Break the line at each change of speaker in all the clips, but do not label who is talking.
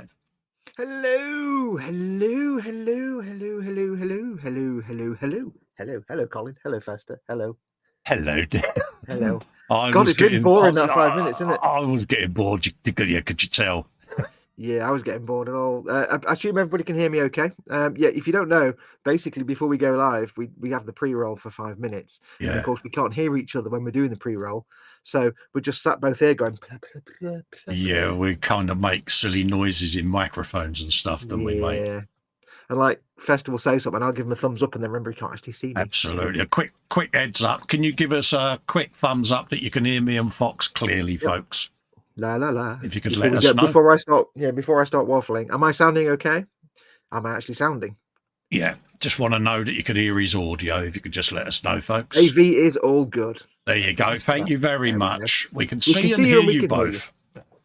live.
Hello, hello, hello, hello, hello, hello, hello, hello, hello, hello, hello, Colin. Hello, Festa. Hello.
Hello,
Hello.
God,
it's really boring that 5 minutes, isn't it?
I was getting bored. Could you tell?
Yeah, I was getting bored at all. I assume everybody can hear me okay. Yeah, if you don't know, basically before we go live, we have the pre-roll for 5 minutes.
Yeah.
And of course, we can't hear each other when we're doing the pre-roll. So we're just sat both here going...
Yeah, we kind of make silly noises in microphones and stuff, don't we, mate?
Yeah. And like Festa will say something, I'll give him a thumbs up, and then remember he can't actually see me.
Absolutely. A quick heads up. Can you give us a quick thumbs up that you can hear me and Fox clearly, folks?
La la la.
If you could let us know
before I start waffling. Am I sounding okay? Am I actually sounding?
Yeah. Just want to know that you could hear his audio. If you could just let us know, folks.
AV is all good.
There you go. Thank you very much. We can see and hear you both.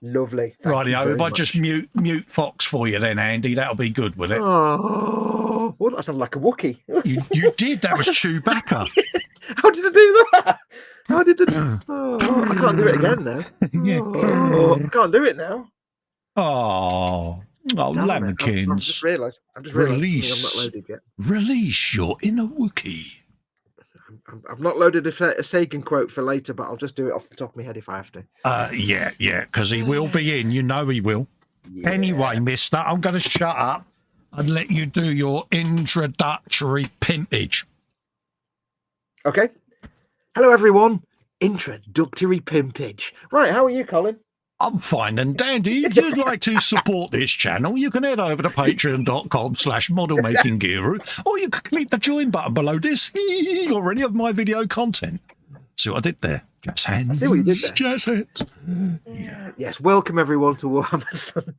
Lovely.
Rightio. If I just mute Fox for you then, Andy, that'll be good, will it?
Oh, well, that sounded like a Wookiee.
You did. That was Chewbacca.
How did I do that? How did I? Oh, I can't do it again now.
Yeah.
I can't do it now.
Oh, Lamekins.
I've just realised. I'm not loaded yet.
Release your inner Wookiee.
I've not loaded a Sagan quote for later, but I'll just do it off the top of my head if I have to.
Yeah, because he will be in. You know he will. Yeah. Anyway, mister, I'm going to shut up and let you do your introductory pimpage.
Okay. Hello, everyone. Introductory pimpage. Right, how are you, Colin?
I'm fine and dandy. If you'd like to support this channel, you can head over to patreon.com/modelmakingguru, or you can click the join button below this or any of my video content. See what I did there? Jazz hands.
I see what you did there.
Jazz hands.
Yeah. Yes, welcome everyone to Warhammer Sunday.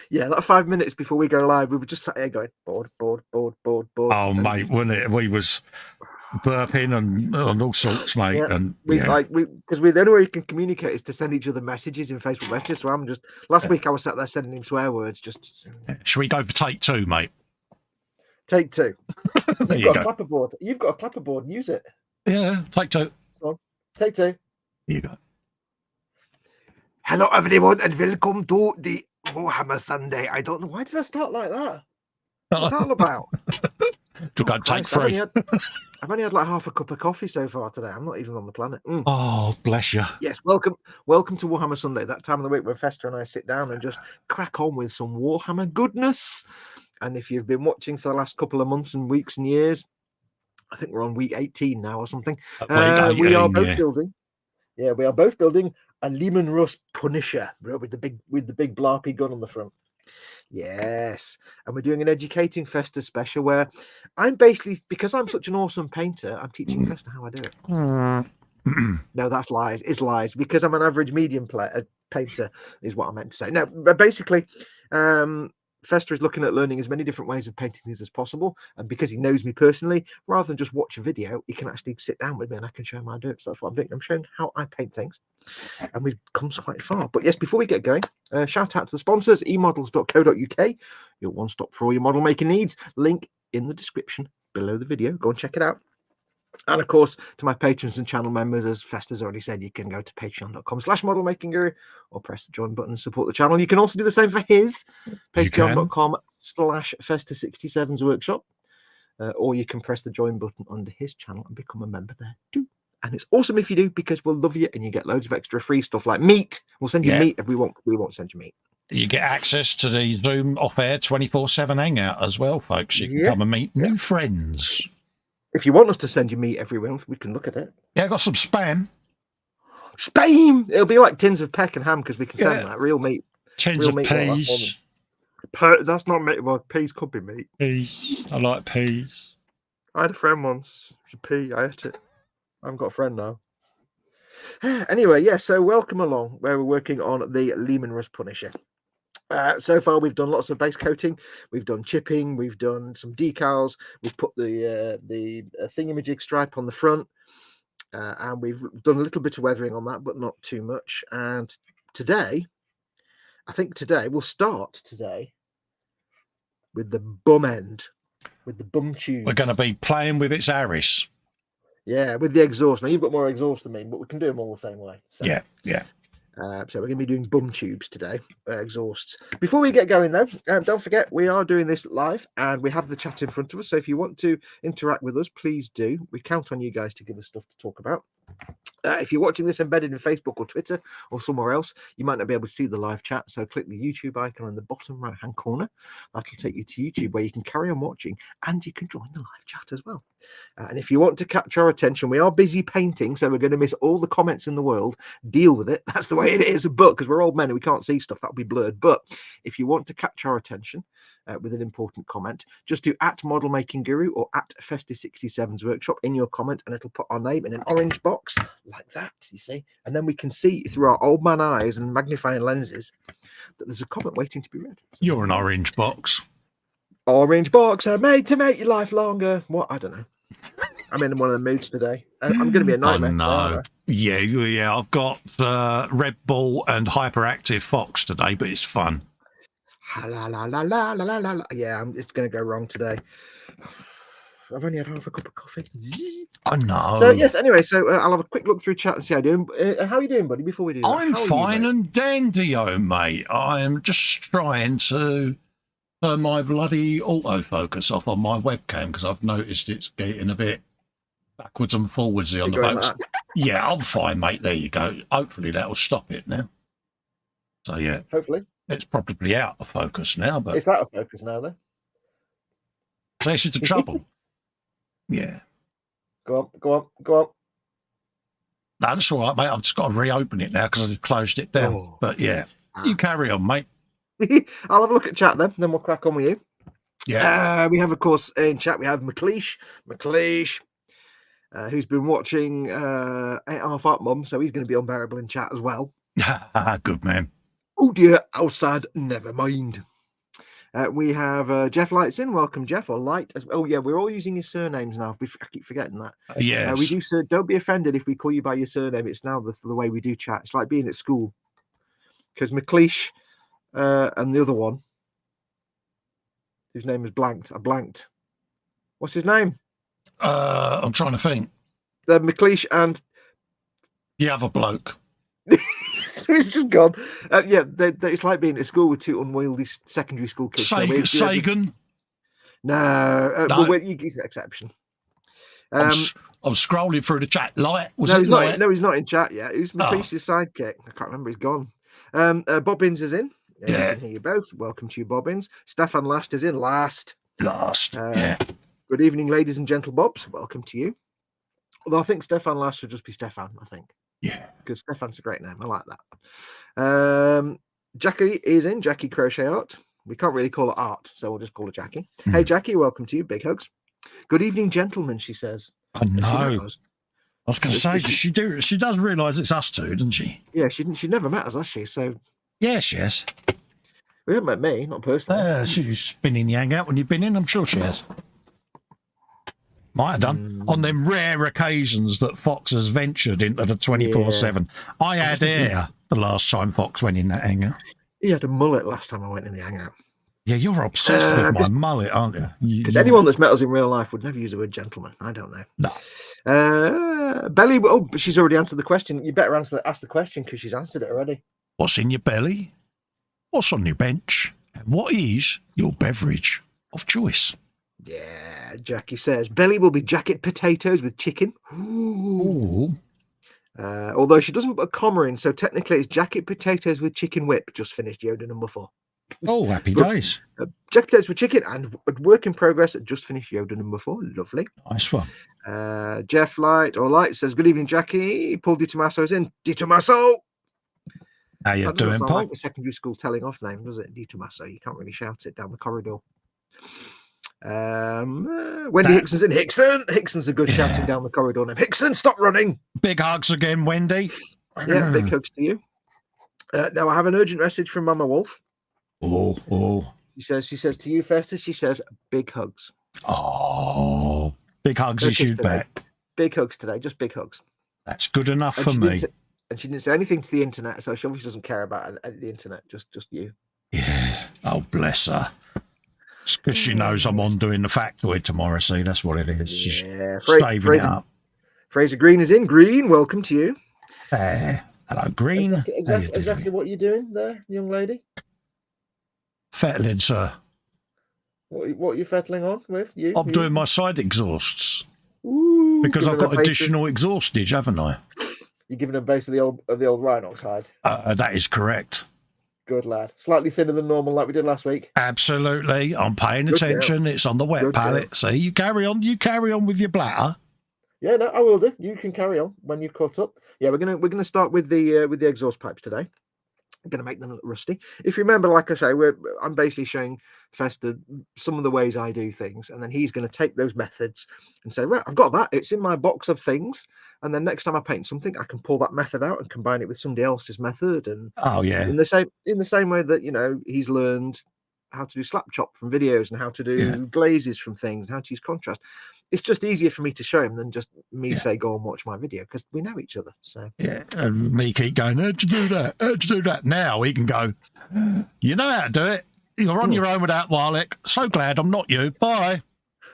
Yeah, that 5 minutes before we go live, we were just sat here going, bored.
Oh, mate, wasn't it? We was burping and all sorts, mate.
Yeah.
And
because the only way you can communicate is to send each other messages in Facebook messages. So I'm just week I was sat there sending him swear words.
Should we go for take two, mate?
Take two.
You've got
a clapperboard. You've got a clapperboard. Use it.
Yeah, take two.
Go on. Take two.
Here you go.
Hello, everyone, and welcome to the Warhammer Sunday. I don't know why did I start like that. What's that all about?
To go take three.
I've only had like half a cup of coffee so far today. I'm not even on the planet.
Oh, bless you.
Yes, welcome to Warhammer Sunday, that time of the week where Festa and I sit down and just crack on with some Warhammer goodness. And if you've been watching for the last couple of months and weeks and years, I think we're on week 18 now or something. We are both building. Yeah, we are both building a Leman Russ Punisher with the big blarpy gun on the front. Yes, and we're doing an Educating Festa special where I'm basically, because I'm such an awesome painter, I'm teaching Festa how I do it. No, that's lies. It's lies. Because I'm an average medium painter is what I meant to say. No, but basically, Festa is looking at learning as many different ways of painting things as possible. And because he knows me personally, rather than just watch a video, he can actually sit down with me and I can show him how I do it. So that's what I'm doing. I'm showing how I paint things. And we've come quite far. But yes, before we get going, shout out to the sponsors, emodels.co.uk, your one-stop for all your model making needs. Link in the description below the video. Go and check it out. And of course, to my patrons and channel members, as Festa's already said, you can go to patreon.com/modelmakingguru or press the join button and support the channel. You can also do the same for his patreon.com/Festa67's workshop, or you can press the join button under his channel and become a member there too. And it's awesome if you do, because we'll love you and you get loads of extra free stuff like meat. We'll send you meat if we won't send you meat.
You get access to the Zoom off-air 24/7 hangout as well, folks. You can come and meet new friends.
If you want us to send you meat every month, we can look at it.
Yeah, I got some spam.
Spam! It'll be like tins of peck and ham because we can send that real meat.
Tins of peas.
That's not meat. Well, peas could be meat.
Peas. I like peas.
I had a friend once. It was a pea. I ate it. I haven't got a friend now. Anyway, so welcome along where we're working on the Leman Russ Punisher. So far, we've done lots of base coating, we've done chipping, we've done some decals, we've put the thingamajig stripe on the front, and we've done a little bit of weathering on that, but not too much. And today, we'll start with the bum end, with the bum tube.
We're going to be playing with its Aris.
Yeah, with the exhaust. Now, you've got more exhaust than me, but we can do them all the same way. So.
Yeah.
So we're going to be doing bum tubes today, exhausts. Before we get going, though, don't forget we are doing this live and we have the chat in front of us. So if you want to interact with us, please do. We count on you guys to give us stuff to talk about. If you're watching this embedded in Facebook or Twitter or somewhere else, you might not be able to see the live chat. So click the YouTube icon in the bottom right-hand corner. That'll take you to YouTube where you can carry on watching and you can join the live chat as well. And if you want to capture our attention, we are busy painting, so we're going to miss all the comments in the world. Deal with it. That's the way it is. But because we're old men and we can't see stuff, that'll be blurred. But if you want to capture our attention with an important comment, just do @Model Making Guru or @Festa67's Workshop in your comment, and it'll put our name in an orange box like that, you see. And then we can see through our old man eyes and magnifying lenses that there's a comment waiting to be read. So,
you're an orange box.
Orange box are made to make your life longer. What? I don't know. I'm in one of the moods today. I'm going to be a nightmare.
Oh, no. Yeah. I've got Red Bull and hyperactive Fox today, but it's fun.
La, la, la, la, la, la, la. Yeah, it's going to go wrong today. I've only had half a cup of coffee.
Oh, no.
So, yes, anyway, I'll have a quick look through chat and see how you're doing. How are you doing, buddy, before we do that?
I'm fine and dandy-o, mate. I'm just trying to turn my bloody autofocus off on my webcam because I've noticed it's getting a bit backwards and forwards on the back.
Like
yeah, I'm fine, mate. There you go. Hopefully that'll stop it now. So, yeah.
Hopefully.
It's probably out of focus now, but
it's out of focus now, then.
So it's the trouble. Yeah.
Go on.
No, that's all right, mate. I've just got to reopen it now because I've closed it down.
Oh.
But yeah, you carry on, mate.
I'll have a look at chat then we'll crack on with you.
Yeah.
We have, of course, in chat, we have McLeish, who's been watching 8.5 Up Mum, so he's going to be unbearable in chat as well.
Good man.
Oh dear, how sad, never mind. We have Jeff Lights in. Welcome, Jeff, or Light. Oh, yeah, we're all using his surnames now. I keep forgetting that.
Yes.
We do, sir. Don't be offended if we call you by your surname. It's now the way we do chat. It's like being at school. Because McLeish and the other one, whose name is blanked. I blanked. What's his name?
I'm trying to think.
McLeish and
the other bloke.
He's just gone. It's like being at school with two unwieldy secondary school kids.
Sagan?
No.
No.
Well, he's an exception.
I'm scrolling through the chat. Light?
He's not in chat yet. Who's McLeish's sidekick? I can't remember. He's gone. Bobbins is in.
Yeah.
I can hear you both. Welcome to you, Bobbins. Stefan Last is in. Last.
Yeah.
Good evening, ladies and gentle bobs. Welcome to you. Although I think Stefan Last should just be Stefan, I think.
Yeah.
Because Stefan's a great name. I like that. Jackie is in. Jackie Crochet Art. We can't really call it art, so we'll just call her Jackie. Hey, Jackie, welcome to you. Big hugs. Good evening, gentlemen, she says.
I know. I was going to say, she does realise it's us two, doesn't she?
Yeah, she's never met us, has she? So
yes, yes.
We haven't met me, not personally.
She's been in the hangout when you've been in, I'm sure she has. Might have done. On them rare occasions that Fox has ventured into the 24/7. I had air the last time Fox went in that hangout.
He had a mullet last time I went in the hangout.
Yeah, you're obsessed with my mullet, aren't you?
Because anyone that's met us in real life would never use the word gentleman. I don't know.
No.
Belly. Oh, but she's already answered the question. You better ask the question because she's answered it already.
What's in your belly? What's on your bench? And what is your beverage of choice?
Yeah, Jackie says belly will be jacket potatoes with chicken.
Ooh.
Although she doesn't put a comma in, so technically it's jacket potatoes with chicken whip. Just finished Yoda number 4.
Oh, happy days.
Jacket potatoes with chicken and work in progress. Just finished Yoda number 4. Lovely.
Nice one.
Jeff Light says, good evening, Jackie. Paul Di Tommaso's in. Di Tommaso.
How you doing, Paul?
Like a secondary school telling off name, does it? Di Tommaso. You can't really shout it down the corridor. Wendy Hickson's in. Hickson's a good shouting down the corridor name. Hickson, stop running.
Big hugs again, Wendy.
Yeah, big hugs to you. Now I have an urgent message from Mama Wolf.
Oh.
She says to you, Festa, she says big hugs.
Oh, big hugs is you back.
Big hugs today, just big hugs.
That's good enough for me.
And she didn't say anything to the internet, so she obviously doesn't care about the internet, just you.
Yeah. Oh, bless her. It's because she knows I'm on doing the factoid tomorrow. See, that's what it is. She's saving it up.
Fraser Green is in. Green, welcome to you.
Hello, Green.
Exactly what you're doing there, young lady.
Fettling, sir.
What are you fettling on with?
I'm doing my side exhausts.
Ooh,
because I've got additional exhaustage, haven't I?
You're giving a base of the old Rhinox hide.
That is correct.
Good lad. Slightly thinner than normal, like we did last week.
Absolutely. I'm paying attention. Girl. It's on the wet Good pallet. Girl. See, you carry on. You carry on with your bladder.
Yeah, no, I will do. You can carry on when you've caught up. Yeah, we're gonna start with the exhaust pipes today. I'm going to make them look rusty. If you remember, like I say, I'm basically showing Festa some of the ways I do things, and then he's going to take those methods and say, right, I've got that. It's in my box of things. And then next time I paint something, I can pull that method out and combine it with somebody else's method. And in the same way that he's learned how to do slap chop from videos and how to do glazes from things and how to use contrast. It's just easier for me to show him than just me say, go and watch my video, because we know each other. So
and me keep going, how'd you do that? How'd you do that? Now he can go, you know how to do it. You're on your own without Warlick. So glad I'm not you. Bye.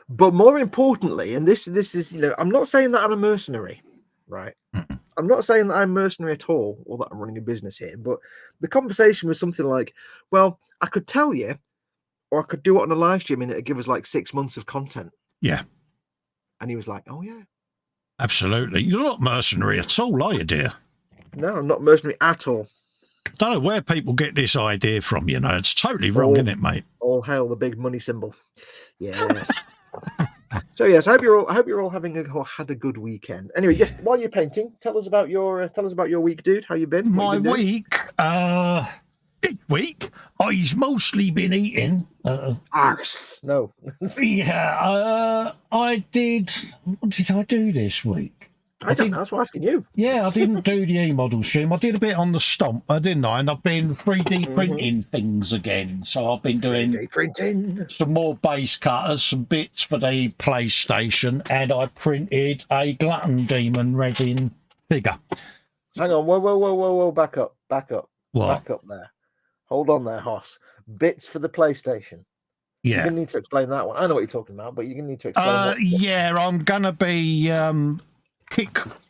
But more importantly, and this is, I'm not saying that I'm a mercenary, right? I'm not saying that I'm mercenary at all, or that I'm running a business here. But the conversation was something like, well, I could tell you, or I could do it on a live stream and it'd give us like 6 months of content.
Yeah.
And he was like, oh, yeah.
Absolutely. You're not mercenary at all, are you, dear?
No, I'm not mercenary at all.
Don't know where people get this idea from, It's totally wrong, isn't it, mate?
All hail the big money symbol. Yes. So, yes, I hope you're all had a good weekend. Anyway, yes, while you're painting, tell us about your week, dude. How you been?
My week? This week, I've mostly been eating.
Arse. No.
Yeah, I did. What did I do this week?
I don't know. That's why I'm asking you.
Yeah, I didn't do the e-model stream. I did a bit on the Stomp, didn't I? And I've been 3D printing things again. So I've been doing
3D printing.
Some more base cutters, some bits for the PlayStation, and I printed a Glutton Demon resin figure.
Hang on. Whoa. Back up.
What?
Back up there. Hold on there, Hoss. Bits for the PlayStation.
Yeah.
You're going to need to explain that one. I know what you're talking about, but you're going to need to explain
Yeah, I'm going to be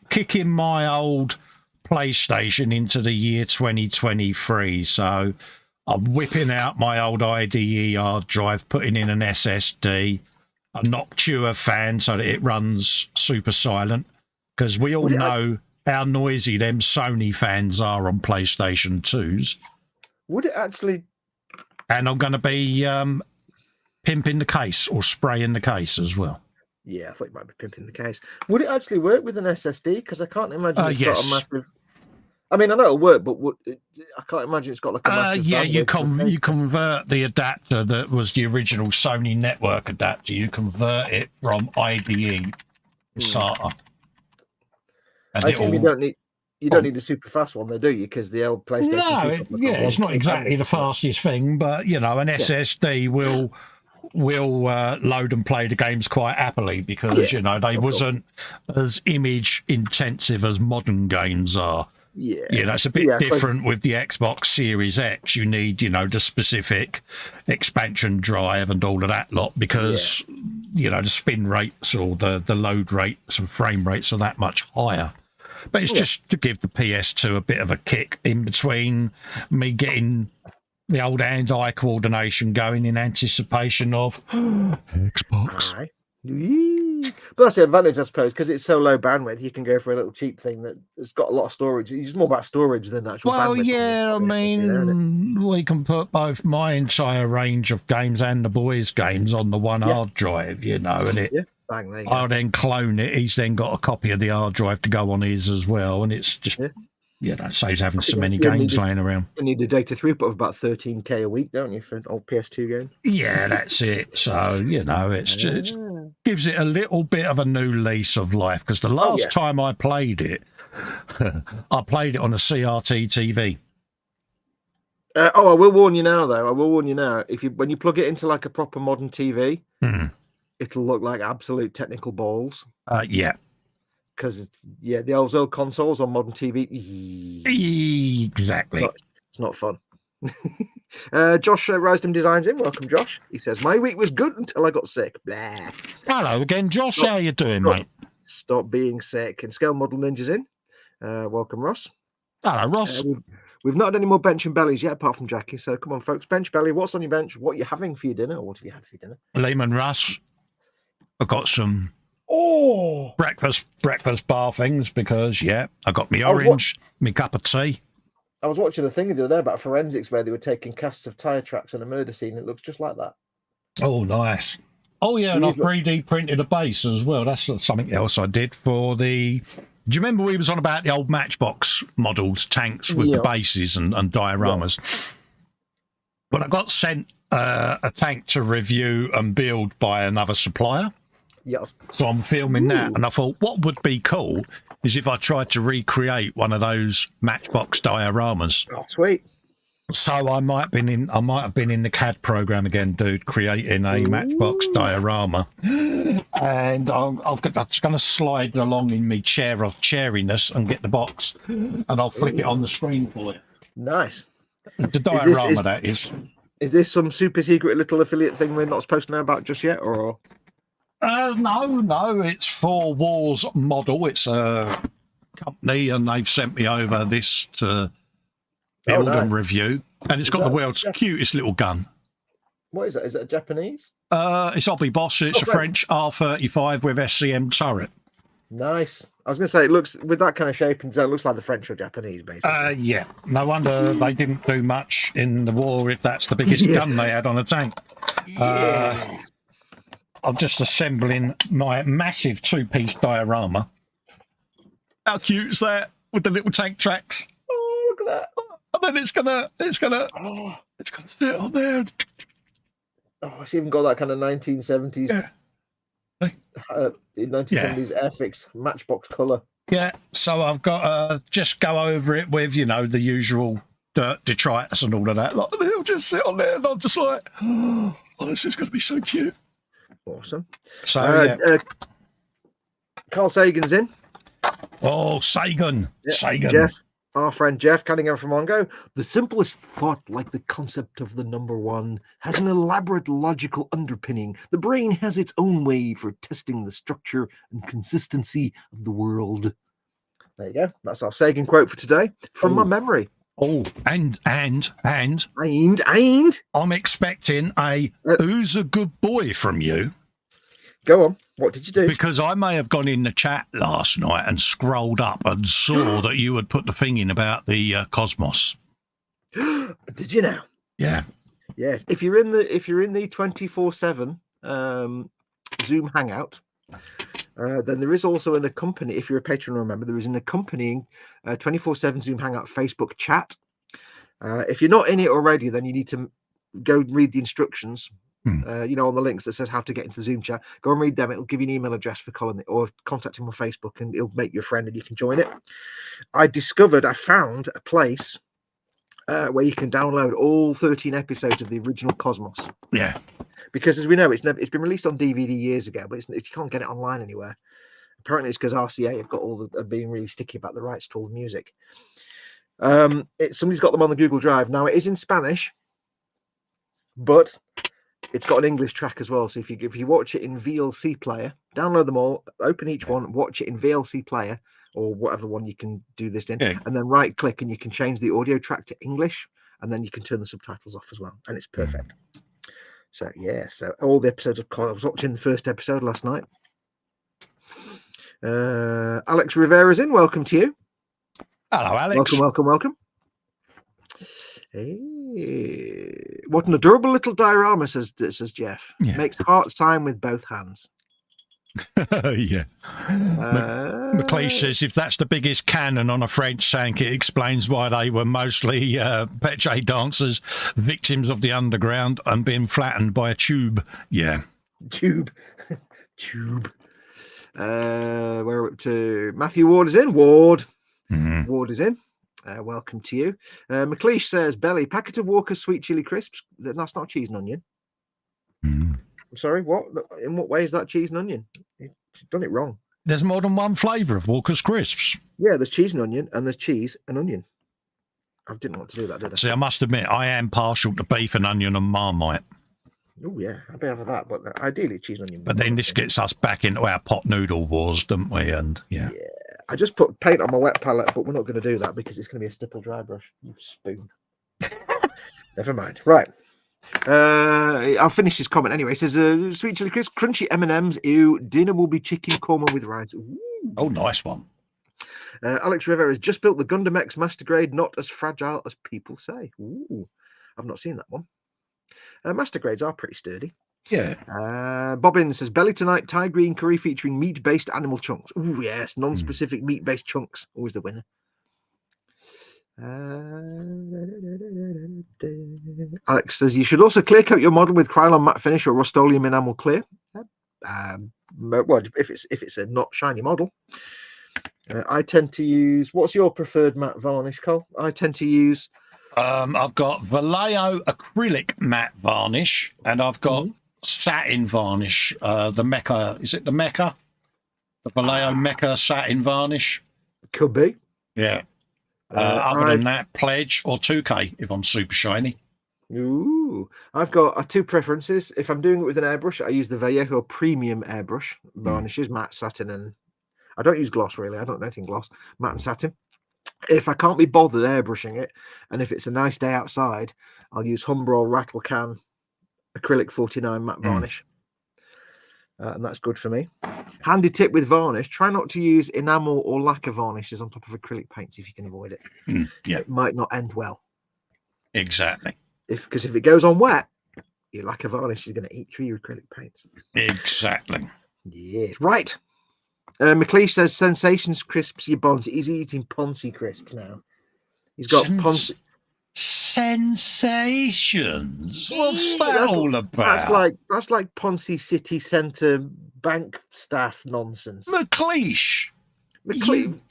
kicking my old PlayStation into the year 2023. So I'm whipping out my old IDE hard drive, putting in an SSD, a Noctua fan so that it runs super silent, because we all know how noisy them Sony fans are on PlayStation 2s.
Would it actually...
And I'm going to be pimping the case or spraying the case as well.
Yeah, I thought you might be pimping the case. Would it actually work with an SSD? Because I can't imagine it's got a massive... I mean, I know it'll work, but I can't imagine it's got like a massive...
Yeah, you convert the adapter that was the original Sony network adapter. You convert it from IDE to SATA. And
I assume you don't need a super fast one, though, do you? Because the old PlayStation...
it's not exactly the fastest thing, but, an SSD will load and play the games quite happily because, they wasn't as image intensive as modern games are.
Yeah.
It's a bit different with the Xbox Series X. You need, the specific expansion drive and all of that lot because, the spin rates or the load rates and frame rates are that much higher. But it's just to give the PS2 a bit of a kick in between me getting the old hand-eye coordination going in anticipation of Xbox.
Aye. But that's the advantage, I suppose, because it's so low bandwidth. You can go for a little cheap thing that's got a lot of storage. It's more about storage than actual bandwidth.
Well, yeah, I mean, we can put both my entire range of games and the boys' games on the one hard drive, and it. Yeah.
Bang, there you
I'll then clone it. He's then got a copy of the hard drive to go on his as well, and it's just saves having so many games laying around.
You need a data throughput of about 13K a week, don't you, for an old PS2 game?
Yeah, that's it. So it's just gives it a little bit of a new lease of life, because the last time I played it, I played it on a CRT TV.
I will warn you now, though. When you plug it into like a proper modern TV. It'll look like absolute technical balls.
Yeah.
Because the old consoles on modern TV.
Exactly.
It's not fun. Josh Risdom Designs in. Welcome, Josh. He says, my week was good until I got sick. Blah.
Hello again, Josh. How you doing, mate?
Stop being sick. And Scale Model Ninjas in. Welcome, Ross.
Hello, Ross.
We've not had any more bench and bellies yet, apart from Jackie. So come on, folks. Bench belly. What's on your bench? What are you having for your dinner? Or what have you had for your dinner?
Leman Russ. I've got some
Oh,
breakfast bar things because, I got my orange, my cup of tea.
I was watching a thing the other day about forensics where they were taking casts of tyre tracks on a murder scene. It looks just like that.
Oh, nice. Oh, yeah, and I've 3D printed a base as well. That's something else I did for the... Do you remember we was on about the old Matchbox models, tanks with the bases and dioramas? Yeah. Well, I got sent a tank to review and build by another supplier.
Yes.
So I'm filming that, and I thought what would be cool is if I tried to recreate one of those Matchbox dioramas.
Oh, sweet.
So I might have been in the CAD program again, dude, creating a Matchbox diorama, and I'm just going to slide along in my chair of chairiness and get the box, and I'll flick it on the screen for you.
Nice.
The diorama that is.
Is this some super secret little affiliate thing we're not supposed to know about just yet, or?
No, it's for War's model. It's a company, and they've sent me over this to build and review, and it's got the world's cutest little gun.
What is that? Is it a Japanese?
It's Hobby Boss. It's a French R35 with SCM turret.
Nice. I was going to say, it looks, with that kind of shape and design, it looks like the French or Japanese, basically.
Yeah. No wonder they didn't do much in the war if that's the biggest gun they had on a tank. I'm just assembling my massive two-piece diorama. How cute is that with the little tank tracks?
Oh, look at that!
And then it's gonna sit on there.
Oh, it's even got that kind of 1970s, 1970s Airfix Matchbox colour.
Yeah, so I've got to just go over it with the usual dirt, detritus, and all of that. Like, they'll just sit on there, and I'm just like, oh, this is going to be so cute.
Awesome.
So
Carl Sagan's in.
Oh, Sagan.
Jeff, our friend Jeff Cunningham from Ongo. The simplest thought, like the concept of the number one, has an elaborate logical underpinning. The brain has its own way for testing the structure and consistency of the world. There you go. That's our Sagan quote for today from my memory.
Oh, and I'm expecting a who's a good boy from you.
Go on. What did you do?
Because I may have gone in the chat last night and scrolled up and saw that you had put the thing in about the Cosmos.
Did you now?
Yeah.
Yes. If you're in the 24/7 Zoom Hangout, then there is also an accompanying. If you're a patron, remember there is an accompanying 24/7 Zoom Hangout Facebook chat. If you're not in it already, then you need to go read the instructions. On the links that says how to get into the Zoom chat. Go and read them. It'll give you an email address for Colin, or contact him on Facebook, and it'll make you a friend, and you can join it. I found a place where you can download all 13 episodes of the original Cosmos.
Yeah.
Because as we know, it's been released on DVD years ago, but you can't get it online anywhere. Apparently, it's because RCA have got being really sticky about the rights to all the music. Somebody's got them on the Google Drive now. It is in Spanish, but it's got an English track as well. So if you watch it in VLC player, download them all, open each one, watch it in VLC player or whatever one you can do this in, and then right click and you can change the audio track to English, and then you can turn the subtitles off as well, and it's perfect. So all the episodes I was watching the first episode last night. Alex Rivera's in. Welcome to you.
Hello, Alex.
Welcome. Hey, what an adorable little diorama, says Jeff.
Yeah.
Makes heart sign with both hands.
Yeah. McLeish says if that's the biggest cannon on a French tank, it explains why they were mostly péché dancers, victims of the underground, and being flattened by a tube. Yeah.
Tube. We're up to Matthew Ward is in. Ward is in. Welcome to you. McLeish says, Belly, packet of Walker's sweet chili crisps. That's not cheese and onion. I'm sorry, what? In what way is that cheese and onion? You've done it wrong.
There's more than one flavour of Walker's crisps.
Yeah, there's cheese and onion, and there's cheese and onion. I didn't want to do that, did I?
See, I must admit, I am partial to beef and onion and Marmite.
Oh, yeah, I'd be over that, but ideally cheese and onion.
But then this gets us back into our pot noodle wars, don't we? And yeah.
I just put paint on my wet palette, but we're not going to do that because it's going to be a stipple dry brush. You spoon. Never mind. Right. I'll finish this comment anyway. It says, sweet chili crisp, crunchy M&Ms. Ew, dinner will be chicken korma with rice. Ooh.
Oh, nice one.
Alex Rivera has just built the Gundam X Master Grade, not as fragile as people say. Ooh, I've not seen that one. Master Grades are pretty sturdy.
Yeah.
Bobbin says, belly tonight, Thai green curry featuring meat-based animal chunks. Ooh, yes, non-specific meat-based chunks. Always the winner. Alex says, you should also clear coat your model with Krylon matte finish or Rust-Oleum enamel clear. Well, if it's a not shiny model. I tend to use, what's your preferred matte varnish, Cole? I tend to use
I've got Vallejo acrylic matte varnish, and I've got satin varnish. The Mecca, is it the Mecca? The Vallejo Mecca satin varnish.
Could be.
Yeah. Other than that, Pledge or 2K if I'm super shiny.
Ooh, I've got two preferences. If I'm doing it with an airbrush, I use the Vallejo Premium airbrush varnishes, matte, satin, and I don't use gloss really. I don't know anything gloss, matte and satin. If I can't be bothered airbrushing it, and if it's a nice day outside, I'll use Humbrol Rattle Can acrylic 49 matte varnish. And that's good for me. Handy tip with varnish, try not to use enamel or lacquer varnishes on top of acrylic paints if you can avoid it.
Yeah.
It might not end well.
Exactly.
Because if it goes on wet, your lacquer varnish is going to eat through your acrylic paints.
Exactly.
Yeah. Right. McLeish says, Sensations crisps your bonds. He's eating Ponzi crisps now. He's got Ponzi.
Sensations? What's that all about?
That's like Ponzi City Centre bank staff nonsense.
McLeish,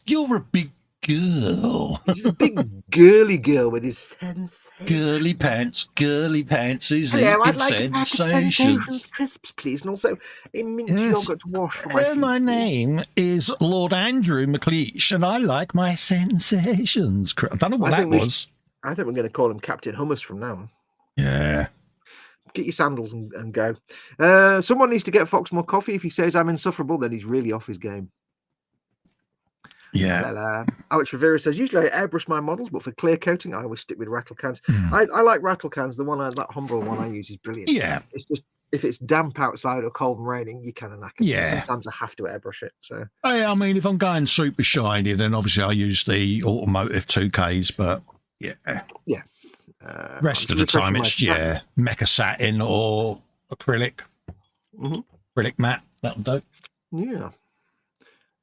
you're a big girl.
He's a big girly girl with his
girly pants is
Hello,
it?
I'd like
Sensations
crisps, please, and also a mint yogurt to wash for my feet.
My name is Lord Andrew McLeish, and I like my sensations. I don't know what that was.
I think we're going to call him Captain Hummus from now on.
Yeah.
Get your sandals and go. Someone needs to get Fox more coffee. If he says I'm insufferable, then he's really off his game.
Yeah.
Alex Rivera says, usually I airbrush my models, but for clear coating, I always stick with rattle cans. I like rattle cans. The one that Humbrol one I use is brilliant.
Yeah.
It's just, if it's damp outside or cold and raining, you kind of knack it.
Yeah.
So sometimes I have to airbrush it. So
I mean, if I'm going super shiny, then obviously I use the automotive 2Ks, but yeah. Rest of the time it's mecha satin or acrylic. Acrylic matte, that'll do.
Yeah.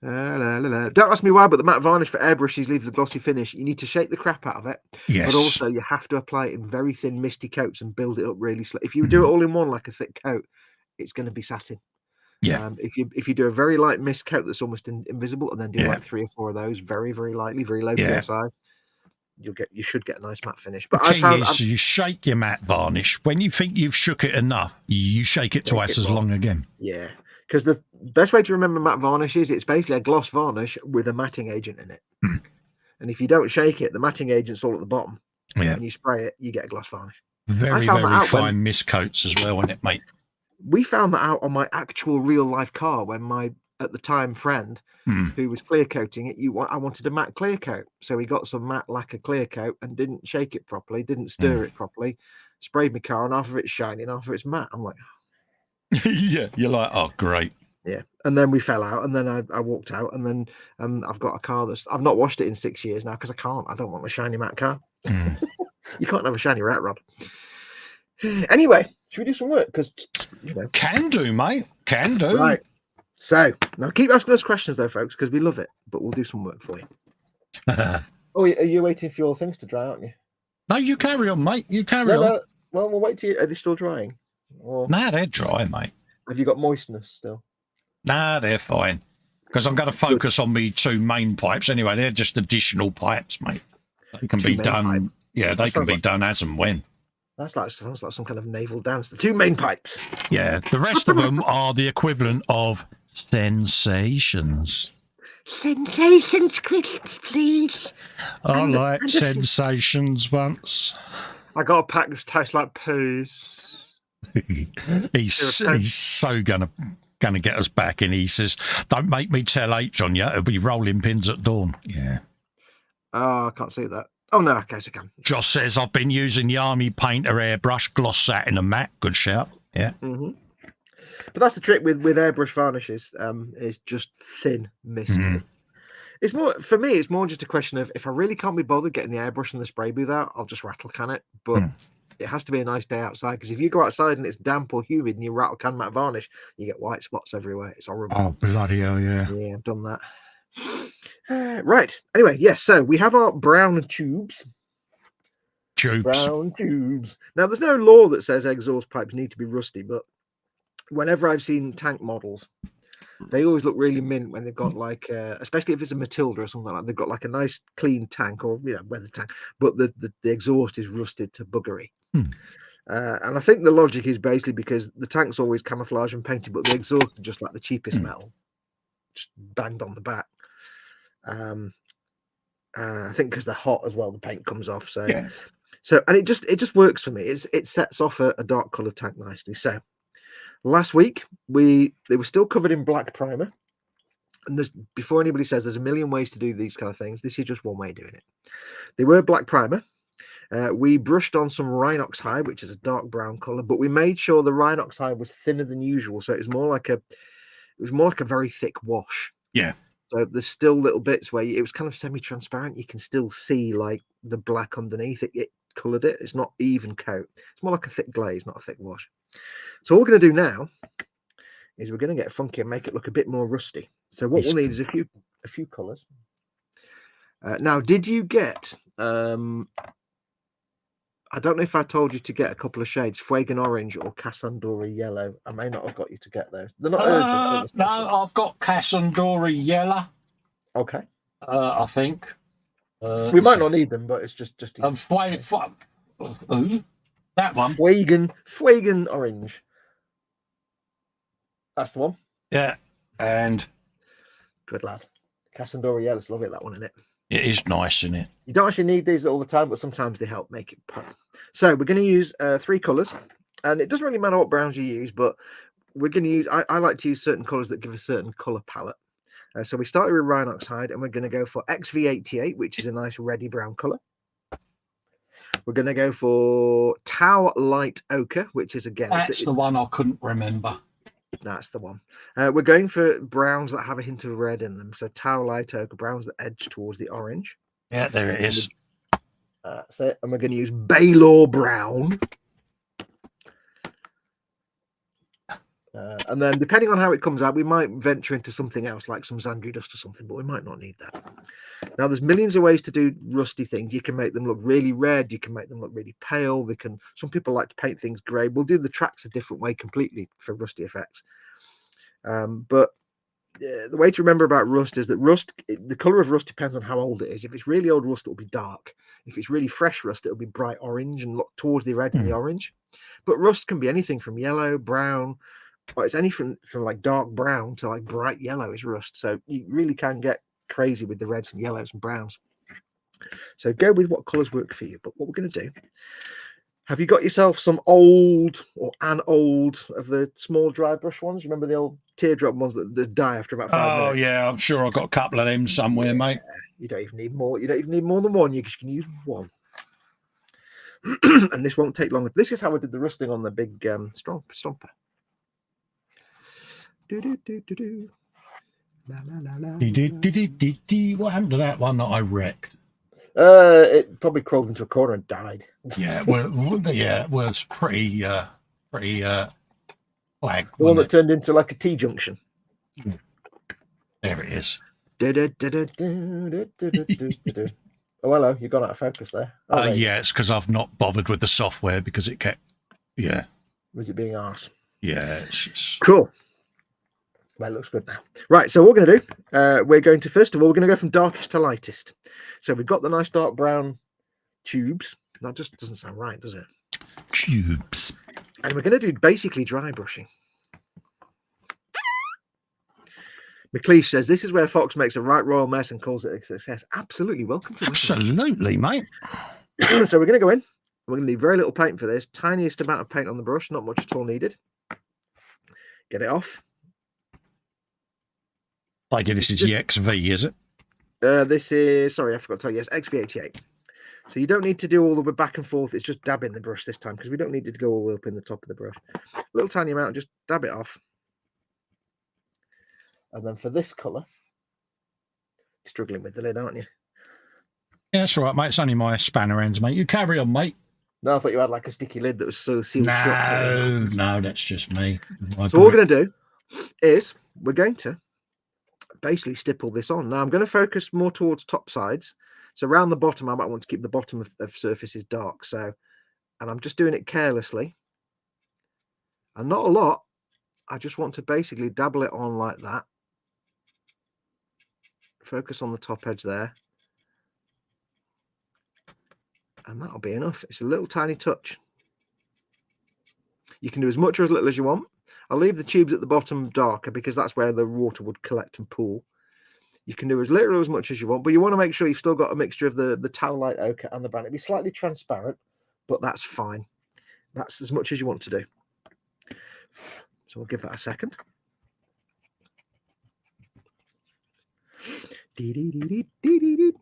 Don't ask me why, but the matte varnish for airbrushes leaves a glossy finish. You need to shake the crap out of it.
Yes.
But also you have to apply it in very thin misty coats and build it up really slow. If you do it all in one like a thick coat, it's going to be satin.
Yeah.
If you do a very light mist coat that's almost invisible, and then do like 3 or 4 of those very, very lightly, very low PSI, you should get a nice matte finish. But
the thing is, you shake your matte varnish. When you think you've shook it enough, you shake it twice as long again.
Yeah. Because the best way to remember matte varnish is it's basically a gloss varnish with a matting agent in it. And if you don't shake it, the matting agent's all at the bottom.
Yeah.
And you spray it, you get a gloss varnish.
Very, very fine mist coats as well, isn't it, mate?
We found that out on my actual real life car when my, at the time, friend who was clear coating it, I wanted a matte clear coat. So he got some matte lacquer clear coat and didn't shake it properly, didn't stir it properly, sprayed my car, and half of it's shiny and half of it's matte. I'm like,
yeah, you're like, oh, great.
Yeah. And then we fell out, and then I walked out, and then I've got a car I've not washed it in 6 years now because I don't want a shiny matte car. You can't have a shiny rat rod. Anyway, should we do some work? Because,
Can do, mate. Can do.
Right. So, now keep asking us questions, though, folks, because we love it, but we'll do some work for you. Oh, are you waiting for your things to dry, aren't you?
No, you carry on, mate. You carry on.
No. Well, we'll wait till are they still drying? Or
nah, they're dry, mate.
Have you got moistness still?
Nah, they're fine. Because I'm going to focus on the 2 main pipes anyway. They're just additional pipes, mate. They can be done. Yeah, they can be done as and when.
Sounds like some kind of naval dance. The 2 main pipes.
Yeah, the rest of them are the equivalent of sensations.
Sensations, crisps, please.
I like sensations once.
I got a pack that tastes like poos.
he's so gonna going to get us back in. He says, don't make me tell H on you. It'll be rolling pins at dawn. Yeah.
Oh, I can't see that. Oh, no, okay, so I can.
Josh says, I've been using the Army Painter airbrush, gloss satin and matte. Good shout. Yeah.
Mm-hmm. But that's the trick with airbrush varnishes, is just thin mist. It's more, for me, it's more just a question of, if I really can't be bothered getting the airbrush and the spray booth out, I'll just rattle can it. But it has to be a nice day outside, because if you go outside and it's damp or humid and you rattle can matte varnish, you get white spots everywhere. It's horrible.
Oh, bloody hell, yeah.
Yeah, I've done that. Right. Anyway, yes. So we have our brown tubes. Brown tubes. Now, there's no law that says exhaust pipes need to be rusty, but whenever I've seen tank models, they always look really mint when they've got like, especially if it's a Matilda or something like that, they've got like a nice clean tank, or weather tank, but the exhaust is rusted to buggery. And I think the logic is basically because the tank's always camouflage and painted, but the exhaust is just like the cheapest metal, just banged on the back. I think because they're hot as well, the paint comes off. So and it just works for me. It sets off a dark colored tank nicely. So last week they were still covered in black primer, and before anybody says there's a million ways to do these kind of things, this is just one way of doing it. They were black primer. We brushed on some Rhinox hide, which is a dark brown color, but we made sure the Rhinox hide was thinner than usual, so it was more like a very thick wash.
Yeah.
So there's still little bits where it was kind of semi-transparent. You can still see like the black underneath it. It coloured it. It's not even coat. It's more like a thick glaze, not a thick wash. So all we're going to do now is we're going to get funky and make it look a bit more rusty. So what we'll need is a few colours. Now, did you get? I don't know if I told you to get a couple of shades, Fuegan Orange or Cassandora Yellow. I may not have got you to get those. They're not urgent.
No, I've got Cassandora Yellow.
Okay.
I think.
We might not need them, but it's just
that one.
Fuegan Orange. That's the one.
Yeah. And
good lad. Cassandora Yellow's lovely, that one, isn't it?
It is nice, isn't it?
You don't actually need these all the time, but sometimes they help make it pop. So we're going to use 3 colours, and it doesn't really matter what browns you use, but we're going to use, I like to use certain colours that give a certain colour palette. So we started with Rhinox hide, and we're going to go for XV88, which is a nice reddy brown colour. We're going to go for Tau Light Ochre, which is, again...
That's the one I couldn't remember.
That's the one. We're going for browns that have a hint of red in them. So Tau Light Ochre, browns that edge towards the orange.
Yeah, there it is.
That's it. And we're going to use Baylor Brown. And then depending on how it comes out, we might venture into something else like some Zandri dust or something, but we might not need that. Now, there's millions of ways to do rusty things. You can make them look really red. You can make them look really pale. Some people like to paint things grey. We'll do the tracks a different way completely for rusty effects. But the way to remember about rust is that the colour of rust depends on how old it is. If it's really old rust, it'll be dark. If it's really fresh rust, it'll be bright orange and look towards the red and the orange. But rust can be anything from yellow, brown, or it's anything from like dark brown to like bright yellow is rust. So you really can get crazy with the reds and yellows and browns. So go with what colours work for you. But what we're going to do, have you got yourself some old of the small dry brush ones? Remember the old teardrop ones that die after about 5 minutes?
Oh, yeah, I'm sure I've got a couple of them somewhere, mate.
You don't even need more. You don't even need more than one. You just can use one. And this won't take long. This is how I did the rusting on the big stomper. Do, do, do, do, do. La, la, la, la, la.
What happened to that one that I wrecked?
It probably crawled into a corner and died.
Yeah, it was pretty flag.
The one that turned into like a T-junction.
There it is.
Oh, hello, you got out of focus there.
Yeah, it's because I've not bothered with the software because it kept,
Was it being arse?
Yeah, it's just...
Cool. Well, it looks good now. Right, so what we're going to do, we're going to, first of all, we're going to go from darkest to lightest. So we've got the nice dark brown tubes. That just doesn't sound right, does it?
Tubes.
And we're going to do basically dry brushing. McLeish says, this is where Foxx makes a right royal mess and calls it a success. Absolutely. Welcome to
Absolutely, mate.
So we're going to go in. We're going to need very little paint for this. Tiniest amount of paint on the brush, not much at all needed. Get it off.
I guess this is the XV, is it?
This is, sorry, I forgot to tell you, yes, XV88. So you don't need to do all the way back and forth. It's just dabbing the brush this time because we don't need it to go all the way up in the top of the brush. A little tiny amount, just dab it off. And then for this colour, struggling with the lid, aren't you?
Yeah, that's all right, mate. It's only my spanner ends, mate. You carry on, mate.
No, I thought you had like a sticky lid that was so sealed shut.
No, that's just me.
So what we're going to do is we're going to basically stipple this on. Now I'm going to focus more towards top sides. So around the bottom, I might want to keep the bottom of surfaces dark. So, and I'm just doing it carelessly. And not a lot. I just want to basically dabble it on like that. Focus on the top edge there. And that'll be enough. It's a little tiny touch. You can do as much or as little as you want. I'll leave the tubes at the bottom darker because that's where the water would collect and pool. You can do as little or as much as you want, but you want to make sure you've still got a mixture of the towelite ochre and the brown. It'll be slightly transparent, but that's fine. That's as much as you want to do. So we'll give that a second. And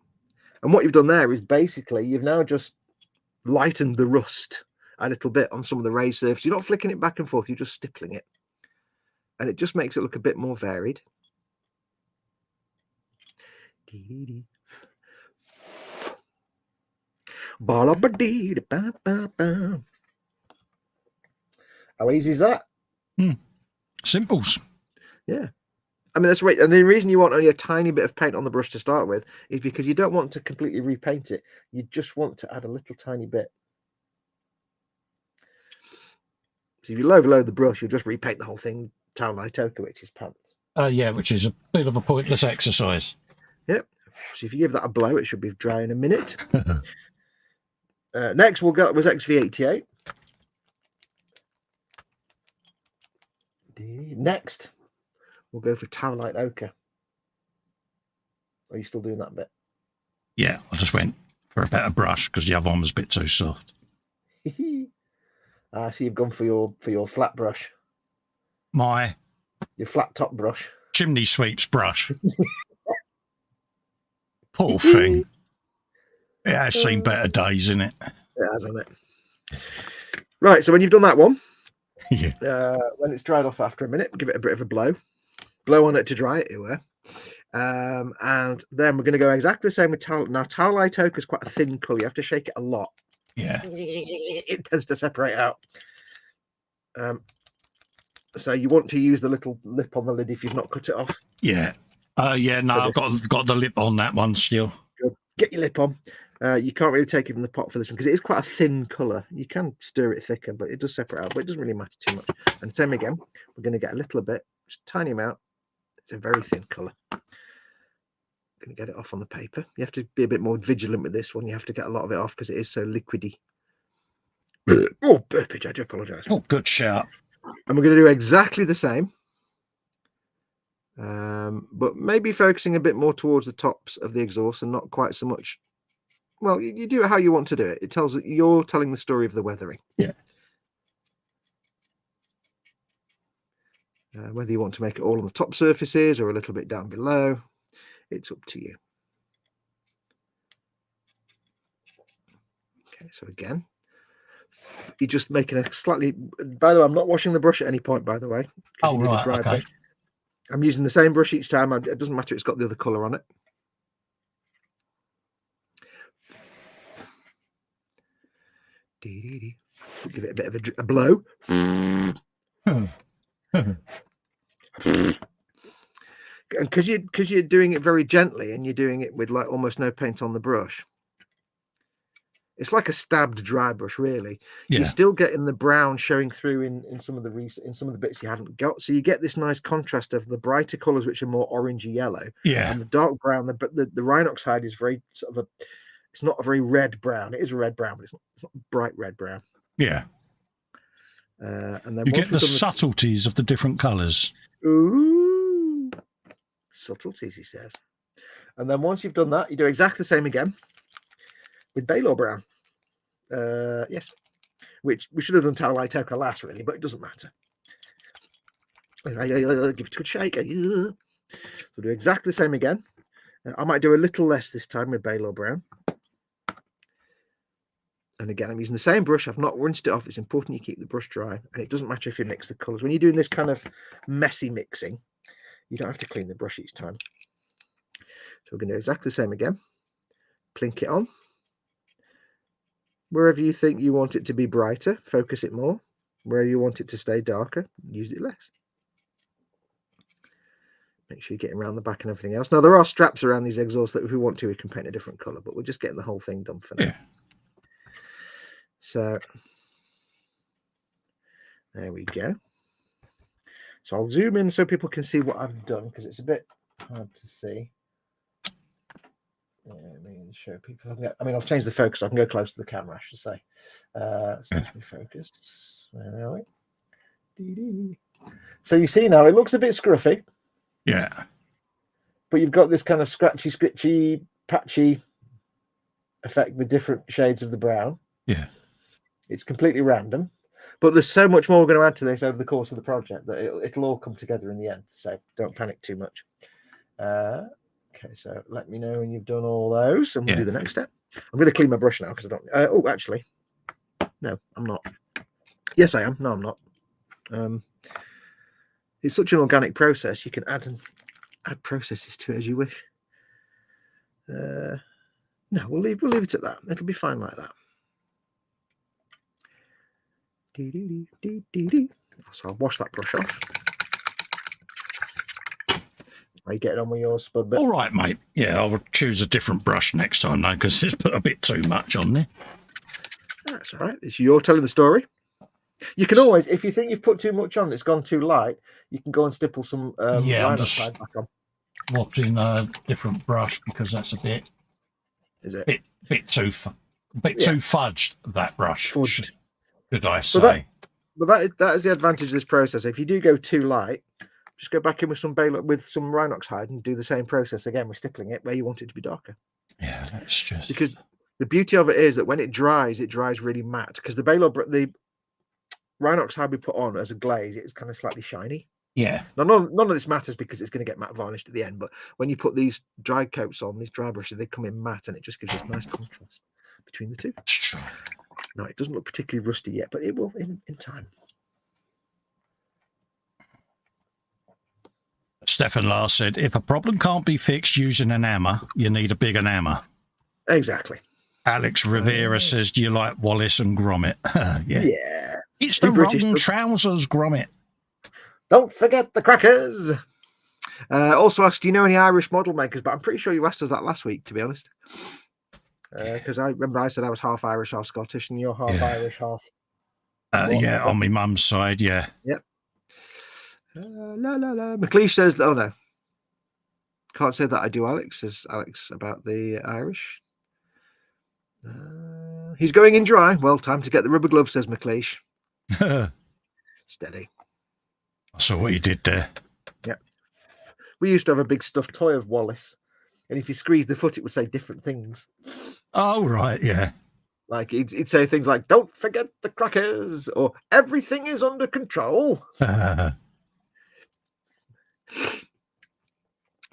what you've done there is basically you've now just lightened the rust a little bit on some of the raised surface. You're not flicking it back and forth, you're just stippling it. And it just makes it look a bit more varied. How easy is that?
Simples.
Yeah. I mean, that's right. And the reason you want only a tiny bit of paint on the brush to start with is because you don't want to completely repaint it. You just want to add a little tiny bit. So if you overload the brush, you'll just repaint the whole thing towelite ochre, which is pants.
Yeah, which is a bit of a pointless exercise.
Yep. So if you give that a blow, it should be dry in a minute. Next we'll go was XV88. Next, we'll go for towelite ochre. Are you still doing that bit?
Yeah, I just went for a better brush because the other one was a bit too soft.
I see you've gone for your flat brush. Your flat top brush.
Chimney sweeps brush. Poor thing. It has seen better days, innit?
It has, hasn't it? Right, so when you've done that one,
yeah.
When it's dried off after a minute, give it a bit of a blow on it to dry it anywhere. And then we're going to go exactly the same with towel. Now, towelite ochre is quite a thin colour. You have to shake it a lot.
Yeah.
It tends to separate out. So you want to use the little lip on the lid if you've not cut it off.
Yeah. Yeah, no, I've got the lip on that one still.
Good. Get your lip on. You can't really take it from the pot for this one because it is quite a thin colour. You can stir it thicker, but it does separate out. But it doesn't really matter too much. And same again, we're going to get a little bit, just a tiny amount. It's a very thin colour. Going to get it off on the paper. You have to be a bit more vigilant with this one. You have to get a lot of it off because it is so liquidy. Oh, burpage! I do apologise.
Oh, good shout.
And we're going to do exactly the same, but maybe focusing a bit more towards the tops of the exhaust and not quite so much. Well, you do it how you want to do it. It tells that you're telling the story of the weathering.
Yeah.
Whether you want to make it all on the top surfaces or a little bit down below, it's up to you. Okay, so again, you're just making a slightly. By the way, I'm not washing the brush at any point. By the way.
Oh right. Okay.
Brush. I'm using the same brush each time. It doesn't matter. It's got the other colour on it. Give it a bit of a blow. And because you're doing it very gently and you're doing it with like almost no paint on the brush, it's like a stabbed dry brush, really. Yeah. You're still getting the brown showing through in some of the bits you haven't got. So you get this nice contrast of the brighter colours, which are more orangey yellow, and the dark brown. The Rhinox hide is very sort of it's not a very red brown. It is a red brown, but it's not bright red brown.
Yeah.
And then
you get the subtleties of the different colours.
Ooh, subtleties, he says. And then once you've done that, you do exactly the same again with Baylor brown. Yes, which we should have done towelite ochre last, really, but it doesn't matter. Give it a good shake. We'll do exactly the same again. I might do a little less this time with Bale or Brown. And again, I'm using the same brush. I've not rinsed it off. It's important you keep the brush dry. And it doesn't matter if you mix the colours. When you're doing this kind of messy mixing, you don't have to clean the brush each time. So we're going to do exactly the same again. Plink it on. Wherever you think you want it to be brighter, focus it more. Wherever you want it to stay darker, use it less. Make sure you're getting around the back and everything else. Now, there are straps around these exhausts that if we want to, we can paint a different colour, but we're just getting the whole thing done for now.
Yeah.
So there we go. So I'll zoom in so people can see what I've done, because it's a bit hard to see. Let me show people. I mean, I'll change the focus. I can go close to the camera, I should say. So let me focus. Where are we? So you see now, it looks a bit scruffy.
Yeah.
But you've got this kind of scratchy, scritchy, patchy effect with different shades of the brown.
Yeah.
It's completely random. But there's so much more we're going to add to this over the course of the project that it'll all come together in the end. So don't panic too much. Okay, so let me know when you've done all those, and we'll do the next step. I'm going to clean my brush now because I don't. Oh, actually, no, I'm not. Yes, I am. No, I'm not. It's such an organic process. You can add processes to it as you wish. No, we'll leave it at that. It'll be fine like that. So I'll wash that brush off. Are you getting on with yours, Spud?
All right, mate. Yeah, I'll choose a different brush next time, though, because it's put a bit too much on there.
That's all right. You're telling the story. You can always, if you think you've put too much on, it's gone too light, you can go and stipple some
I'm just
back on.
Watching a different brush because that's a bit.
Is it?
Bit too fudged, that brush.
Fudged.
Should I say?
But that is the advantage of this process. If you do go too light, just go back in with some Rhinox hide and do the same process again with stippling it where you want it to be darker.
Yeah, that's just
because the beauty of it is that when it dries really matte. Because the Rhinox hide we put on as a glaze, it's kind of slightly shiny.
Yeah.
Now, none of this matters because it's going to get matte varnished at the end. But when you put these dry coats on, these dry brushes, they come in matte, and it just gives us nice contrast between the two.
That's true.
No, it doesn't look particularly rusty yet, but it will in time.
Stefan Lars said, if a problem can't be fixed using an hammer, you need a bigger hammer.
Exactly.
Alex Rivera says, do you like Wallace and Gromit? Yeah.
Yeah.
It's the wrong trousers, Gromit.
Don't forget the crackers. Also asked, do you know any Irish model makers? But I'm pretty sure you asked us that last week, to be honest. Because I remember I said I was half Irish, half Scottish, and you're half Irish, half...
yeah, on my mum's side, yeah.
Yep. McLeish says, oh no, can't say that I do, Alex, says Alex about the Irish. He's going in dry. Well, time to get the rubber glove, says McLeish. Steady.
I saw what you did there.
Yeah. We used to have a big stuffed toy of Wallace, and if you squeeze the foot, it would say different things.
Oh, right, yeah.
Like, it'd say things like, don't forget the crackers, or everything is under control.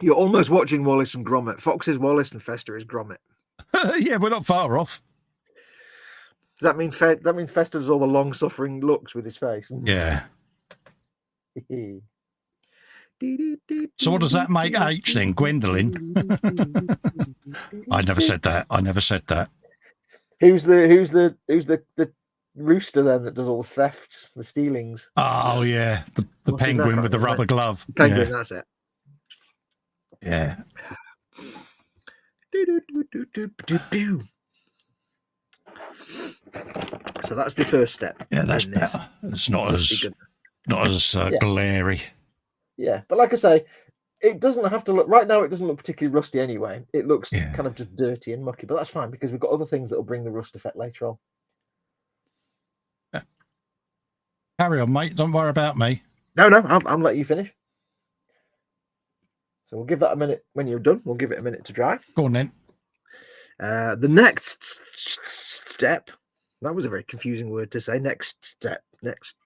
You're almost watching Wallace and Gromit. Fox is Wallace and Festa is Gromit.
Yeah, we're not far off.
Does that mean Festa does all the long-suffering looks with his face?
Yeah. So what does that make H then, Gwendolyn? I never said that.
Who's the rooster then that does all the thefts, the stealings?
Oh yeah, the penguin with the rubber glove.
Penguin, that's it.
Yeah.
So that's the first step.
Yeah, that's better. It's not as glary.
Yeah, but like I say, it doesn't have to look. Right now, it doesn't look particularly rusty anyway. It looks kind of just dirty and mucky, but that's fine because we've got other things that will bring the rust effect later on.
Carry on, mate. Don't worry about me.
No, I'm letting you finish. So we'll give that a minute. When you're done, we'll give it a minute to dry.
Go on then.
The next step. That was a very confusing word to say. Next step. Next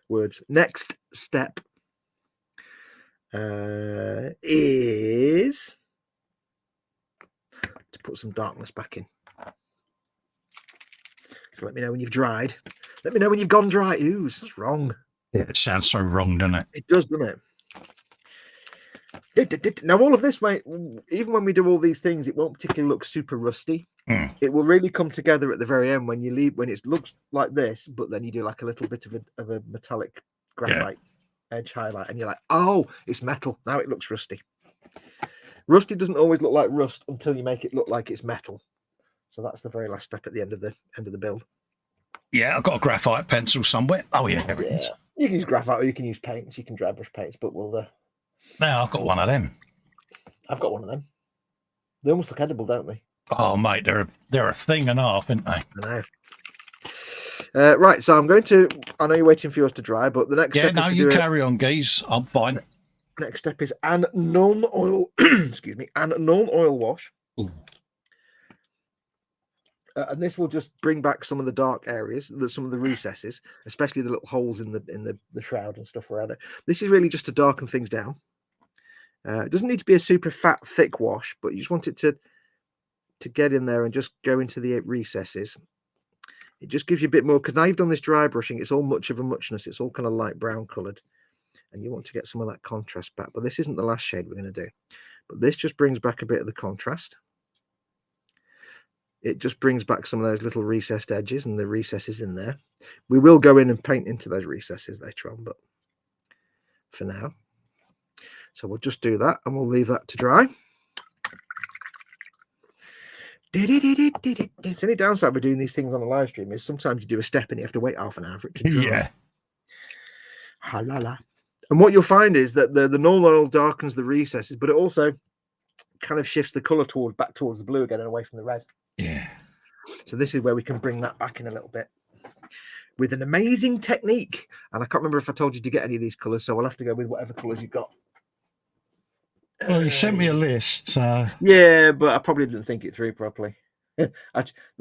words. Next step is to put some darkness back in. So let me know when you've dried. Let me know when you've gone dry. Ooh, this is wrong.
Yeah, it sounds so wrong, doesn't it?
It does, doesn't it? Now, all of this, mate, even when we do all these things, it won't particularly look super rusty. It will really come together at the very end when you leave, when it looks like this, but then you do like a little bit of a metallic graphite edge highlight, and you're like, oh, it's metal. Now it looks rusty. Rusty doesn't always look like rust until you make it look like it's metal. So that's the very last step at the end of the build.
Yeah, I've got a graphite pencil somewhere. Oh yeah, there it is.
You can use graphite or you can use paints. You can dry brush paints, but we'll.
Now I've got one of them.
I've got one of them. They almost look edible, don't they?
Oh mate, they're a thing and a half, aren't they?
I know. Right, so I'm going to. I know you're waiting for yours to dry, but the next step.
Yeah, no, you carry on, geese. I'm fine.
Next step is an Nuln oil. Excuse me, an Nuln oil wash. And this will just bring back some of the dark areas, some of the recesses, especially the little holes in the shroud and stuff around it. This is really just to darken things down. It doesn't need to be a super fat, thick wash, but you just want it to get in there and just go into the recesses. It just gives you a bit more, because now you've done this dry brushing, it's all much of a muchness. It's all kind of light brown coloured, and you want to get some of that contrast back. But this isn't the last shade we're going to do. But this just brings back a bit of the contrast. It just brings back some of those little recessed edges and the recesses in there. We will go in and paint into those recesses later on, but for now. So we'll just do that and we'll leave that to dry. The only downside with doing these things on a live stream is sometimes you do a step and you have to wait half an hour for it to dry.
Yeah.
Ha-la-la. And what you'll find is that the Nuln oil darkens the recesses, but it also kind of shifts the colour back towards the blue again and away from the red.
Yeah.
So this is where we can bring that back in a little bit with an amazing technique. And I can't remember if I told you to get any of these colours, so I'll have to go with whatever colours you've got.
Well, you sent me a list.
Yeah, but I probably didn't think it through properly. The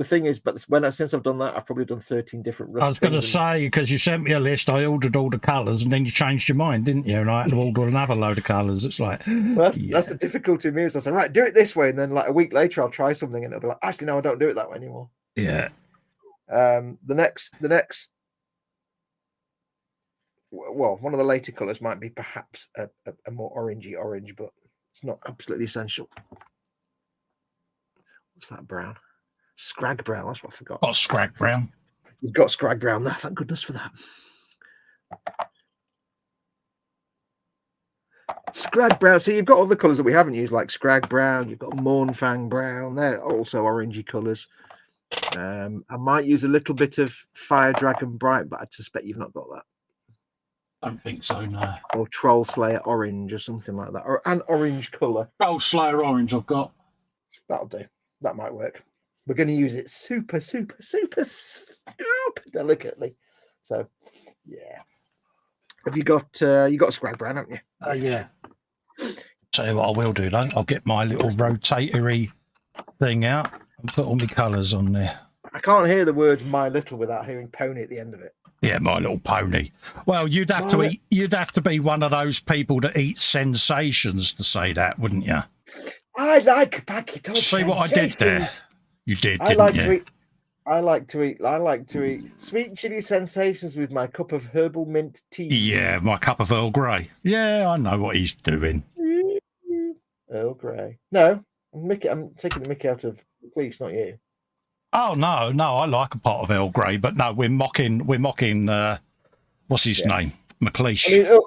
thing is, but since I've done that, I've probably done 13 different rust.
I was going to say, because you sent me a list, I ordered all the colours, and then you changed your mind, didn't you? And I had to order another load of colours. It's like,
well, that's the difficulty of me. Is I say, right, do it this way, and then like a week later, I'll try something, and it'll be like, actually, no, I don't do it that way anymore.
Yeah.
The next. Well, one of the later colours might be perhaps a more orangey orange, but it's not absolutely essential. What's that brown? Scrag brown. That's what I forgot.
Got scrag brown.
You've got scrag brown there. Thank goodness for that. Scrag brown. See, you've got other colours that we haven't used, like scrag brown. You've got Mornfang brown. They're also orangey colours. I might use a little bit of Fire Dragon Bright, but I suspect you've not got that.
I don't think so, no.
Or Troll Slayer Orange or something like that. Or an orange colour.
Troll Slayer Orange I've got.
That'll do. That might work. We're going to use it super delicately. So, yeah. Have you got scrag brown, haven't you?
Yeah. Tell you what I will do, though. I'll get my little rotatory thing out and put all my colours on there.
I can't hear the words "my little" without hearing "pony" at the end of it.
Yeah, my little pony. Well, you'd have to be one of those people that eat sensations to say that, wouldn't you?
I like a packet of
See what I did there? You did, didn't you?
I like to eat sweet chili sensations with my cup of herbal mint tea.
Yeah, my cup of Earl Grey. Yeah, I know what he's doing.
Earl Grey. No, I'm taking the mickey out of the police, not you.
Oh no, I like a pot of Earl Grey, but no, we're mocking what's his name? McLeish.
I mean,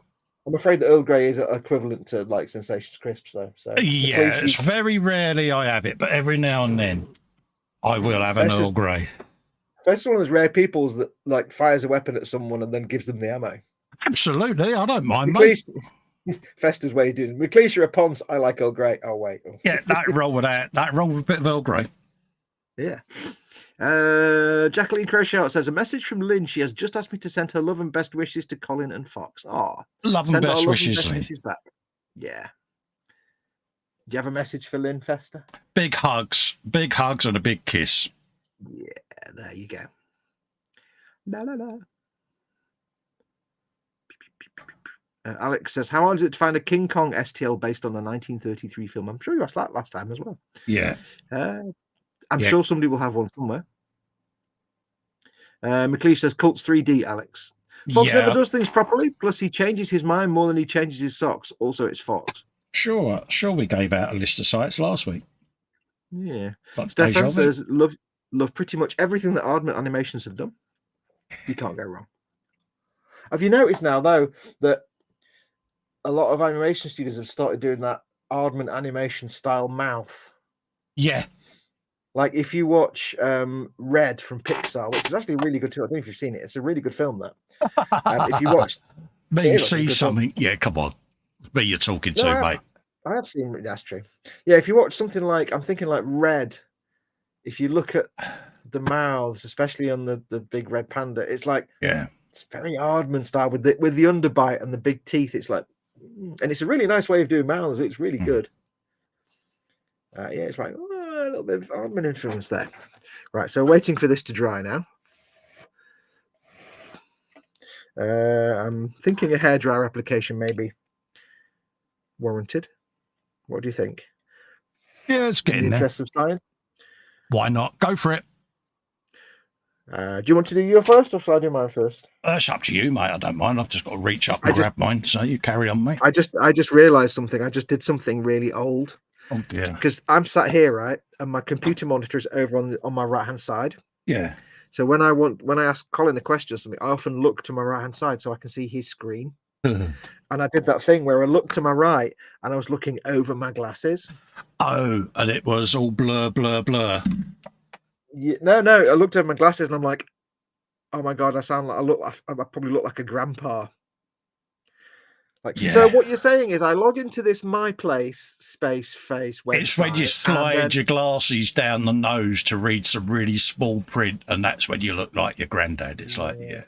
I'm afraid that Earl Grey is equivalent to like Sensations Crisps, though. So
yeah, it's very rarely I have it, but every now and then I will have an Earl Grey.
That's one of those rare peoples that like fires a weapon at someone and then gives them the ammo.
Absolutely, I don't mind, mate.
Festa's way of doing it. McLeish, you're a ponce. I like Earl Grey. Oh wait.
Yeah, that wrong with that. That wrong with a bit of Earl Grey.
Yeah. Jacqueline Crochet says a message from Lynn. She has just asked me to send her love and best wishes to Colin and Fox.
Love and best wishes, Lynn.
Back. Yeah. Do you have a message for Lynn, Festa?
Big hugs and a big kiss.
Yeah, there you go. La la la. Alex says, how hard is it to find a King Kong STL based on a 1933 film? I'm sure you asked that last time as well.
Yeah.
I'm sure somebody will have one somewhere. McLeish says, Cults 3D, Alex. Foxx never does things properly. Plus, he changes his mind more than he changes his socks. Also, it's Foxx.
Sure we gave out a list of sites last week.
Yeah. Stefan says, love pretty much everything that Aardman Animations have done. You can't go wrong. Have you noticed now, though, that a lot of animation studios have started doing that Aardman animation style mouth?
Yeah.
Like if you watch Red from Pixar, which is actually really good too. I don't know if you've seen it. It's a really good film, that. If you watch...
Me see something... Film. Yeah, come on. Me you're talking to, mate.
I have seen... That's true. Yeah, if you watch something like... I'm thinking like Red. If you look at the mouths, especially on the big red panda, it's like...
Yeah.
It's very Aardman style with the underbite and the big teeth. It's like... And it's a really nice way of doing mouths. It's really good. Yeah, it's like... a little bit of Aardman influence there. Right, so waiting for this to dry now. I'm thinking a hairdryer application may be warranted. What do you think?
Yeah, it's getting
in the
there.
interest of science.
Why not? Go for it.
Do you want to do your first, or shall I do mine first?
It's up to you, mate. I don't mind. I've just got to reach up and grab mine, so you carry on, mate.
I just realised something. I just did something really old.
Oh, yeah.
Because I'm sat here, right, and my computer monitor is over on my right hand side.
Yeah.
So when I ask Colin a question or something, I often look to my right hand side so I can see his screen. And I did that thing where I looked to my right and I was looking over my glasses. Oh,
and it was all blur, blur, blur.
Yeah, no. I looked over my glasses and I'm like, oh my God, I probably look like a grandpa. Like, yeah. So what you're saying is I log into this My Place space face website.
It's when you slide your glasses down the nose to read some really small print, and that's when you look like your granddad. It's like, yeah.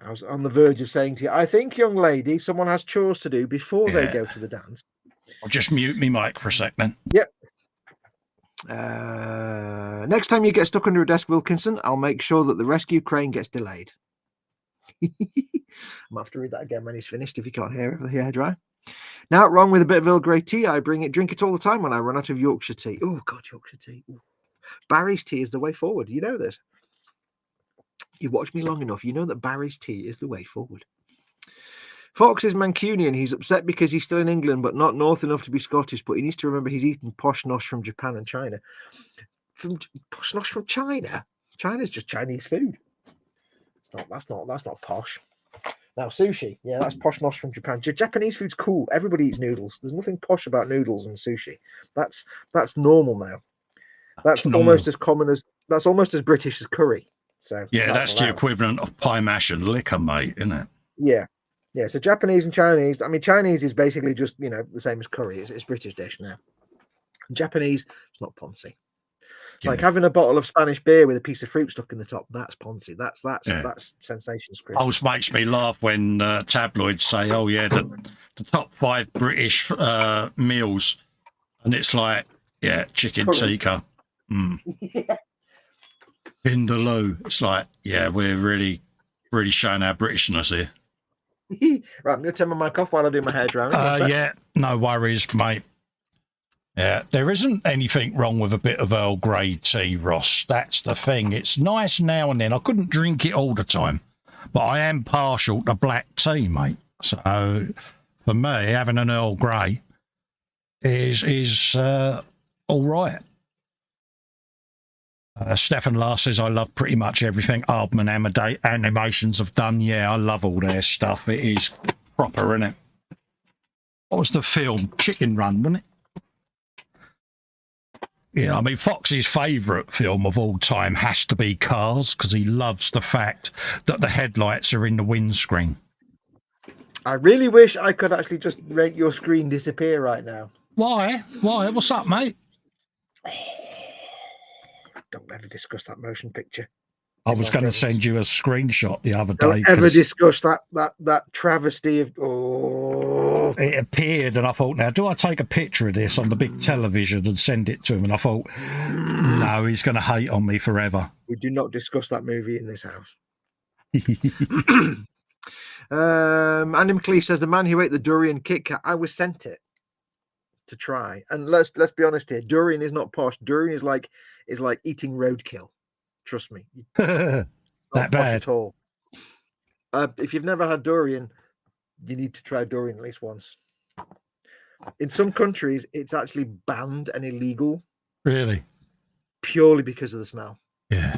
I was on the verge of saying to you, I think, young lady, someone has chores to do before they go to the dance.
I'll just mute me mic for a sec then.
Yep. Next time you get stuck under a desk, Wilkinson, I'll make sure that the rescue crane gets delayed. I'm going to have to read that again when he's finished if you can't hear it with the hairdryer. Now, wrong with a bit of Earl Grey tea. I drink it all the time when I run out of Yorkshire tea. Oh, God, Yorkshire tea. Ooh. Barry's tea is the way forward. You know this. You've watched me long enough. You know that Barry's tea is the way forward. Foxx is Mancunian. He's upset because he's still in England, but not north enough to be Scottish. But he needs to remember he's eaten posh nosh from Japan and China. Posh nosh from China? China's just Chinese food. That's not posh. Now sushi, yeah, that's posh nosh from Japan. Japanese food's cool. Everybody eats noodles. There's nothing posh about noodles and sushi. That's normal now. That's almost as common as almost as British as curry. So
yeah, that's the equivalent of pie mash and liquor, mate, isn't it?
Yeah. So Japanese and Chinese. I mean, Chinese is basically just the same as curry. It's British dish now. And Japanese, it's not poncy. Yeah. Like having a bottle of Spanish beer with a piece of fruit stuck in the top. That's poncy. That's sensation script.
Always makes me laugh when tabloids say, "Oh yeah, the top 5 British meals," and it's like, yeah, chicken tikka,
Yeah.
vindaloo. It's like, yeah, we're really showing our Britishness here.
Right, I'm going to turn my mic off while I do my hair drying.
Yeah, no worries, mate. Yeah, there isn't anything wrong with a bit of Earl Grey tea, Ross. That's the thing. It's nice now and then. I couldn't drink it all the time, but I am partial to black tea, mate. So for me, having an Earl Grey is all right. Stefan Last says, I love pretty much everything Aardman Animations have done. Yeah, I love all their stuff. It is proper, isn't it? What was the film? Chicken Run, wasn't it? Yeah, I mean, Fox's favourite film of all time has to be Cars, because he loves the fact that the headlights are in the windscreen.
I really wish I could actually just make your screen disappear right now.
Why? What's up, mate?
Don't ever discuss that motion picture.
I was going to send you a screenshot the other day.
Don't ever discuss that travesty of... Oh.
It appeared, and I thought, now, do I take a picture of this on the big television and send it to him? And I thought, no, he's going to hate on me forever.
We do not discuss that movie in this house. Andy McLeish says the man who ate the durian Kit Kat. I was sent it to try, and let's be honest here. Durian is not posh. Durian is like eating roadkill. Trust me,
That
not posh
bad.
at all. If you've never had durian, you need to try durian at least once. In some countries, it's actually banned and illegal.
Really?
Purely because of the smell.
Yeah.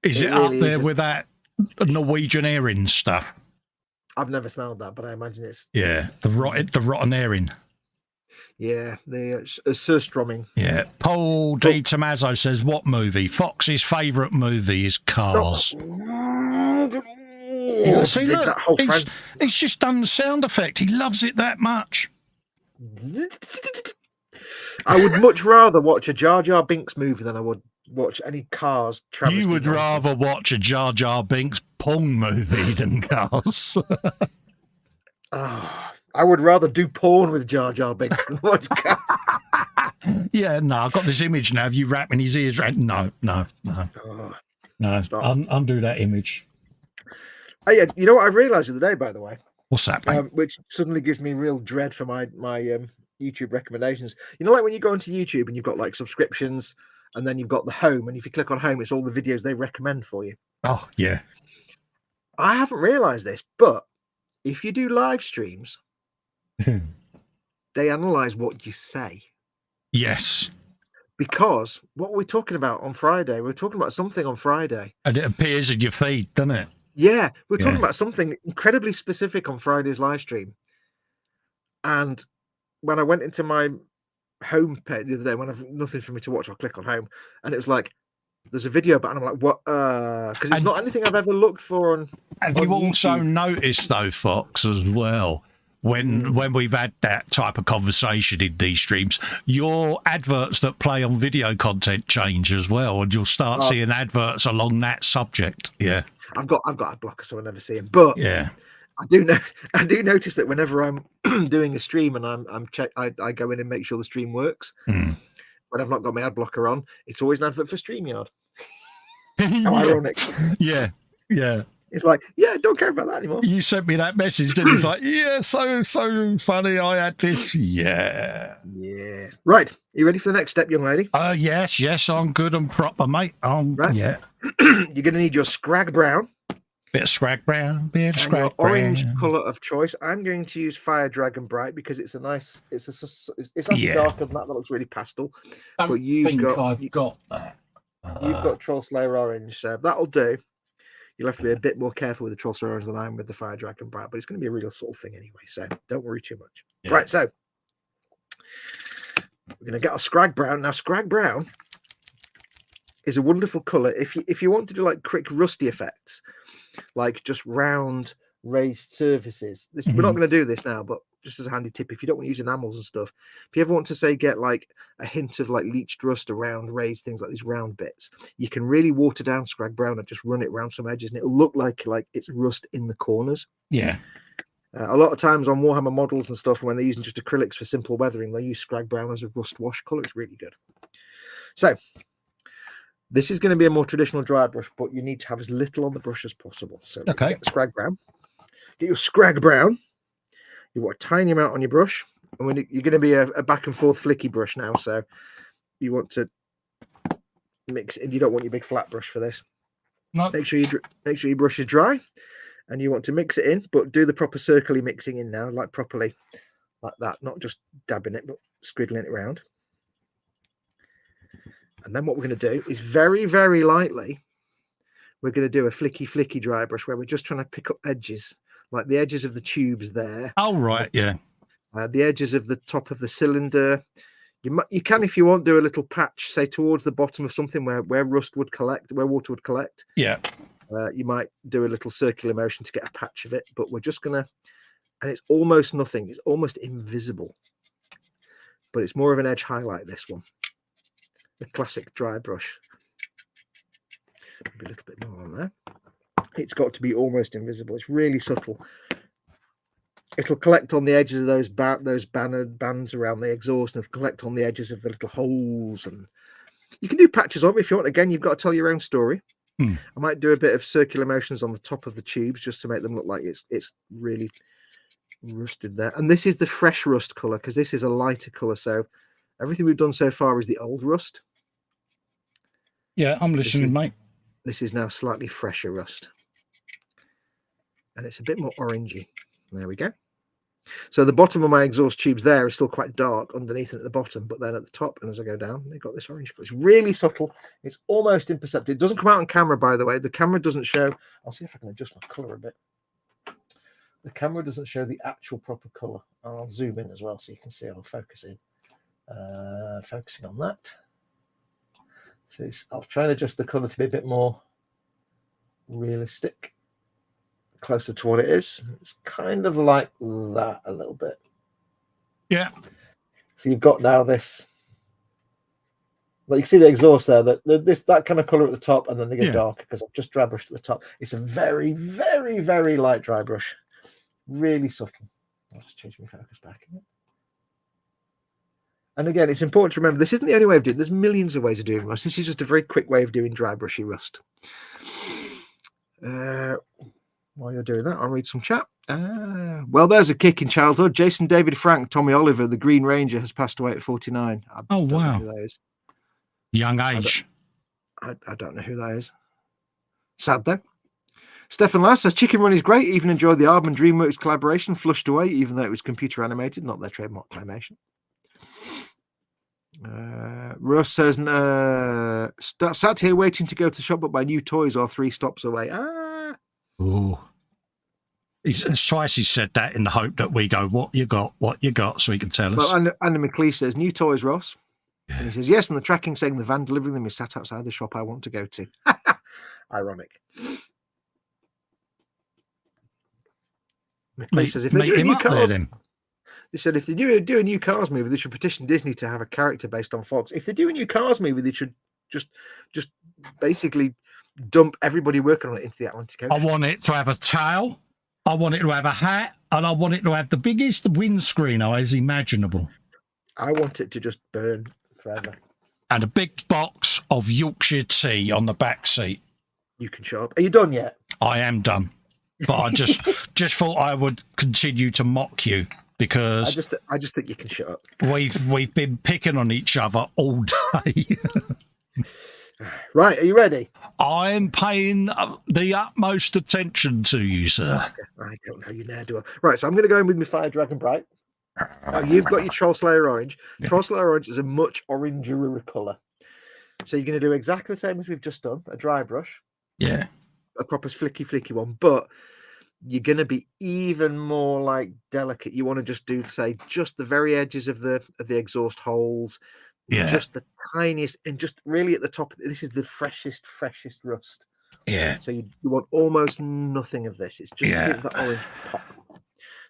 Is it really up there with that Norwegian herring stuff?
I've never smelled that, but I imagine it's...
Yeah, the rotten herring.
Yeah, the surströmming.
Yeah. Paul D. Tommaso says, what movie? Fox's favourite movie is Cars. See, look, he's just done the sound effect. He loves it that much.
I would much rather watch a Jar Jar Binks movie than I would watch any Cars travesty.
You would rather watch a Jar Jar Binks porn movie than Cars.
I would rather do porn with Jar Jar Binks than watch Cars.
Yeah, no, I've got this image now of you wrapping his ears around. No. Undo that image.
Oh, yeah, you know what I've realised the other day, by the way?
What's that, mate?
Which suddenly gives me real dread for my YouTube recommendations. You know, like when you go onto YouTube and you've got like subscriptions, and then you've got the home, and if you click on home, it's all the videos they recommend for you.
Oh, yeah.
I haven't realised this, but if you do live streams, they analyse what you say.
Yes.
Because what were we talking about on Friday? We were talking about something on Friday.
And it appears in your feed, doesn't it?
Yeah, we're talking about something incredibly specific on Friday's live stream. And when I went into my home page the other day, when I've nothing for me to watch, I'll click on home, and it was like, there's a video button. I'm like, what? Because it's not anything I've ever looked for on.
Have you also noticed, though, Fox, as well, when we've had that type of conversation in these streams, your adverts that play on video content change as well, and you'll start seeing adverts along that subject. Yeah.
I've got ad blocker, so I never see them. But
yeah,
I do notice that whenever I'm doing a stream and I go in and make sure the stream works. When I've not got my ad blocker on, it's always an advert for StreamYard. How ironic.
Yeah.
It's like, don't care about that anymore.
You sent me that message, didn't you? It's like, so funny. I had this. Yeah.
Right. You ready for the next step, young lady?
Yes. I'm good and proper, mate.
Right.
Yeah.
You're going to need your Scrag Brown.
Bit of Scrag Brown. Brown.
Orange colour of choice. I'm going to use Fire Dragon Bright because it's a nice. It's actually darker than that. That looks really pastel.
I've got that.
You've got Troll Slayer Orange, so that'll do. You'll have to be a bit more careful with the Troll Slayer Orange than I am with the Fire Dragon Bright, but it's going to be a real sort of thing anyway. So don't worry too much. Yeah. Right. So we're going to get our Scrag Brown now. Scrag Brown is a wonderful colour if you want to do like quick rusty effects, like just round raised surfaces. We're not going to do this now, but just as a handy tip, if you don't want to use enamels and stuff, if you ever want to say get like a hint of like leached rust around raised things like these round bits, you can really water down Scrag Brown and just run it around some edges, and it'll look like it's rust in the corners.
Yeah.
A lot of times on Warhammer models and stuff, when they're using just acrylics for simple weathering, they use Scrag Brown as a rust wash colour. It's really good. So this is going to be a more traditional dry brush, but you need to have as little on the brush as possible. So
okay.
Get the Scrag Brown. Get your Scrag Brown. You want a tiny amount on your brush, and when you're going to be a back and forth flicky brush now, so you want to mix it. You don't want your big flat brush for this.
No.
Make sure your brush is dry, and you want to mix it in, but do the proper circly mixing in now, like properly, like that, not just dabbing it, but squiggling it around. And then what we're going to do is very, very lightly, we're going to do a flicky dry brush where we're just trying to pick up edges, like the edges of the tubes there.
Oh, right, yeah.
The edges of the top of the cylinder. You can, if you want, do a little patch, say towards the bottom of something where rust would collect, where water would collect.
Yeah.
You might do a little circular motion to get a patch of it, but we're just going to, and it's almost nothing. It's almost invisible, but it's more of an edge highlight, this one. The classic dry brush. Maybe a little bit more on there. It's got to be almost invisible. It's really subtle. It'll collect on the edges of those bands around the exhaust, and it'll collect on the edges of the little holes. And you can do patches of it if you want. Again, you've got to tell your own story.
Hmm.
I might do a bit of circular motions on the top of the tubes just to make them look like it's really rusted there. And this is the fresh rust color because this is a lighter color. So everything we've done so far is the old rust.
Yeah, I'm listening, mate.
This is now slightly fresher rust. And it's a bit more orangey. There we go. So the bottom of my exhaust tubes there is still quite dark underneath and at the bottom, but then at the top and as I go down, they've got this orange color. It's really subtle. It's almost imperceptible. It doesn't come out on camera, by the way. The camera doesn't show. I'll see if I can adjust my color a bit. The camera doesn't show the actual proper color. I'll zoom in as well so you can see. I'll focus in. Focusing on that. So I'll try and adjust the color to be a bit more realistic, closer to what it is. It's kind of like that a little bit.
Yeah.
So you've got now this. Like you see the exhaust there, that kind of color at the top, and then they get darker because I've just dry brushed at the top. It's a very, very, very light dry brush. Really subtle. I'll just change my focus back again. And again, it's important to remember this isn't the only way of doing it. There's millions of ways of doing rust. This is just a very quick way of doing dry brushy rust. While you're doing that, I'll read some chat. Well, there's a kick in childhood. Jason David Frank, Tommy Oliver, the Green Ranger, has passed away at 49.
Oh, wow.
Know who that is.
Young age.
I don't know who that is. Sad, though. Stefan Lass says, Chicken Run is great. Even enjoyed the Arbor and DreamWorks collaboration. Flushed away, even though it was computer animated, not their trademark claymation. Russ says, sat here waiting to go to the shop, but my new toys are 3 stops away.
Oh, it's twice he said that in the hope that we go, what you got, so he can tell us.
Well, Anna McLeish says, new toys, Ross. Yeah. And he says, yes, and the tracking saying the van delivering them is sat outside the shop I want to go to. Ironic. McLeish says, if they do a new car, they said if they do a new Cars movie, they should petition Disney to have a character based on Fox. If they do a new Cars movie, they should just basically dump everybody working on it into the Atlantic Ocean.
I want it to have a tail, I want it to have a hat, and I want it to have the biggest windscreen eyes imaginable.
I want it to just burn forever.
And a big box of Yorkshire tea on the back seat.
You can show up. Are you done yet?
I am done. But I just thought I would continue to mock you because
I just think you can shut up.
We've been picking on each other all day.
Right, are you ready?
I'm paying the utmost attention to you, sir.
I don't know, you ne'er do well. Right, so I'm going to go in with my Fire Dragon Bright. Now, you've got your Troll Slayer Orange. Yeah. Troll Slayer Orange is a much oranger colour. So you're going to do exactly the same as we've just done, a dry brush.
Yeah.
A proper flicky one, but you're going to be even more like delicate. You want to just do, say, just the very edges of the exhaust holes.
Yeah.
Just the tiniest, and just really at the top. This is the freshest rust.
Yeah.
So you want almost nothing of this. It's just to give that orange pop.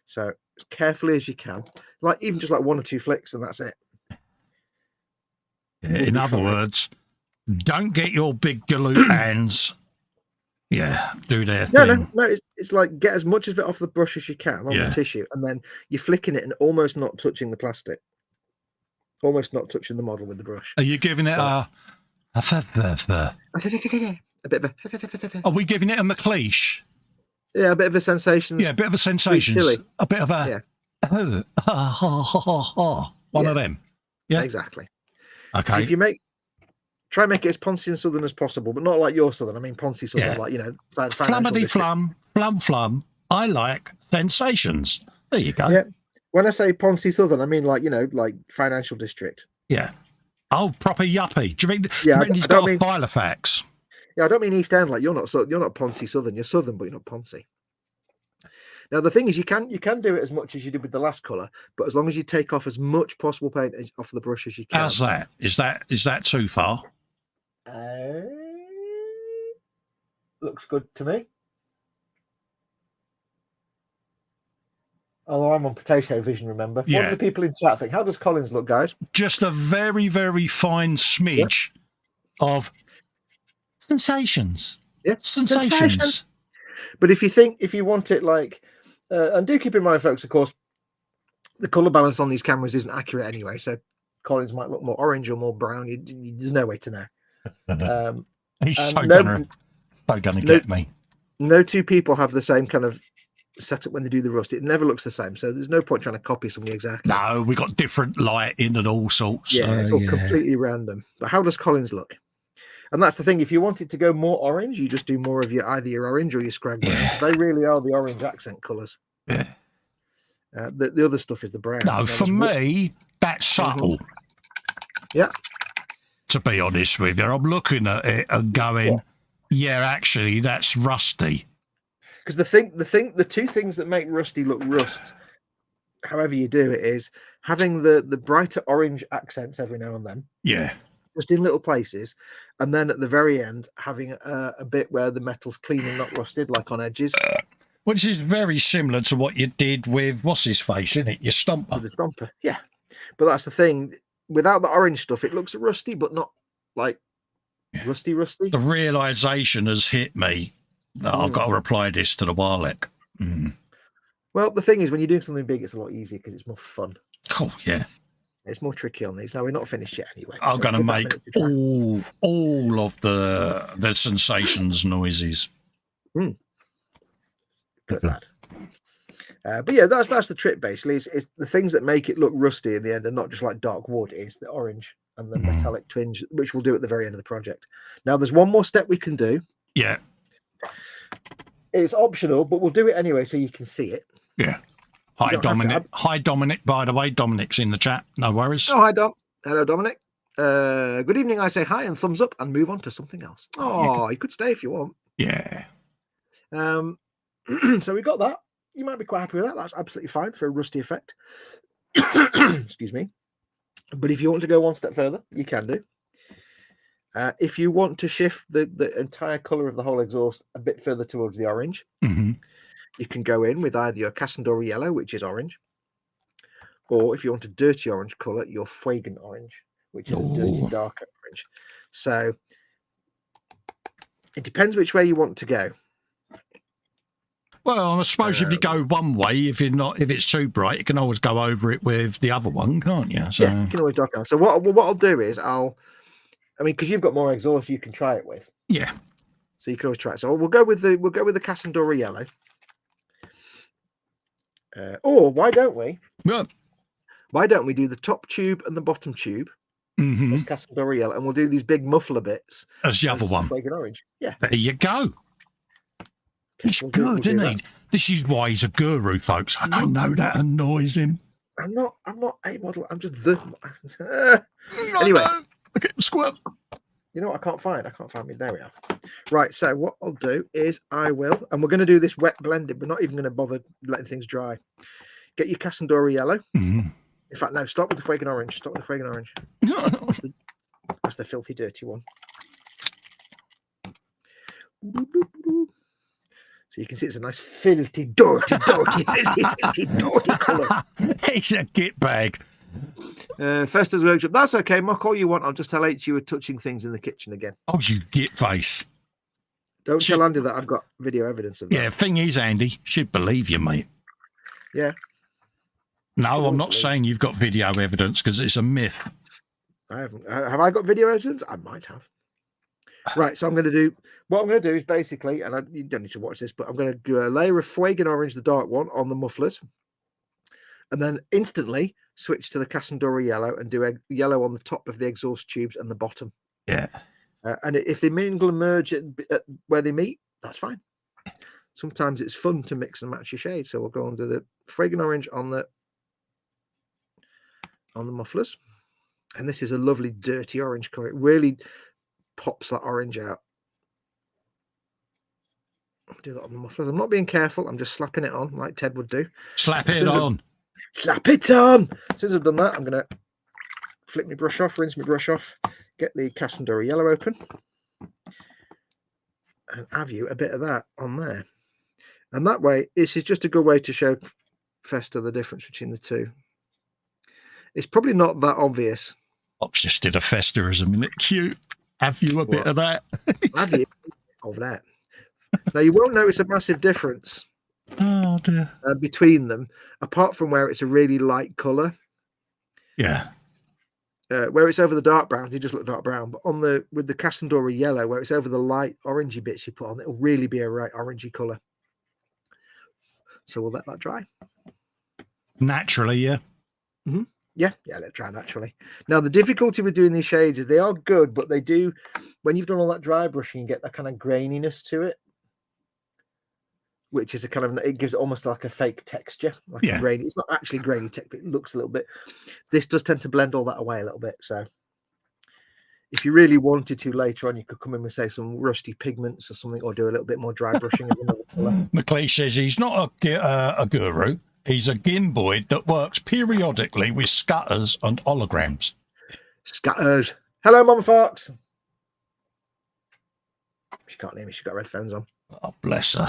So as carefully as you can, like even just like 1 or 2 flicks, and that's it.
Yeah, in other words, don't get your big galoot hands. Yeah, do their thing.
No. It's like get as much of it off the brush as you can on the tissue, and then you're flicking it and almost not touching the plastic, almost not touching the model with the brush.
Are you giving it a
bit of a?
Are we giving it a McLeish?
Yeah, a bit of a sensation.
Yeah, a bit of a sensation. A bit of a one of them. Yeah,
exactly.
Okay.
So if you try and make it as Poncy and Southern as possible, but not like your Southern. I mean, Poncy Southern, like,
flummity flum. I like sensations. There you go.
Yeah. When I say Poncy Southern, I mean like financial district.
Yeah. Oh, proper yuppie. Do you mean he's got a Filofax?
Yeah, I don't mean East End. Like you're not Poncy Southern. You're Southern, but you're not Poncy. Now the thing is, you can do it as much as you did with the last colour, but as long as you take off as much possible paint off the brush as you can.
How's that? Is that too far?
Looks good to me. Although I'm on potato vision, remember? Yeah. What do the people in chat think? How does Collins look, guys?
Just a very, very fine smidge of sensations.
Yeah,
sensations.
But if you want it like, and do keep in mind, folks, of course, the colour balance on these cameras isn't accurate anyway. So Collins might look more orange or more brown. There's no way to know.
He's so generous. They're going to get me.
No two people have the same kind of setup when they do the rust. It never looks the same, so there's no point trying to copy somebody exactly.
No, we got different lighting and all sorts.
Yeah, it's all completely random. But how does Collins look? And that's the thing. If you wanted to go more orange, you just do more of either your orange or your scrag brown. Yeah. They really are the orange accent colours.
Yeah.
The other stuff is the brown.
No, for me, that's subtle.
Yeah.
To be honest with you, I'm looking at it and going, yeah, actually, that's rusty.
Because the two things that make rusty look rust, however you do it, is having the brighter orange accents every now and then.
Yeah.
Just in little places, and then at the very end having a bit where the metal's clean and not rusted, like on edges.
Which is very similar to what you did with what's his face, isn't it? Your stomper.
With the stomper, yeah. But that's the thing. Without the orange stuff, it looks rusty, but not like rusty.
The realization has hit me that I've got to reply this to the Warlock.
Well, the thing is, when you're doing something big, it's a lot easier because it's more fun.
Oh, yeah.
It's more tricky on these. Now, we're not finished yet anyway.
I'm going to make all of the sensations noises.
Good lad. But yeah, that's the trick, basically. It's the things that make it look rusty in the end and not just like dark wood. It's the orange and the metallic twinge, which we'll do at the very end of the project. Now, there's one more step we can do.
Yeah.
It's optional, but we'll do it anyway so you can see it.
Yeah. Hi, Dominic. Hi, Dominic. By the way, Dominic's in the chat. No worries.
Oh, hi, Dom. Hello, Dominic. Good evening. I say hi and thumbs up and move on to something else. Oh, you could stay if you want.
Yeah.
So we got that. You might be quite happy with that. That's absolutely fine for a rusty effect. Excuse me. But if you want to go one step further, you can do. If you want to shift the entire colour of the whole exhaust a bit further towards the orange, you can go in with either your Cassandora yellow, which is orange, or if you want a dirty orange colour, your Fuegan orange, which is a dirty darker orange. So it depends which way you want to go.
Well, I suppose if you go one way, if it's too bright, you can always go over it with the other one, can't you? So
yeah, you can always dark down. So what I'll do is because you've got more exhaust, you can try it with.
Yeah.
So you can always try it. So we'll go with the Cassandora yellow. Or why don't we?
Yeah.
Why don't we do the top tube and the bottom tube as Cassandora yellow, and we'll do these big muffler bits
as the other one.
Fuegan orange. Yeah.
There you go. He's good, isn't he? This is why he's a guru, folks. I don't know that annoys him.
I'm not a model. I'm just the. Anyway,
okay, squirt.
You know what? I can't find me. There we are. Right. So what I'll do is and we're going to do this wet blending. We're not even going to bother letting things dry. Get your Cassandora yellow. In fact, no. Start with the Fuegan orange. That's the filthy, dirty one. So you can see it's a nice filthy, dirty colour.
It's a git bag.
Festa's workshop. That's okay, Mock. All you want. I'll just tell H you were touching things in the kitchen again.
Oh, you git face.
Don't tell Andy that I've got video evidence of that.
Yeah, thing is, Andy, she'd believe you, mate.
Yeah.
No, I'm not saying you've got video evidence because it's a myth.
I haven't. Have I got video evidence? I might have. Right, so what I'm going to do is basically, and you don't need to watch this, but I'm going to do a layer of Fuegan orange, the dark one, on the mufflers, and then instantly switch to the Cassandora yellow and do a yellow on the top of the exhaust tubes and the bottom.
Yeah.
And if they mingle and merge at where they meet, that's fine. Sometimes it's fun to mix and match your shades, so we'll go and do the Fuegan orange on the mufflers, and this is a lovely dirty orange color. It really pops that orange out. I'll do that on the mufflers. I'm not being careful. I'm just slapping it on like Ted would do.
Slap it on.
Slap it on. As soon as I've done that, I'm going to flick my brush off, rinse my brush off, get the Cassandora yellow open, and have you a bit of that on there. And that way, this is just a good way to show Festa the difference between the two. It's probably not that obvious.
Fox just did a Festaism, isn't it cute? Have you a bit of that?
Have you of that? Now you won't notice a massive difference between them, apart from where it's a really light color.
Yeah.
Where it's over the dark browns, they just look dark brown. But with the Casandora yellow, where it's over the light orangey bits you put on, it'll really be a right orangey colour. So we'll let that dry.
Naturally, yeah.
Mm-hmm. Yeah, let it dry naturally. Now, the difficulty with doing these shades is they are good, but they do, when you've done all that dry brushing, you get that kind of graininess to it, which is a kind of, it gives it almost like a fake texture, like a grainy. It's not actually grainy texture, but it looks a little bit. This does tend to blend all that away a little bit. So if you really wanted to later on, you could come in with, say, some rusty pigments or something, or do a little bit more dry brushing of another colour.
McLeish says he's not a guru. He's a gimboid that works periodically with scutters and holograms.
Scutters. Hello, Mama Fox. She can't hear me. She's got headphones on.
Oh, bless her.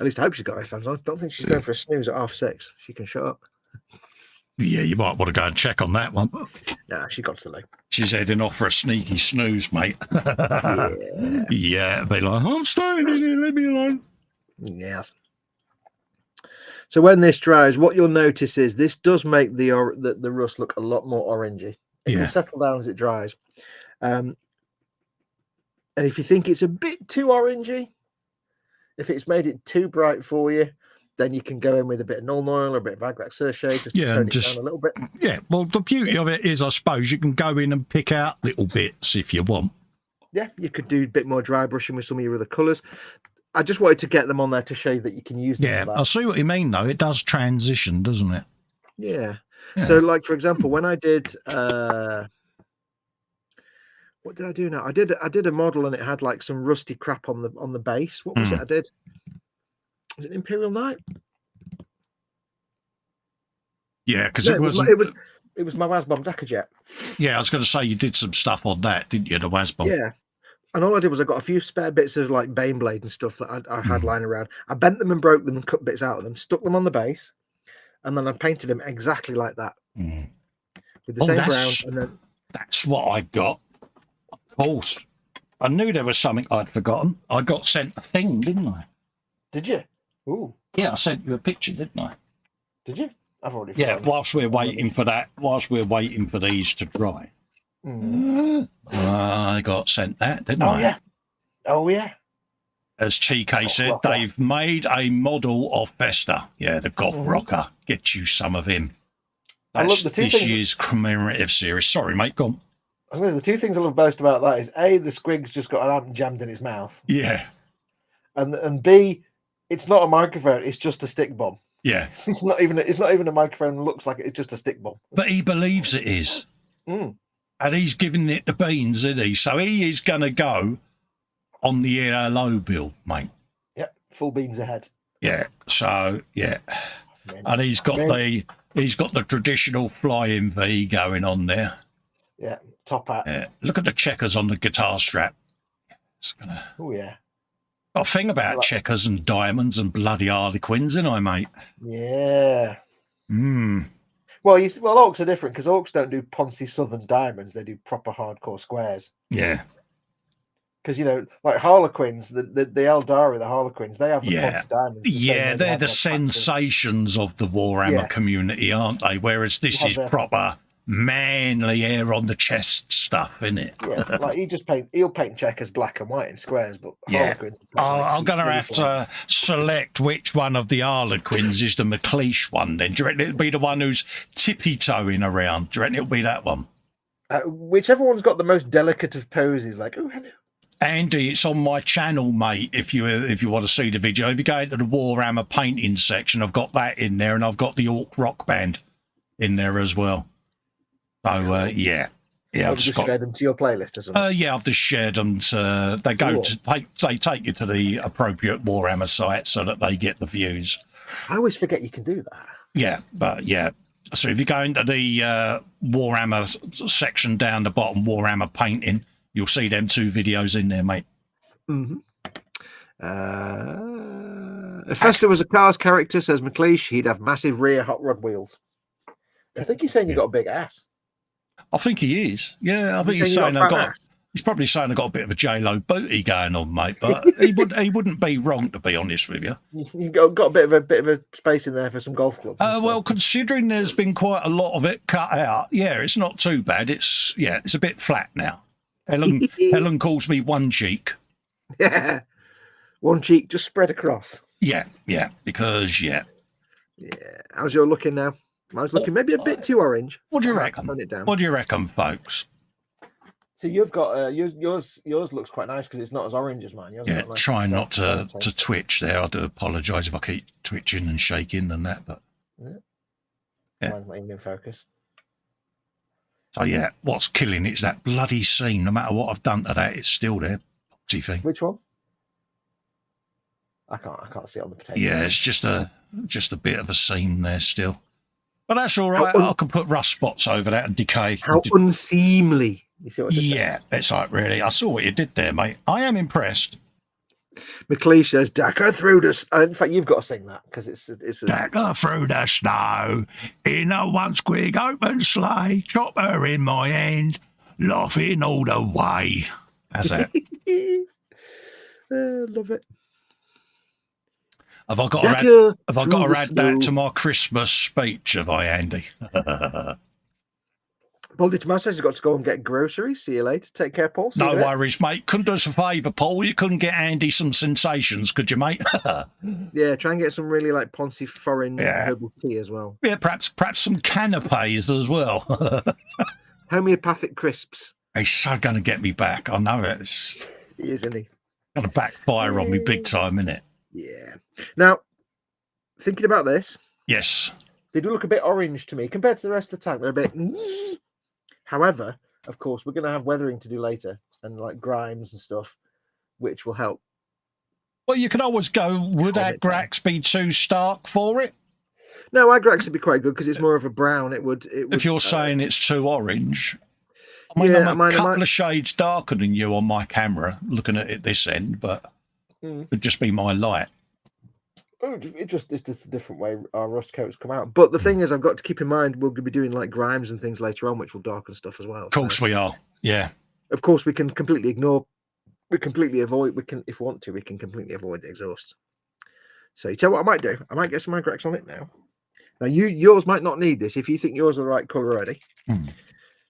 At least I hope she's got headphones on. I don't think she's going for a snooze at 6:30. She can shut up.
Yeah, you might want to go and check on that one.
Nah, she got to the loo.
She's heading off for a sneaky snooze, mate. Yeah, be like, I'm staying in here, leave me alone.
Yes. So when this dries, what you'll notice is this does make the rust look a lot more orangey. It will settle down as it dries. And if you think it's a bit too orangey, if it's made it too bright for you, then you can go in with a bit of Nuln Oil or a bit of Agrax Surshade just to tone it down a little bit.
Yeah, well, the beauty of it is, I suppose, you can go in and pick out little bits if you want.
Yeah, you could do a bit more dry brushing with some of your other colours. I just wanted to get them on there to show you that you can use them.
Yeah, I see what you mean, though. It does transition, doesn't it?
Yeah. So, like, for example, when I did... what did I do now? I did a model and it had like some rusty crap on the base. What was it I did? Was it Imperial Knight?
Yeah, because
it was my Wasbomb Dackerjet.
Yeah, I was going to say you did some stuff on that, didn't you? The Wasbomb.
Yeah. And all I did was I got a few spare bits of like Baneblade and stuff that I had lying around. I bent them and broke them and cut bits out of them, stuck them on the base, and then I painted them exactly like that. With the same brown. And then
that's what I got. Of course. I knew there was something I'd forgotten. I got sent a thing, didn't I?
Did you? Ooh.
Yeah, I sent you a picture, didn't I?
Did you? I've already forgotten.
Yeah, whilst we're waiting for these to dry. I got sent that, didn't I?
Oh, yeah.
As Chike said, they've made a model of Festa. Yeah, the goth rocker. Get you some of him. That's
I love the two
this year's commemorative series. Sorry, mate, go on.
The two things I love most about that is A, the squig's just got an ant jammed in his mouth.
Yeah.
And B, it's not a microphone, it's just a stick bomb.
Yeah.
It's not even a microphone, looks like it's just a stick bomb.
But he believes it is. And he's giving it the beans, isn't he? So he is going to go on the low bill, mate.
Yep, full beans ahead.
Yeah. So yeah, and he's got the traditional flying V going on there.
Yeah, top hat.
Yeah. Look at the checkers on the guitar strap. It's gonna.
Oh yeah.
Got a thing about checkers and diamonds and bloody harlequins, ain't I, mate?
Yeah. Well, orcs are different because orcs don't do poncy southern diamonds; they do proper hardcore squares.
Yeah.
Because like harlequins, the Eldari, the harlequins, they have the poncy diamonds.
Yeah, they're the sensations of the Warhammer community, aren't they? Whereas this is proper manly hair on the chest stuff, isn't it?
Yeah, like he'll paint checkers black and white in squares, but harlequins.
I'm going to have to select which one of the harlequins is the McLeish one. Then do you reckon it'll be the one who's tippy-toeing around? Do you reckon it'll be that one?
Whichever one's got the most delicate of poses, like oh hello.
Andy, it's on my channel, mate. If you want to see the video, if you go into the Warhammer painting section, I've got that in there, and I've got the Orc Rock Band in there as well. So I've
just shared them to your playlist or something.
I've just shared them. They take you to the appropriate Warhammer site so that they get the views.
I always forget you can do that.
Yeah, but yeah. So if you go into the Warhammer section down the bottom, Warhammer painting, you'll see them two videos in there, mate.
If Festa was a Cars character, says McLeish, he'd have massive rear hot rod wheels. I think he's saying you've got a big ass.
I think he is. Yeah, I think he's saying I've got. He's probably saying I've got a bit of a J-Lo booty going on, mate, but he wouldn't be wrong, to be honest with you.
You've got a bit of a space in there for some golf clubs.
Well, considering there's been quite a lot of it cut out, yeah, it's not too bad. It's a bit flat now. Helen calls me one cheek.
Yeah, one cheek just spread across.
Yeah, because
Yeah. How's your looking now? Mine's looking maybe a bit too orange.
What do you reckon? What do you reckon, folks?
So you've got yours looks quite nice because it's not as orange as mine.
Yeah, trying not to twitch there. I do apologise if I keep twitching and shaking and that, but
yeah. Mine's not even in focus.
So yeah, what's killing it's that bloody scene. No matter what I've done to that, it's still there. Poxy thing.
Which one? I can't see it on the potato.
Yeah, it's just a bit of a seam there still. But that's all right. I can put rust spots over that and decay.
How unseemly. You see what I did there?
Yeah, it's like really. I saw what you did there, mate. I am impressed.
McLeish says, "Dagger through the." In fact, you've got to sing that because it's a
dagger through the snow in a once quick open sleigh, chopper in my hand, laughing all the way. That's it.
Love it.
Have I got to add that to my Christmas speech? Have I, Andy?
Paul Ditmar says he's got to go and get groceries. See you later. Take care, Paul.
No worries, mate. Couldn't do us a favour, Paul. You couldn't get Andy some sensations, could you, mate?
Yeah, try and get some really like Ponzi foreign herbal tea as well.
Yeah, perhaps some canapes as well.
Homeopathic crisps.
He's so going to get me back. I know it.
He is, isn't he?
Going to backfire on me big time, isn't it?
Yeah. Now, thinking about this.
Yes.
They do look a bit orange to me compared to the rest of the tank. They're a bit. However, of course, we're going to have weathering to do later and like grimes and stuff, which will help. Well,
you can always go, would Agrax be too stark for it?
No, Agrax would be quite good because it's more of a brown. It would
if you're saying it's too orange. I mean, I'm a couple of shades darker than you on my camera, looking at it this end, but it would just be my light.
It's just a different way our rust coats come out. But the thing is, I've got to keep in mind we're going to be doing like grimes and things later on, which will darken stuff as well.
Of course we are. Yeah.
Of course, we can completely ignore. We completely avoid. We can, if we want to, we can completely avoid the exhausts. So you tell what I might do. I might get some Agrax on it now. Now yours might not need this if you think yours are the right color already.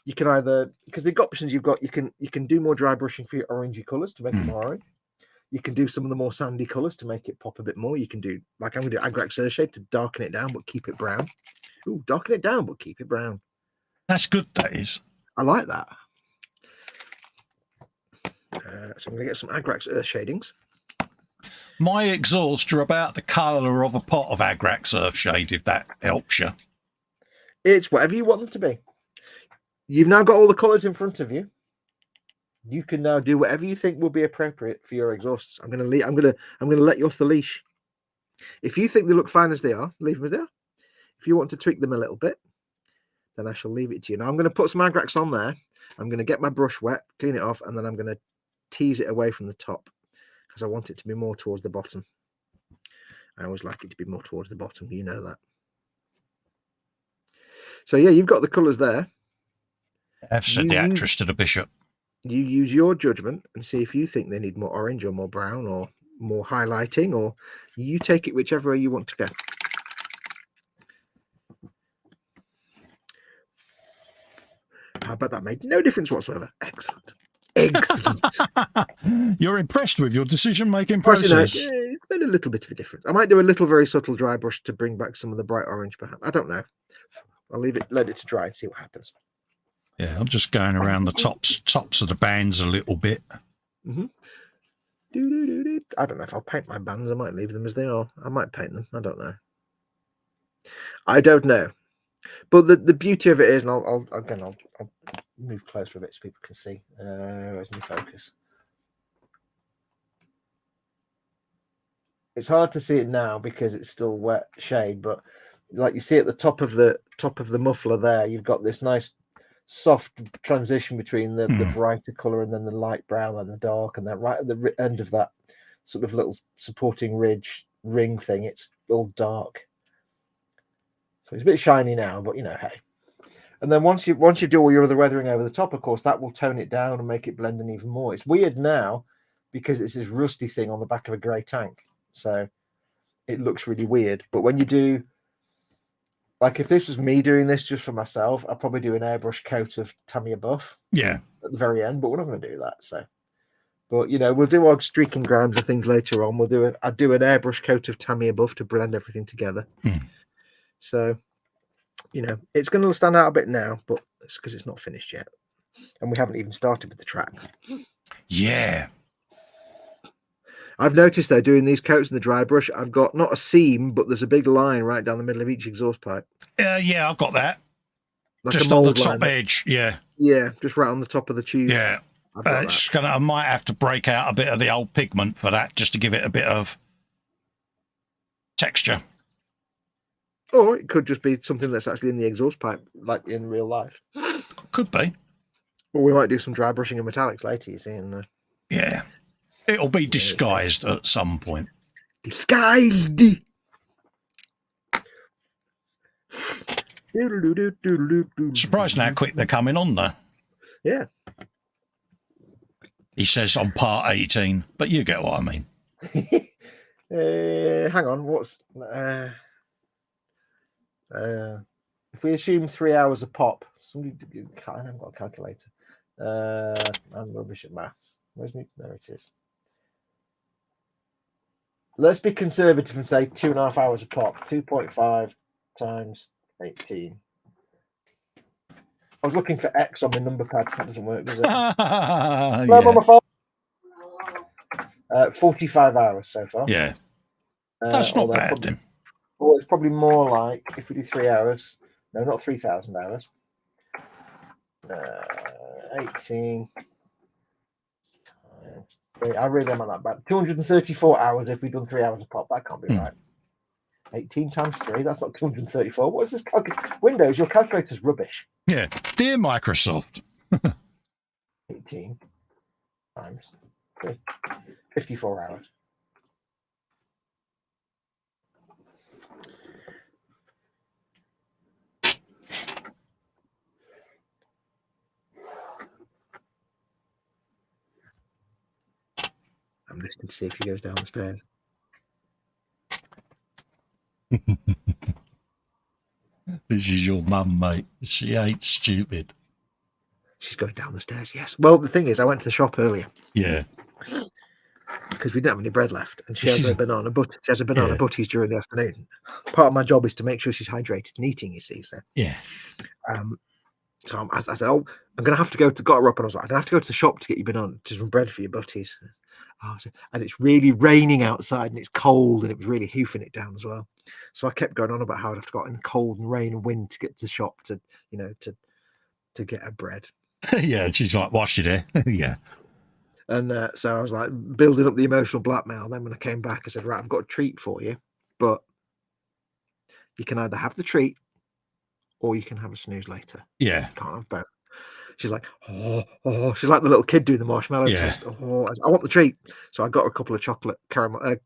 You can either, because the options you've got, you can do more dry brushing for your orangey colors to make it more orange. You can do some of the more sandy colors to make it pop a bit more. You can do, like I'm going to do Agrax Earthshade to darken it down, but keep it brown. Ooh, darken it down, but keep it brown.
That's good, that is.
I like that. So I'm going to get some Agrax Earth shadings.
My exhausts are about the colour of a pot of Agrax Earthshade, if that helps you.
It's whatever you want them to be. You've now got all the colours in front of you. You can now do whatever you think will be appropriate for your exhausts. I'm going to let you off the leash. If you think they look fine as they are, leave them as they are. If you want to tweak them a little bit, then I shall leave it to you. Now I'm going to put some Agrax on there. I'm going to get my brush wet, clean it off, and then I'm going to tease it away from the top because I want it to be more towards the bottom. I always like it to be more towards the bottom. You know that. So yeah, you've got the colours there.
I've said the actress to the bishop.
You use your judgment and see if you think they need more orange or more brown or more highlighting, or you take it whichever way you want to go. How about that? Made no difference whatsoever. Excellent.
You're impressed with your decision-making process.
It's made a little bit of a difference. I might do a little very subtle dry brush to bring back some of the bright orange, perhaps. I don't know. I'll let it to dry and see what happens.
Yeah, I'm just going around the tops of the bands a little bit.
I don't know if I'll paint my bands. I might leave them as they are. I might paint them. I don't know. But the beauty of it is, and I'll move closer a bit so people can see. Where's my focus? It's hard to see it now because it's still wet shade, but like you see at the top of the muffler there, you've got this nice soft transition between the brighter color and then the light brown and the dark, and then right at the end of that sort of little supporting ring thing, it's all dark. So it's a bit shiny now, but you know, hey. And then once you do all your other weathering over the top, of course, that will tone it down and make it blend in even more. It's weird now because it's this rusty thing on the back of a grey tank, so it looks really weird. But when you do, like, if this was me doing this just for myself, I'd probably do an airbrush coat of Tamiya Buff.
Yeah.
At the very end, but we're not going to do that. So, but you know, we'll do our streaking grounds and things later on. I'll do an airbrush coat of Tamiya Buff to blend everything together. So, you know, it's going to stand out a bit now, but it's because it's not finished yet, and we haven't even started with the tracks.
Yeah.
I've noticed though, doing these coats in the dry brush, I've got not a seam, but there's a big line right down the middle of each exhaust pipe.
Yeah, I've got that.
Like
just on the top edge. Yeah.
Yeah, just right on the top of the tube.
Yeah. I might have to break out a bit of the old pigment for that, just to give it a bit of texture.
Or it could just be something that's actually in the exhaust pipe, like in real life.
Could be.
Or we might do some dry brushing and metallics later, you see. And
yeah. It'll be disguised at some point.
Disguised!
Surprising how quick they're coming on, though.
Yeah.
He says on part 18, but you get what I mean.
Hang on, what's... if we assume 3 hours a pop, I haven't got a calculator. I'm rubbish at maths. Where's me? There it is. Let's be conservative and say 2.5 hours a pop. 2.5 times 18. I was looking for X on my number pad. That doesn't work, does it?
Yeah.
On my phone. 45 hours so far.
Yeah. That's not bad, then.
Well, it's probably more like, if we do 3 hours, no, not 3,000 hours. 18. I really am on that bad. 234 hours if we've done 3 hours a pop. That can't be right. 18 times 3, that's not 234. What is this Windows, your calculator's rubbish.
Yeah. Dear Microsoft.
18 times 3. 54 hours. I'm listening to see if he goes down the stairs.
This is your mum, mate. She ain't stupid.
She's going down the stairs, yes. Well, the thing is, I went to the shop earlier.
Yeah.
Because we didn't have any bread left. And she has a banana butter. She has a banana butties during the afternoon. Part of my job is to make sure she's hydrated and eating, you see. So
yeah.
So I said, oh, I'm going to have to go to, got her up, and I was like, I'm going to have to go to the shop to get you banana, to some bread for your butties. And it's really raining outside and it's cold, and it was really hoofing it down as well. So I kept going on about how I'd have to go out in the cold and rain and wind to get to the shop to, you know, to get her bread.
Yeah, she's like, wash it there. Yeah.
And so I was like building up the emotional blackmail. Then when I came back, I said, right, I've got a treat for you, but you can either have the treat or you can have a snooze later.
Yeah.
You can't have both. She's like, oh, she's like the little kid doing the marshmallow test. Oh, I want the treat. So I got her a couple of chocolate caramel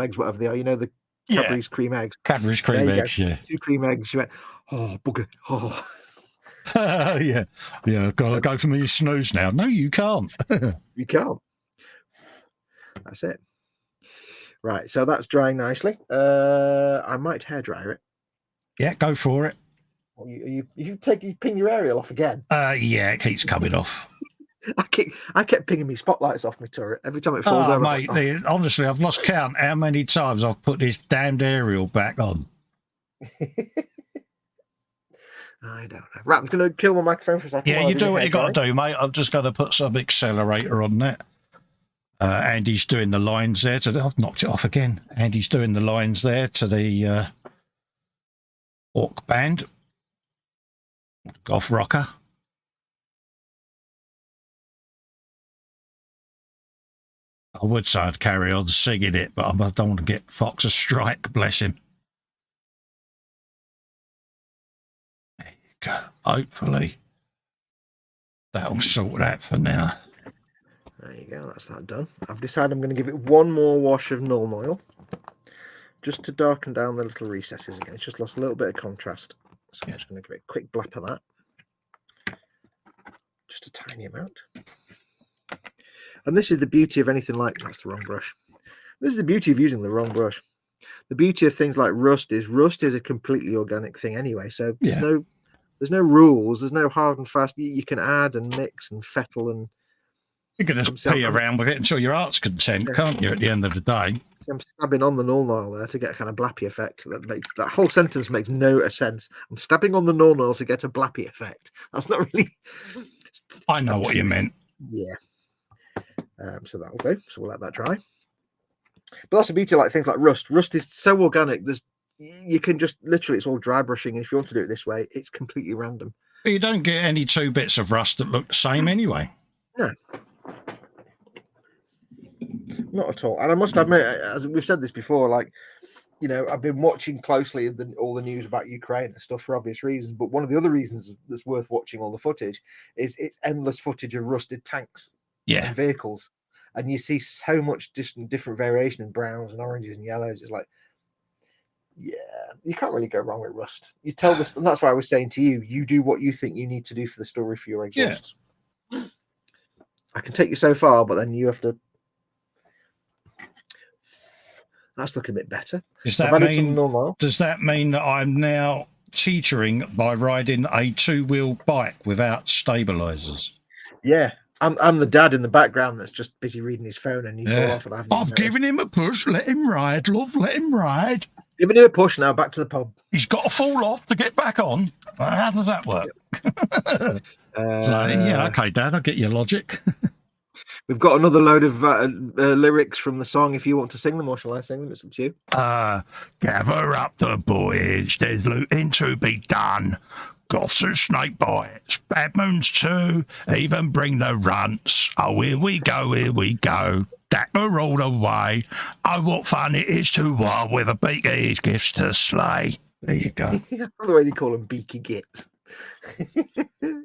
eggs, whatever they are. You know, the Cadbury's cream eggs.
Cadbury's cream eggs, yeah.
2 cream eggs. She went, oh, bugger. Oh.
Yeah. Gotta go for me snooze now. No, you can't.
You can't. That's it. Right. So that's drying nicely. I might hair dryer it.
Yeah, go for it.
You ping your aerial off again?
Yeah, it keeps coming off.
I kept pinging me spotlights off my turret every time it falls over.
Mate, honestly, I've lost count how many times I've put this damned aerial back on.
I don't know. Right, I'm going to kill my microphone for a second.
Yeah, you do what you got to do, mate. I'm just going to put some accelerator on that. Andy's doing the lines there. I've knocked it off again. Andy's doing the lines there to the Orc band. Golf rocker. I would say I'd carry on singing it, but I don't want to get Fox a strike, bless him. There you go. Hopefully that'll sort that for now.
There you go, that's that done. I've decided I'm going to give it one more wash of Null Oil just to darken down the little recesses again. It's just lost a little bit of contrast. So I'm just going to give it a quick blap of that. Just a tiny amount. And this is the beauty of anything like, that's the wrong brush. This is the beauty of using the wrong brush. The beauty of things like rust is a completely organic thing anyway. So there's no rules, there's no hard and fast. You can add and mix and fettle, and
you can just play around with it until your heart's content, can't you, at the end of the day?
I'm stabbing on the null nail there to get a kind of blappy effect. That whole sentence makes no sense. I'm stabbing on the null nail to get a blappy effect. That's not really...
I know what you meant.
Yeah. So that'll go. So we'll let that dry. But that's the beauty of like things like rust. Rust is so organic. You can just literally, it's all dry brushing. And if you want to do it this way, it's completely random.
But you don't get any two bits of rust that look the same anyway.
No. Not at all. And I must admit, as we've said this before, like, you know, I've been watching closely all the news about Ukraine and stuff for obvious reasons. But one of the other reasons that's worth watching all the footage is it's endless footage of rusted tanks and vehicles. And you see so much different variation in browns and oranges and yellows. It's like, yeah, you can't really go wrong with rust. You tell this, and that's why I was saying to you, you do what you think you need to do for the story for your exhaust. Yeah. I can take you so far, but then you have to. That's looking a bit better.
Does that mean that I'm now teetering by riding a two-wheel bike without stabilizers?
Yeah. I'm the dad in the background that's just busy reading his phone, and you fall off. And
I've given him a push. Let him ride, love. Let him ride.
Giving him a push now. Back to the pub.
He's got to fall off to get back on. How does that work? Okay, Dad. I'll get your logic.
We've got another load of lyrics from the song. If you want to sing them, or shall I sing them? It's up to you.
Gather up the boys. There's looting to be done. Goths and snake bites, bad moons too, even bring the runts. Oh, here we go, Dagmar all the way. Oh, what fun it is to war with a beaky gifts to slay. There you go.
The way they call them beaky gits.
There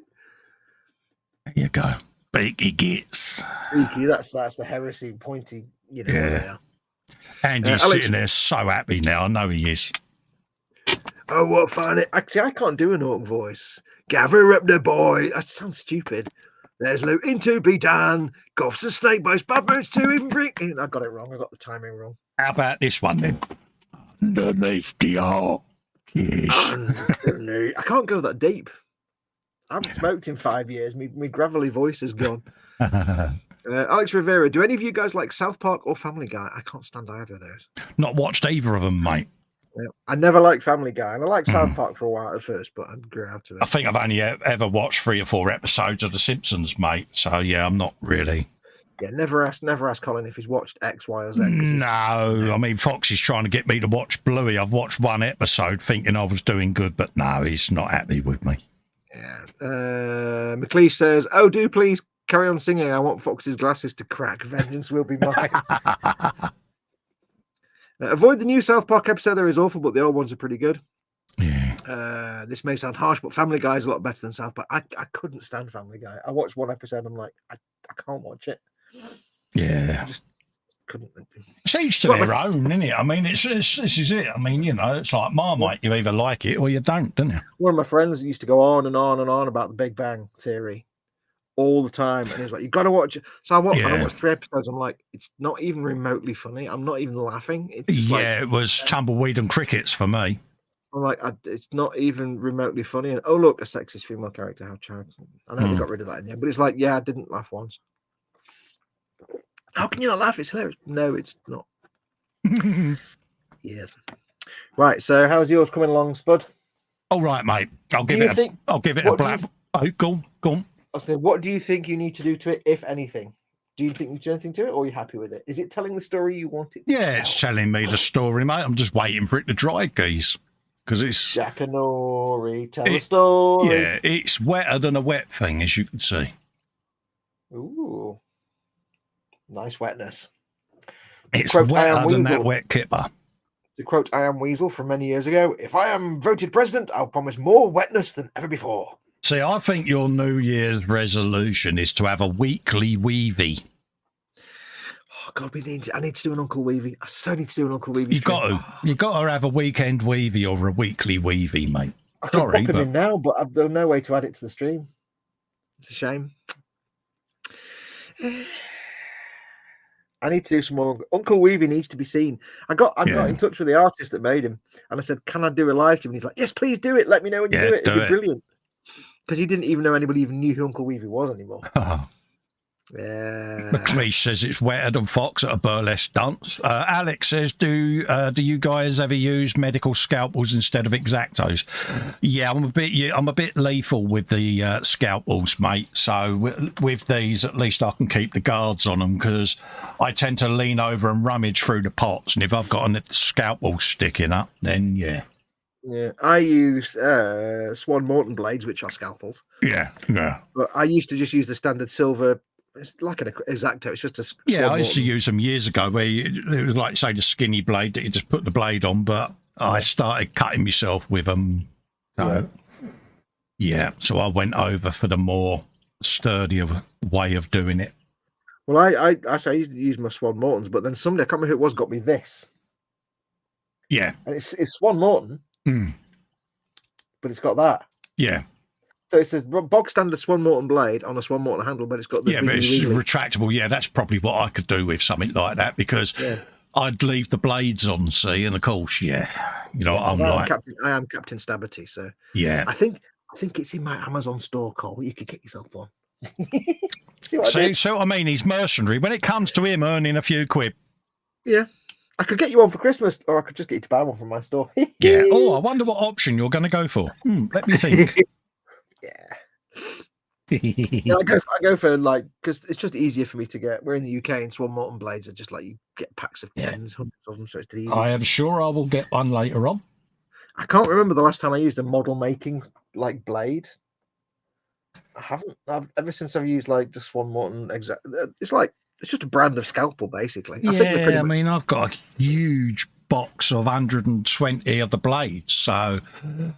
you go. Beaky gits.
Beaky, that's the heresy, pointy, you know.
Yeah. And he's sitting there so happy now. I know he is.
Oh, what fun! Actually, I can't do an orc voice. Gather up the boy. That sounds stupid. There's looting to be done. Goths and snake bites, bad moons too. Even bring. I got it wrong. I got the timing wrong.
How about this one then? Underneath the arch.
I can't go that deep. I haven't smoked in 5 years. My gravelly voice is gone. Alex Rivera, do any of you guys like South Park or Family Guy? I can't stand either of those.
Not watched either of them, mate.
I never liked Family Guy, and I liked South Park for a while at first, but I grew out of it.
I think I've only ever watched 3 or 4 episodes of The Simpsons, mate. So yeah, I'm not really.
Yeah, never ask Colin if he's watched X, Y, or Z.
No, I mean Fox is trying to get me to watch Bluey. I've watched 1 episode, thinking I was doing good, but no, he's not happy with me.
Yeah. McLeish says, "Oh, do please carry on singing. I want Fox's glasses to crack. Vengeance will be mine." Avoid the new South Park episode. There is awful, but the old ones are pretty good.
Yeah.
This may sound harsh, but Family Guy is a lot better than South Park. I couldn't stand Family Guy. I watched 1 episode. I'm like, I can't watch it.
Yeah.
I just couldn't.
It's each to their own, isn't it? I mean, this is it. I mean, you know, it's like Marmite. You either like it or you don't you?
One of my friends used to go on and on and on about the Big Bang Theory all the time, and he was like, "You got to watch it." So I watched 3 episodes. I'm like, it's not even remotely funny. I'm not even laughing. It's
it was tumbleweed and crickets for me.
I'm like, it's not even remotely funny. And oh, look, a sexist female character. How charming! I know they got rid of that in the end, but it's like, yeah, I didn't laugh once. How can you not laugh? It's hilarious. No, it's not. Yes. Right. So, how's yours coming along, Spud?
All right, mate. I'll give it a black. Go on.
I was saying, what do you think you need to do to it, if anything? Do you think you do anything to it, or are you happy with it? Is it telling the story you want it to tell?
It's telling me the story, mate. I'm just waiting for it to dry, geese. Because it's...
Jackanory, tell a story.
Yeah, it's wetter than a wet thing, as you can see.
Ooh. Nice wetness.
It's wetter than that wet kipper.
To quote I Am Weasel from many years ago, if I am voted president, I'll promise more wetness than ever before.
See, I think your New Year's resolution is to have a weekly weevy.
Oh, God, I need to do an Uncle Weevy. I so need to do an Uncle Weevy.
You got to have a weekend weevy or a weekly weevy, mate.
I could
Sorry,
pop him
but
in now, but I've done no way to add it to the stream. It's a shame. I need to do some more. Uncle Weavy needs to be seen. I got in touch with the artist that made him, and I said, "Can I do a live stream?" And he's like, "Yes, please do it. Let me know when you do it. It'd be brilliant." Because he didn't even know anybody even knew who Uncle Weavy was anymore. Yeah.
McLeish says it's wetter than Fox at a burlesque dance. Alex says, do you guys ever use medical scalpels instead of X-Actos? Yeah, I'm a bit lethal with the scalpels, mate. So with these, at least I can keep the guards on them, because I tend to lean over and rummage through the pots, and if I've got a scalpel sticking up, then yeah.
Yeah, I use Swan Morton blades, which are scalpels.
Yeah.
But I used to just use the standard silver. It's like an X-Acto. It's just a Swan
I used to
Morton.
use them years ago, where it was like, say, the skinny blade that you just put the blade on. But I started cutting myself with them. So so I went over for the more sturdy way of doing it.
Well, I say I used to use my Swan Mortons, but then somebody, I can't remember who it was, got me this.
Yeah,
and it's Swan Morton, but it's got that.
Yeah.
So it says bog standard Swan Morton blade on a Swan Morton handle, but it's got the
but it's retractable. Yeah, that's probably what I could do with something like that, because I'd leave the blades on, see, and of course, you know what I'm like.
I am Captain Stabberty, so I think it's in my Amazon store, Cole. You could get yourself one. See
what I mean? He's mercenary when it comes to him earning a few quid.
Yeah. I could get you one for Christmas, or I could just get you to buy one from my store.
Yeah. Oh, I wonder what option you're going to go for. Let me think.
I go for like, because it's just easier for me to get. We're in the UK, and Swan Morton blades are just like you get packs of tens, hundreds of them, so it's easy.
I am sure I will get one later on. I
can't remember the last time I used a model making like blade. I haven't. Ever since I've used like just Swan Morton. It's just a brand of scalpel, basically.
I mean, I've got a huge box of 120 of the blades, so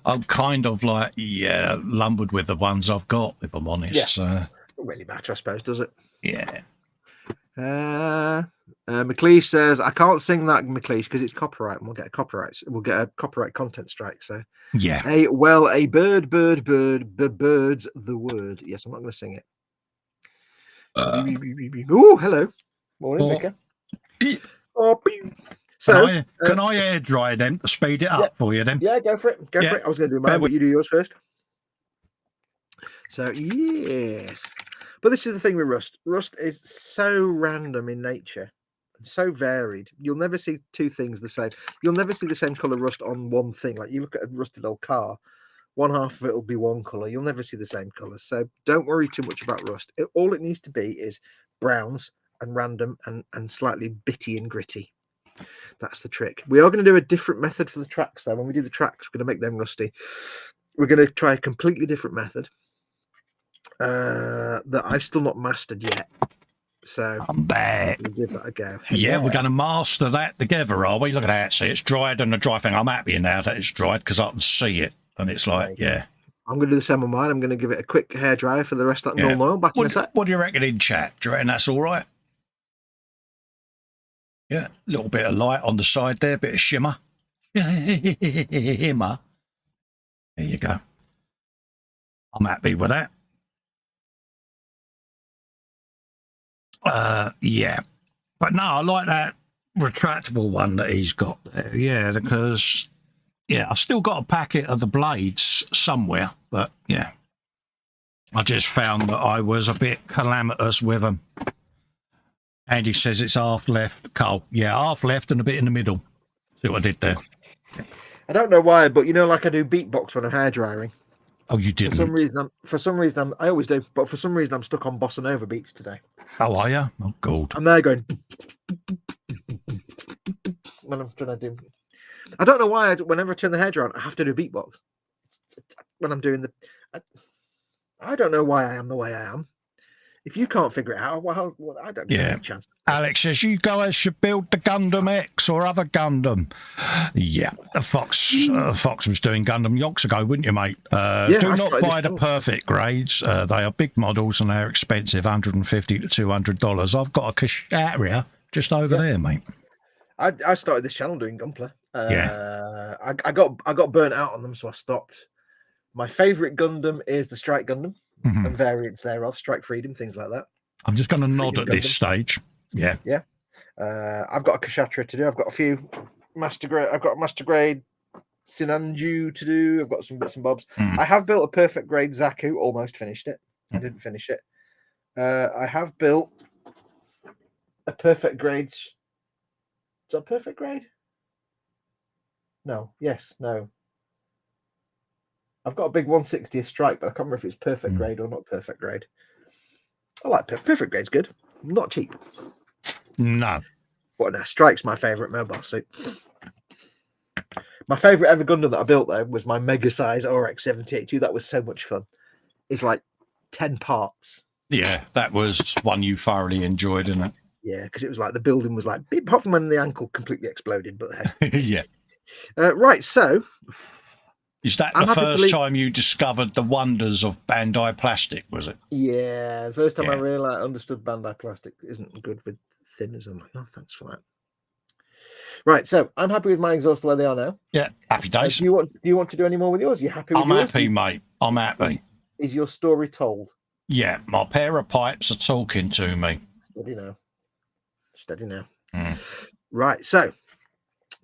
I'm kind of like, lumbered with the ones I've got, if I'm honest.
Yeah. So. Doesn't really matter, I suppose, does it?
Yeah.
McLeish says, I can't sing that, McLeish, because it's copyright, and we'll get a copyright content strike. So
yeah.
A bird's the word. Yes, I'm not going to sing it. Oh, hello. Morning, Vicar. So
can I air dry them to speed it up for you then?
Yeah, go for it. Go for it. I was going to do mine, but you do yours first. So yes. But this is the thing with rust. Rust is so random in nature and so varied. You'll never see two things the same. You'll never see the same color rust on one thing. Like you look at a rusted old car, one half of it will be one color. You'll never see the same color. So don't worry too much about rust. All it needs to be is browns and random and slightly bitty and gritty. That's the trick. We are going to do a different method for the tracks, though. When we do the tracks, we're going to make them rusty. We're going to try a completely different method that I've still not mastered yet. So
I'm back.
We'll give that a go.
We're going to master that together, are we? Look at that. See, it's dried and the dry thing. I'm happy now that it's dried because I can see it. And it's like,
I'm going to do the same on mine. I'm going to give it a quick hair dryer for the rest of that normal oil. Back in a sec.
What do you reckon in chat? Do you reckon that's all right? Yeah, a little bit of light on the side there, a bit of shimmer. Shimmer. There you go. I'm happy with that. But no, I like that retractable one that he's got there. Yeah, because I've still got a packet of the blades somewhere, but I just found that I was a bit calamitous with them. Andy says it's half left, Cole. Yeah, half left and a bit in the middle. See what I did there?
I don't know why, but like I do beatbox when I'm hair drying.
Oh, you didn't?
For some reason, I always do, but for some reason I'm stuck on bossa nova beats today.
How are you? Oh, God.
I'm there going when I'm trying to do. I don't know why. Whenever I turn the hair dryer on, I have to do beatbox. When I'm doing I don't know why I am the way I am. If you can't figure it out, well I don't get a chance.
Alex says, you guys should build the Gundam X or other Gundam. Yeah, Fox was doing Gundam yonks ago, wouldn't you, mate? Do not buy the perfect grades. They are big models and they're expensive, $150 to $200. I've got a Kshatriya just over there, mate.
I started this channel doing Gunpla. I got burnt out on them, so I stopped. My favourite Gundam is the Strike Gundam
Mhm.
and variants thereof, Strike Freedom, things like that.
I'm just going to nod
Freedom
at this
Gundam.
stage. Yeah.
Yeah. I've got a Kashatra to do. I've got a few master grade. I've got a master grade Sinanju to do. I've got some bits and bobs. I have built a perfect grade Zaku. Almost finished it. I didn't finish it. I have built a perfect grade. Is that perfect grade? No. Yes. No. I've got a big 160th strike, but I can't remember if it's perfect grade or not perfect grade. I like perfect grade's good. Not cheap.
No.
But no, strike's my favourite mobile suit. My favourite ever Gundam that I built though was my mega size RX-78. That was so much fun. It's like 10 parts.
Yeah, that was one you thoroughly enjoyed, isn't it?
Yeah, because it was like the building was like, apart from when the ankle completely exploded, but hey.
Yeah.
Right, so.
Is that the first time you discovered the wonders of Bandai plastic, was it?
Yeah, first time I realized, understood Bandai plastic isn't good with thinners. I'm like, oh, thanks for that. Right, so I'm happy with my exhaust the way they are now.
Yeah, happy days.
Do you want to do any more with yours? Are you happy with yours?
I'm happy, mate. I'm happy.
Is your story told?
Yeah, my pair of pipes are talking to me.
Steady now. Steady now. Right, so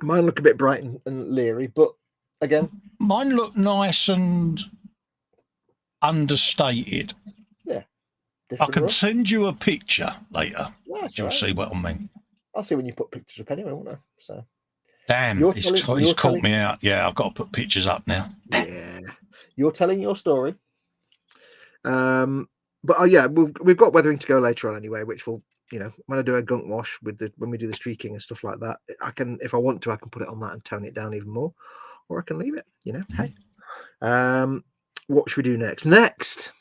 mine look a bit bright and leery, but again,
mine look nice and understated.
Yeah.
I can send you a picture later.
Yeah,
you'll see what I mean.
I'll see when you put pictures up anyway, won't I? So.
Damn, he's caught me out. Yeah, I've got to put pictures up now.
Yeah, you're telling your story. But yeah, we've got weathering to go later on anyway, which will, you know, when I do a gunk wash when we do the streaking and stuff like that, I can, if I want to, I can put it on that and tone it down even more, or I can leave it. You know, hey. What should we do next? Next,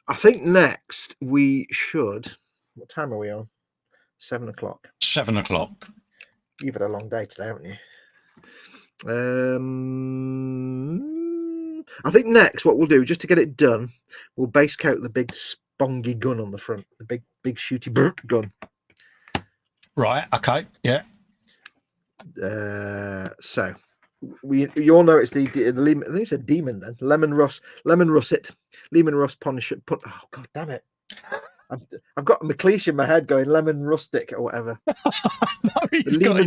I think next we should. What time are we on? 7 o'clock.
7 o'clock.
You've had a long day today, haven't you? I think next what we'll do, just to get it done, we'll base coat the big spongy gun on the front, the big shooty gun. Right.
Okay. Yeah.
So you all know it's the Leman. I think it's a demon then. Leman Russ it. Leman Russ punish. Oh god damn it! I've got McLeish in my head going Leman Rustic or whatever.
No, he's got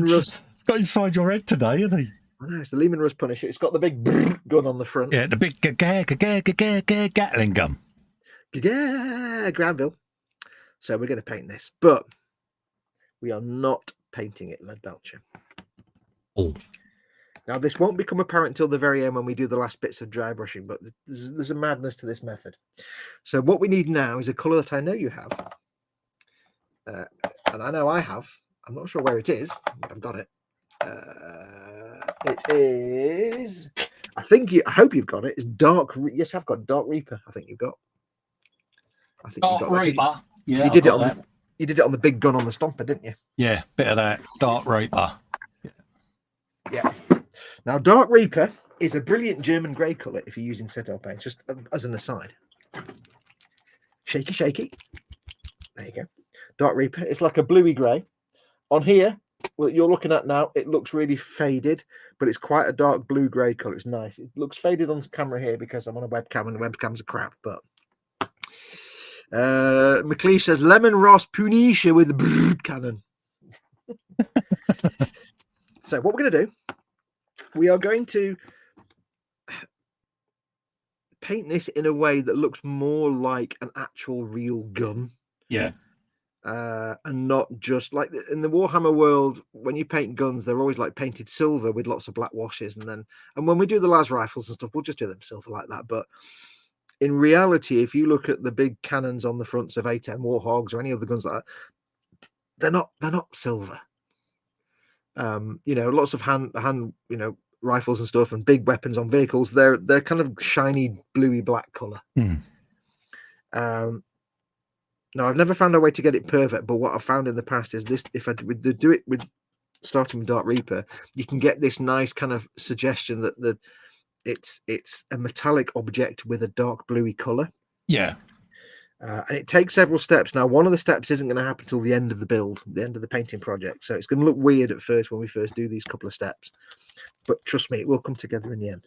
inside your head today, isn't he?
I know, it's the Leman Russ Punisher. It's got the big gun on the front.
Yeah, the big Gatling gun.
Granville. So we're going to paint this, but we are not painting it lead belcher.
Oh.
Now, this won't become apparent until the very end when we do the last bits of dry brushing, but there's a madness to this method. So what we need now is a colour that I know you have. And I know I have. I'm not sure where it is, but I've got it. It is, I hope you've got it. It's dark. Yes, I've got Dark Reaper. I think you've got.
Dark Reaper. Yeah,
you did it on you did it on the big gun on the stomper, didn't you?
Yeah, bit of that Dark Reaper.
Yeah. Now, Dark Reaper is a brilliant German grey colour if you're using Citadel paint, just as an aside. Shaky. There you go. Dark Reaper. It's like a bluey grey. On here, what you're looking at now, it looks really faded, but it's quite a dark blue grey colour. It's nice. It looks faded on camera here because I'm on a webcam and the webcams are crap, but McLeish says Leman Russ Punisher with the cannon. So what we're going to do, we are going to paint this in a way that looks more like an actual real gun.
Yeah.
And not just like in the Warhammer world, when you paint guns, they're always like painted silver with lots of black washes. And when we do the las rifles and stuff, we'll just do them silver like that. But in reality, if you look at the big cannons on the fronts of A10 Warhogs or any other guns like that, they're not silver. You know, lots of hand, you know, rifles and stuff and big weapons on vehicles, they're kind of shiny bluey black color. Now, I've never found a way to get it perfect, but what I've found in the past is this: if I do it with starting with Dark Reaper, you can get this nice kind of suggestion that it's a metallic object with a dark bluey color.
Yeah.
And it takes several steps. Now, one of the steps isn't going to happen till the end of the build, the end of the painting project. So it's going to look weird at first when we first do these couple of steps. But trust me, it will come together in the end.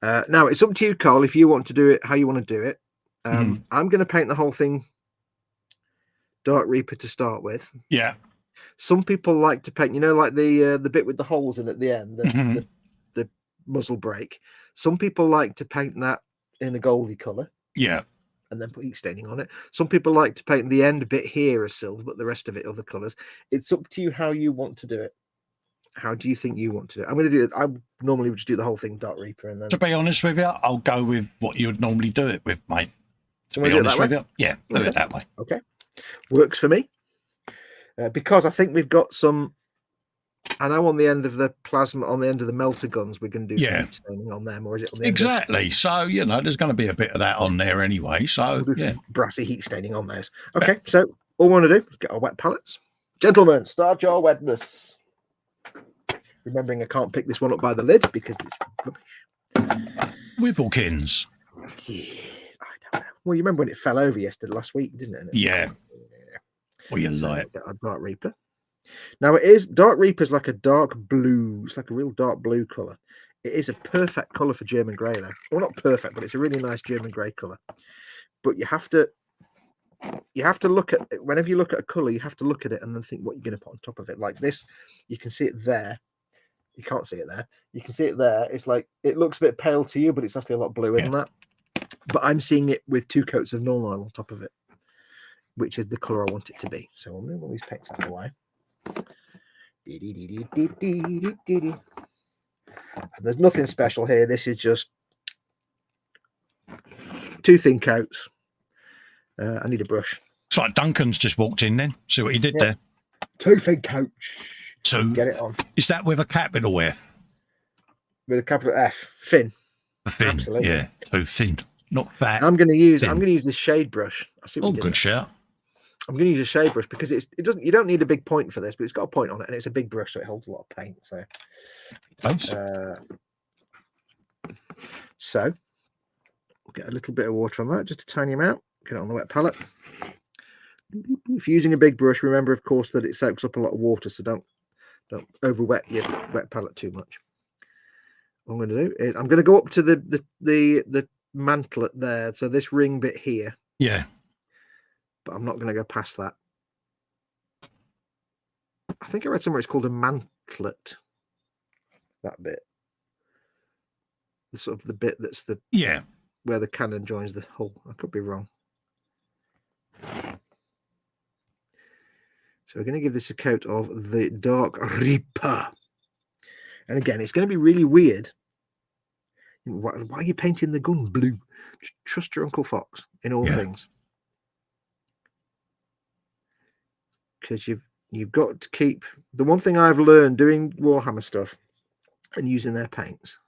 Now it's up to you, Carl, if you want to do it how you want to do it. I'm going to paint the whole thing Dark Reaper to start with.
Yeah.
Some people like to paint, like the bit with the holes in at the end, the muzzle brake. Some people like to paint that in a goldy colour.
Yeah.
And then put heat staining on it. Some people like to paint the end bit here as silver, but the rest of it other colours. It's up to you how you want to do it. How do you think you want to do it? I'm going to do it. I normally would just do the whole thing Dark Reaper, and then.
To be honest with you, I'll go with what you would normally do it with, mate. To be
honest
honest with you, yeah, do it that way.
Okay, works for me. Because I think we've got some. I know on the end of the plasma, on the end of the melter guns, we're going to do some heat staining on them, or is it on the
exactly? So there's going to be a bit of that on there anyway. So
we'll brassy heat staining on those. Okay, so all we want to do is get our wet palettes, gentlemen. Start your wetness. Remembering I can't pick this one up by the lid because it's rubbish.
Whippлекins.
Yeah, I don't know. Well, you remember when it fell over last week, didn't it?
Yeah. Well, you
so
like
a Dark Reaper. Now it is Dark Reaper is like a dark blue. It's like a real dark blue color. It is a perfect color for German grey, though. Well, not perfect, but it's a really nice German grey color. But you have to look at it. Whenever you look at a color, you have to look at it and then think what you're going to put on top of it. Like this, you can see it there. You can't see it there. You can see it there. It's like it looks a bit pale to you, but it's actually a lot bluer than that. But I'm seeing it with 2 coats of null oil on top of it, which is the color I want it to be. So we'll move all these paints out of the way. And there's nothing special here. This is just 2 thin coats. I need a brush.
It's like Duncan's just walked in then. See what he did there.
2 thin coats.
2.
Get it on.
Is that with a capital F?
With a capital F. Thin.
Thin. Absolutely. Yeah. 2 thin. Not fat.
I'm going to use this shade brush. I see what
good shout.
I'm going to use a shade brush because you don't need a big point for this, but it's got a point on it and it's a big brush, so it holds a lot of paint. So,
thanks.
So we'll get a little bit of water on that, just a tiny amount. Get it on the wet palette. If you're using a big brush, remember, of course, that it soaks up a lot of water, so don't overwet your wet palette too much. What I'm going to do is I'm going to go up to the mantlet there, so this ring bit here.
Yeah.
But I'm not going to go past that. I think I read somewhere it's called a mantlet. That bit. The sort of the bit that's where the cannon joins the hull. I could be wrong. So we're going to give this a coat of the Dark Reaper. And again, it's going to be really weird. Why are you painting the gun blue? Just trust your Uncle Fox in all things. Because you've got to keep the one thing I've learned doing Warhammer stuff and using their paints.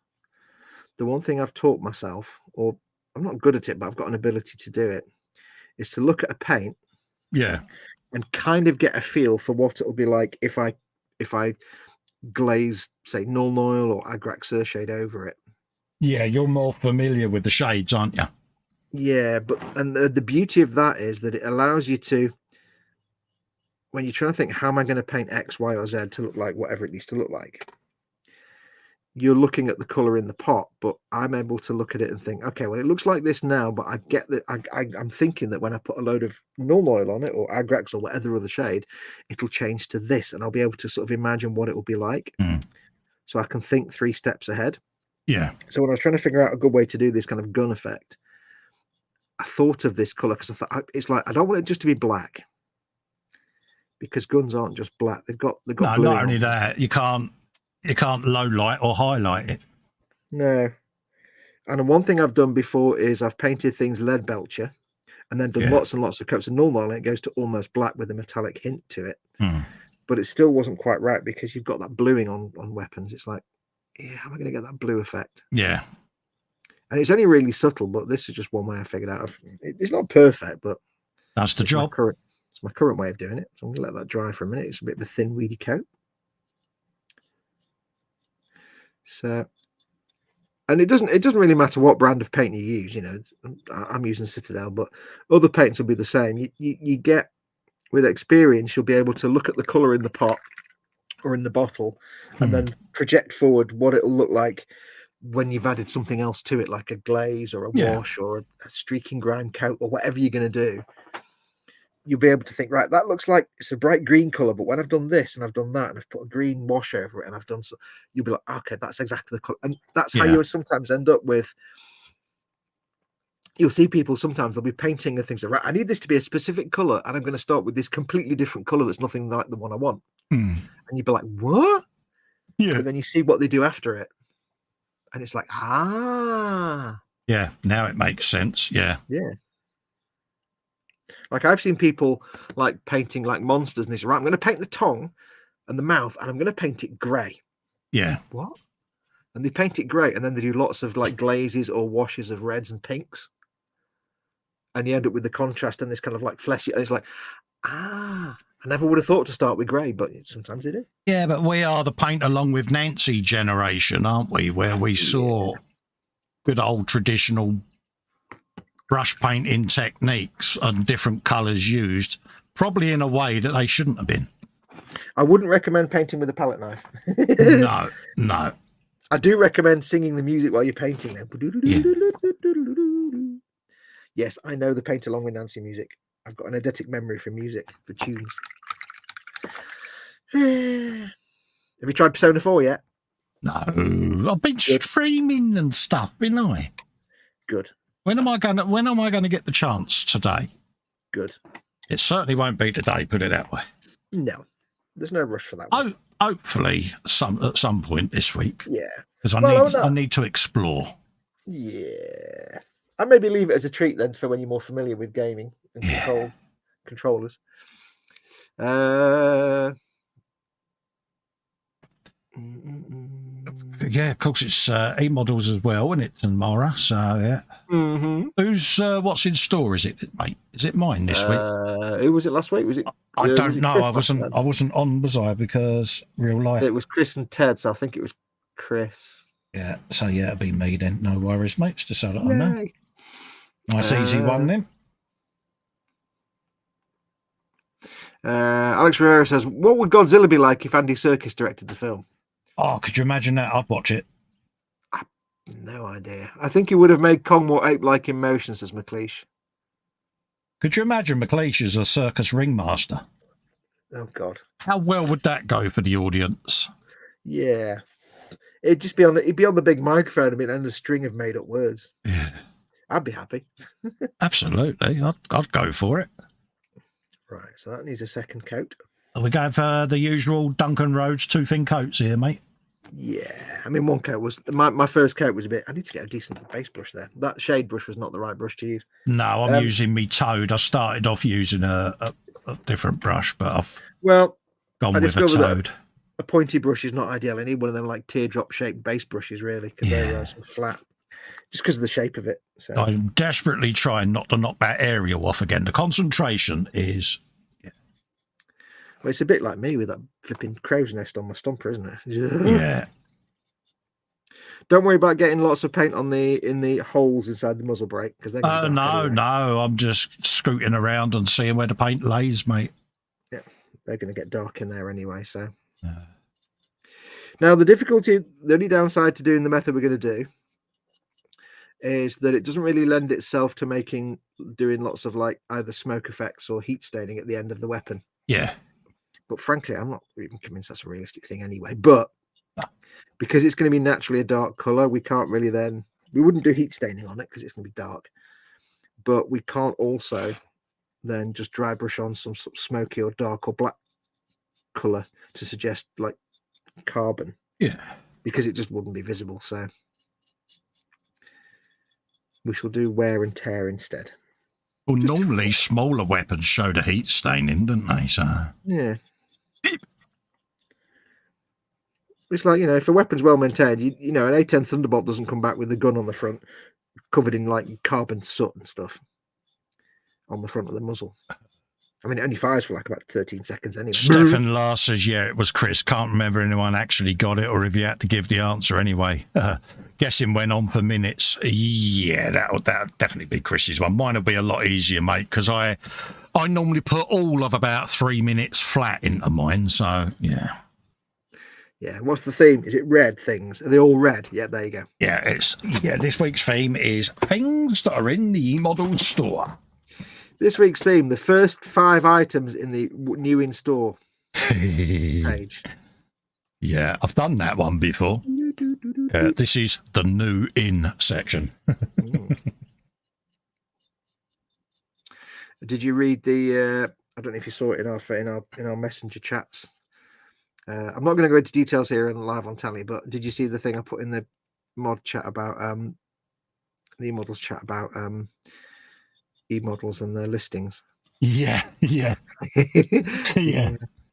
The one thing I've taught myself, or I'm not good at it, but I've got an ability to do it, is to look at a paint, and kind of get a feel for what it'll be like if I glaze, say, null oil or Agrax Surshade over it.
Yeah, you're more familiar with the shades, aren't you?
Yeah, but the beauty of that is that it allows you to, when you're trying to think, how am I going to paint X, Y, or Z to look like whatever it needs to look like? You're looking at the color in the pot, but I'm able to look at it and think, okay, well, it looks like this now, but I get that I'm thinking that when I put a load of null oil on it or Agrax or whatever other shade, it'll change to this, and I'll be able to sort of imagine what it will be like. So I can think 3 steps ahead.
Yeah.
So when I was trying to figure out a good way to do this kind of gun effect, I thought of this color because I thought it's like, I don't want it just to be black, because guns aren't just black. They've got
no,
blue.
Not only that, you can't low light or highlight it.
No. And one thing I've done before is I've painted things lead belcher and then done lots and lots of coats of null oil, and it goes to almost black with a metallic hint to it. But it still wasn't quite right because you've got that bluing on weapons. It's like, how am I going to get that blue effect?
Yeah.
And it's only really subtle, but this is just one way I figured out. It's not perfect, but
that's the job.
It's my current way of doing it. So I'm going to let that dry for a minute. It's a bit of a thin, weedy coat. So, and it doesn't really matter what brand of paint you use. I'm using Citadel, but other paints will be the same. You get, with experience, you'll be able to look at the color in the pot or in the bottle and then project forward what it'll look like when you've added something else to it, like a glaze or a
Yeah.
wash or a streaking grime coat or whatever you're going to do, you'll be able to think, right, that looks like it's a bright green color, but when I've done this and I've done that and I've put a green wash over it and I've done so, you'll be like, okay, that's exactly the color. And that's how
Yeah.
you would sometimes end up with. You'll see people sometimes they'll be painting and things like, right, I need this to be a specific color, and I'm going to start with this completely different color that's nothing like the one I want.
Hmm.
And you'd be like, what?
Yeah.
But then you see what they do after it, and it's like,
Yeah. Now it makes sense. Yeah.
yeah. Like I've seen people like painting like monsters, and they say, right, I'm going to paint the tongue and the mouth, and I'm going to paint it grey.
Yeah.
What? And they paint it grey, and then they do lots of like glazes or washes of reds and pinks. And you end up with the contrast and this kind of like fleshy. And it's like, I never would have thought to start with grey, but sometimes they do.
Yeah, but we are the paint along with Nancy generation, aren't we? Where we saw good old traditional brush painting techniques and different colours used, probably in a way that they shouldn't have been.
I wouldn't recommend painting with a palette knife.
No.
I do recommend singing the music while you're painting them.
Yeah.
Yes, I know the paint along with Nancy music. I've got an eidetic memory for music, for tunes. Have you tried Persona 4 yet?
No. I've been streaming and stuff, been I?
Good.
When am I gonna get the chance today?
Good.
It certainly won't be today, put it that way.
No. There's no rush for that one.
Hopefully at some point this week.
Yeah.
Because I need to explore.
Yeah. I maybe leave it as a treat then for when you're more familiar with gaming and controllers.
Yeah, of course it's e-models as well, isn't it, tomorrow? So yeah.
Mm-hmm.
Who's what's in store? Is it, mate? Is it mine this week?
Who was it last week? Was it?
I don't know.
Chris
I wasn't on, was I? Because real life.
It was Chris and Ted, so I think it was Chris.
Yeah. So yeah, it'll be me then. No worries, mates. Just so that I know. Nice easy one then.
Alex Rivera says, "What would Godzilla be like if Andy Serkis directed the film?"
Oh, could you imagine that? I'd watch it.
No idea. I think he would have made Kong more ape-like in motion, says McLeish.
Could you imagine McLeish as a circus ringmaster?
Oh God!
How well would that go for the audience?
Yeah, it'd just be he'd be on the big microphone and a string of made-up words.
Yeah,
I'd be happy.
Absolutely, I'd go for it.
Right, so that needs a second coat.
We go for the usual Duncan Rhodes 2 thin coats here, mate.
Yeah, I mean, one coat was my first coat was a bit. I need to get a decent base brush there. That shade brush was not the right brush to use.
No, I'm using me Toad. I started off using a different brush, but I've gone with a Toad.
A pointy brush is not ideal. I need one of them like teardrop shaped base brushes, really, because they're so flat, just because of the shape of it. So
I'm desperately trying not to knock that aerial off again. The concentration is.
Well, it's a bit like me with that flipping crow's nest on my stumper, isn't it?
Yeah.
Don't worry about getting lots of paint on in the holes inside the muzzle brake, because
no, I'm just scooting around and seeing where the paint lays, mate.
Yeah, they're going to get dark in there anyway. So now the only downside to doing the method we're going to do is that it doesn't really lend itself to doing lots of like either smoke effects or heat staining at the end of the weapon.
Yeah.
But frankly, I'm not even convinced that's a realistic thing anyway. But because it's going to be naturally a dark color, we can't really we wouldn't do heat staining on it because it's going to be dark. But we can't also then just dry brush on some sort of smoky or dark or black color to suggest like carbon.
Yeah.
Because it just wouldn't be visible. So we shall do wear and tear instead.
Well, normally smaller weapons show the heat staining, don't they? So
yeah. It's like, if a weapon's well maintained, an A10 Thunderbolt doesn't come back with the gun on the front covered in like carbon soot and stuff on the front of the muzzle. I mean, it only fires for like about 13 seconds anyway.
Stefan Lars says, yeah, it was Chris. Can't remember anyone actually got it or if you had to give the answer anyway. Guessing went on for minutes. Yeah, that'll definitely be Chris's one. Mine will be a lot easier, mate, because I normally put all of about 3 minutes flat into mine. So, yeah.
Yeah. What's the theme? Is it red things? Are they all red? Yeah, there you go.
Yeah, this week's theme is things that are in the e-model store.
This week's theme, the first 5 items in the new in-store page.
Yeah, I've done that one before. This is the new in section.
Did you read the? I don't know if you saw it in our messenger chats. I'm not going to go into details here and live on telly, but did you see the thing I put in the mod chat about the models chat about e-models and their listings?
Yeah.
Yeah.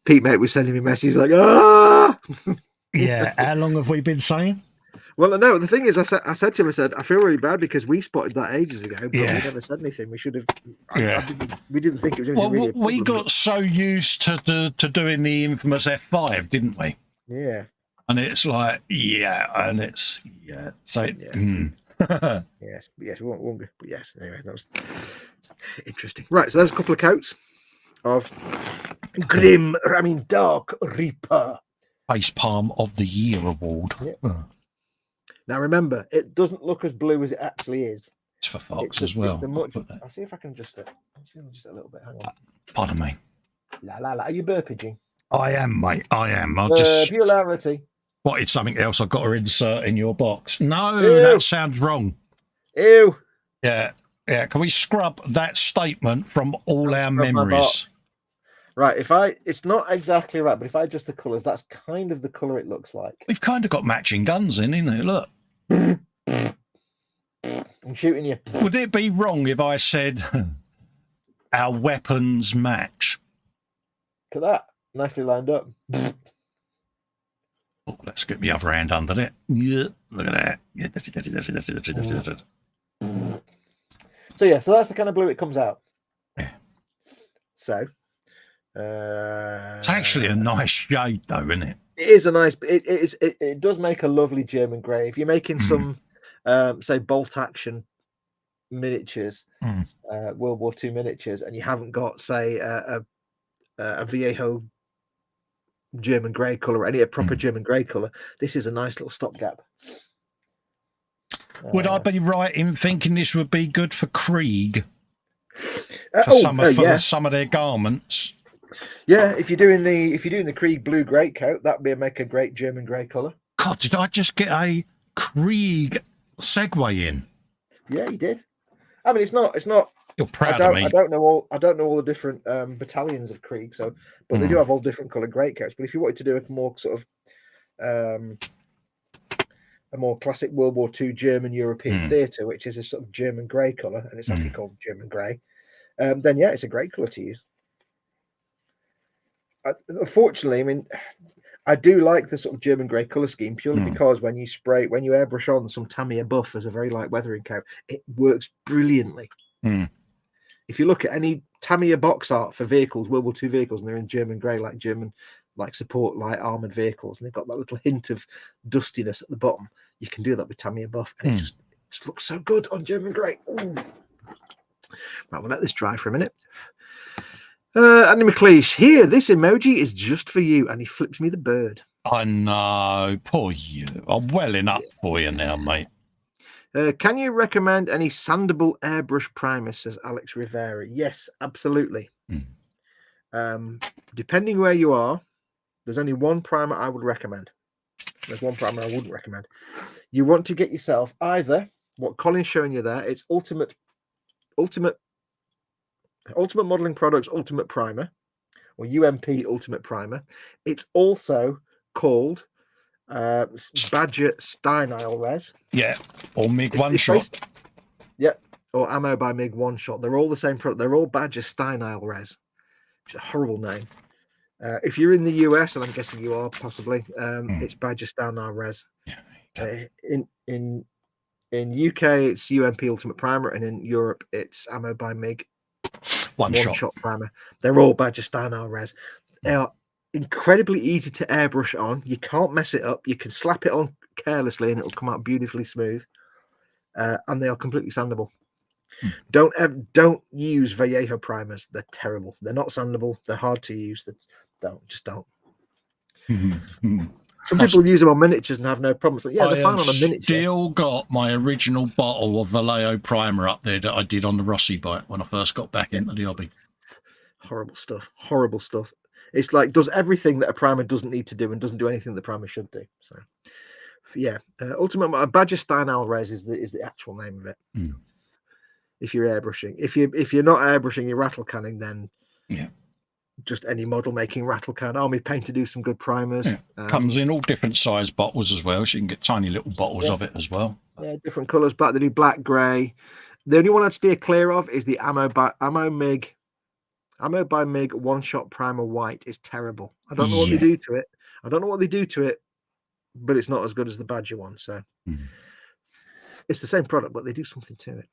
Pete mate was sending me messages like, ah.
Yeah. How long have we been saying?
Well, no. The thing is, I said to him, I feel really bad because we spotted that ages ago, but we never said anything. We should have. We didn't think it was anything really.
We got so used to doing the infamous F5, didn't we?
Yeah.
And it's like, So,
yes, we won't. But yes, anyway, that was interesting. Right, so there's a couple of coats of Dark Reaper.
Face Palm of the Year award.
Yeah. Now remember, it doesn't look as blue as it actually is.
It's for Foxx as well.
I'll see if I can adjust it. Let's see just a little bit. Hang on.
Pardon me.
La la la. Are you burpaging?
I am, mate. I am. I'll
Burpularity.
What is something else I've got to insert in your box? No,
Ew.
that sounds wrong.
Ew.
Yeah. Can we scrub that statement from all our memories?
Right. It's not exactly right, but if I adjust the colours, that's kind of the colour it looks like.
We've kind of got matching guns in, isn't it? Look.
I'm shooting you.
Would it be wrong if I said our weapons match?
Look at that. Nicely lined up.
Oh, let's get the other hand under it. Yeah, look at that.
So that's the kind of blue it comes out.
Yeah.
So
it's actually a nice shade, though, isn't it?
It is a nice. It does make a lovely German grey. If you're making some, say, bolt action miniatures, World War II miniatures, and you haven't got, say, a Viejo German grey colour, any proper German grey colour, this is a nice little stopgap.
Would I be right in thinking this would be good for Krieg?
For
some of their garments.
Yeah, if you're doing the Krieg blue greatcoat, that'd make a great German grey colour.
God, did I just get a Krieg segue in?
Yeah, you did. I mean, it's not.
You're proud of me.
I don't know all the different battalions of Krieg, but they do have all different coloured greatcoats. But if you wanted to do a more sort of a more classic World War II German European theatre, which is a sort of German grey colour, and it's actually called German grey, then yeah, it's a great colour to use. Unfortunately, I mean, I do like the sort of German grey colour scheme purely because when you airbrush on some Tamiya buff as a very light weathering coat, it works brilliantly. If you look at any Tamiya box art for vehicles, World War II vehicles, and they're in German grey, like support light armoured vehicles, and they've got that little hint of dustiness at the bottom, you can do that with Tamiya buff, and it just looks so good on German grey. Ooh. Right, we'll let this dry for a minute. Andy McLeish, here, this emoji is just for you, and he flips me the bird.
I know, poor you. I'm welling up for you now, mate.
Can you recommend any sandable airbrush primers, says Alex Rivera? Yes, absolutely. Depending where you are, there's only one primer I would recommend. There's one primer I wouldn't recommend. You want to get yourself either what Colin's showing you there, it's Ultimate Modeling Products Ultimate Primer, or UMP Ultimate Primer. It's also called Badger Steinile Res.
Yeah, or MiG One Shot.
Yep, or Ammo by MiG One Shot. They're all the same product. They're all Badger Steinile Res. It's a horrible name. If you're in the US, and I'm guessing you are possibly, it's Badger Steinile Res. Yeah. In UK, it's UMP Ultimate Primer, and in Europe, it's Ammo by MiG One Shot Primer. They're all Badger Steinile Res. They are incredibly easy to airbrush on. You can't mess it up. You can slap it on carelessly, and it'll come out beautifully smooth. And they are completely sandable. Don't use Vallejo primers. They're terrible. They're not sandable. They're hard to use. Just don't. Some people use them on miniatures and have no problems. Like, yeah, they're fine on a miniature.
Still got my original bottle of Vallejo primer up there that I did on the Rossi bike when I first got back into the hobby.
Horrible stuff. Horrible stuff. It's like does everything that a primer doesn't need to do and doesn't do anything the primer should do. So, yeah, ultimately, Badger Steinal Res is the actual name of it.
Mm.
If you're airbrushing, if you're not airbrushing, you're rattle canning, then
yeah,
just any model making rattle can. Army Paint to do some good primers.
Yeah. Comes in all different size bottles as well, so you can get tiny little bottles of it as well.
Yeah, different colours. But they do black, grey. The only one I'd steer clear of is the Ammo by MIG one-shot primer white. Is terrible. I don't know what they do to it. But it's not as good as the Badger one. So it's the same product, but they do something to it.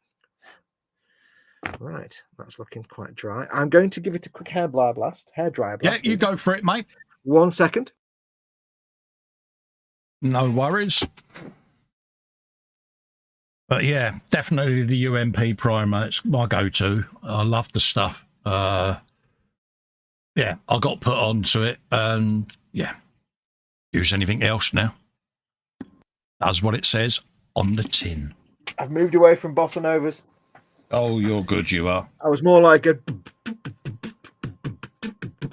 Right, that's looking quite dry. I'm going to give it a quick hair dryer blast.
Yeah, you go for it, mate.
1 second.
No worries. But yeah, definitely the UMP primer. It's my go-to. I love the stuff. Yeah, I got put onto it, and yeah, use anything else now. That's what it says on the tin.
I've moved away from bossa novas.
Oh, you're good, you are.
I was more like a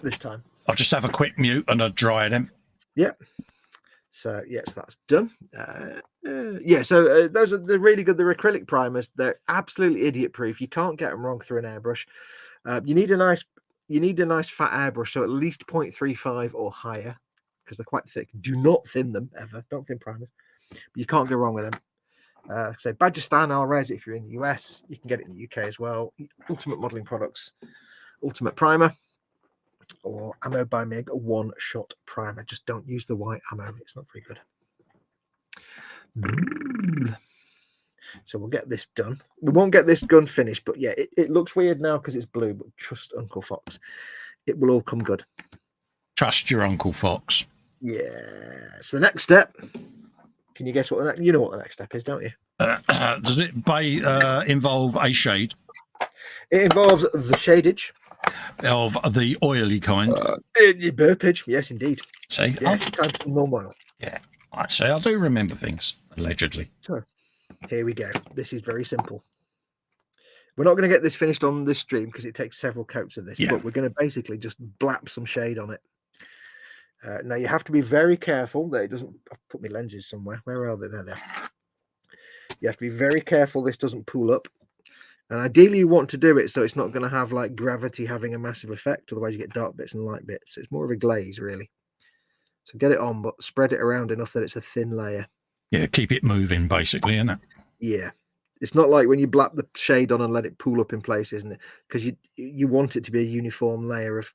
this time.
I'll just have a quick mute and I'll dry them.
Yep. So yes, that's done. Those are the really good. They're acrylic primers. They're absolutely idiot proof. You can't get them wrong through an airbrush. You need a nice fat airbrush, so at least 0.35 or higher, because they're quite thick. Do not thin them ever. Don't thin primers. But you can't go wrong with them. So Badger Steinal Res if you're in the US. You can get it in the UK as well. Ultimate Modeling Products, Ultimate Primer, or Ammo by MIG, a one-shot primer. Just don't use the white ammo. It's not very good. So we'll get this done. We won't get this gun finished, but yeah, it looks weird now because it's blue, but trust Uncle Fox. It will all come good.
Trust your Uncle Fox.
Yeah. So the next step... Can you guess what you know what the next step is, don't you?
Does it involve a shade?
It involves the shadage
of the oily kind.
Burpage, yes, indeed.
See,
yeah, time for normal oil.
Yeah, I say I do remember things allegedly.
So here we go. This is very simple. We're not going to get this finished on this stream because it takes several coats of this, but we're going to basically just blap some shade on it. Now you have to be very careful that it doesn't. I've put my lenses somewhere. Where are they? There. You have to be very careful this doesn't pool up, and ideally you want to do it so it's not going to have like gravity having a massive effect. Otherwise you get dark bits and light bits. So it's more of a glaze really. So get it on, but spread it around enough that it's a thin layer. Yeah,
keep it moving basically, isn't it?
Yeah. It's not like when you blap the shade on and let it pool up in place, isn't it? Because you want it to be a uniform layer of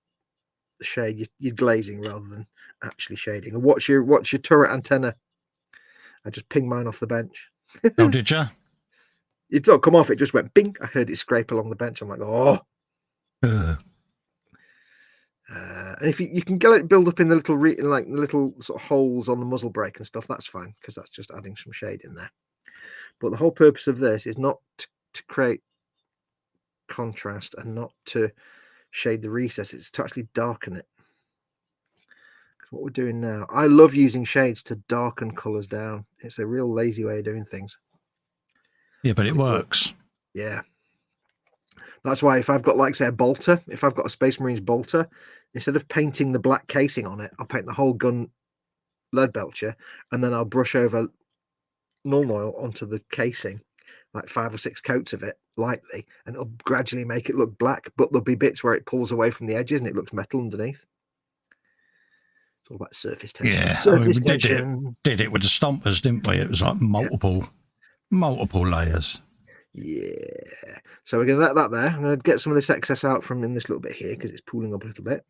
the shade. You're glazing rather than actually shading. And watch your turret antenna. I just pinged mine off the bench.
Oh, did you?
It didn't come off. It just went bing. I heard it scrape along the bench. I'm like, oh. And if you can get it build up in the little the little sort of holes on the muzzle brake and stuff, that's fine because that's just adding some shade in there. But the whole purpose of this is not to create contrast and not to shade the recess. It's to actually darken it. What we're doing now, I love using shades to darken colors down. It's a real lazy way of doing things.
Yeah, but it works.
Yeah. That's why if I've got, like, say, a bolter, if I've got a Space Marines bolter, instead of painting the black casing on it, I'll paint the whole gun lead belcher, and then I'll brush over null oil onto the casing, like 5 or 6 coats of it lightly, and it'll gradually make it look black, but there'll be bits where it pulls away from the edges and it looks metal underneath. It's all about surface tension.
Yeah,
surface
tension. Did it with the stompers, didn't we? It was like multiple layers.
Yeah. So we're going to let that there. I'm going to get some of this excess out from in this little bit here because it's pooling up a little bit.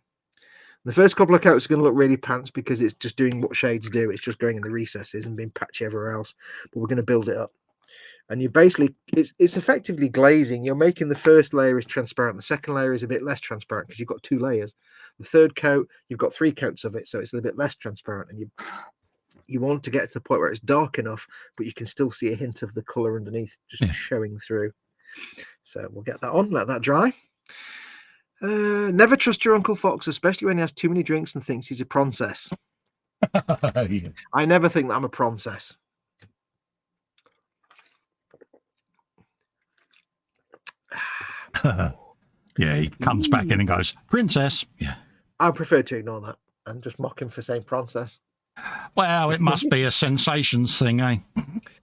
The first couple of coats are going to look really pants because it's just doing what shades do. It's just going in the recesses and being patchy everywhere else. But we're going to build it up. And you basically, it's effectively glazing. You're making the first layer is transparent. The second layer is a bit less transparent because you've got 2 layers. The third coat, you've got 3 coats of it. So it's a little bit less transparent. And you want to get to the point where it's dark enough, but you can still see a hint of the color underneath just showing through. So we'll get that on, let that dry. Never trust your Uncle Fox, especially when he has too many drinks and thinks he's a princess.
Yeah.
I never think that I'm a princess.
Yeah, he comes back in and goes, princess. Yeah.
I prefer to ignore that and just mock him for saying princess.
Well, it must be a sensations thing, eh?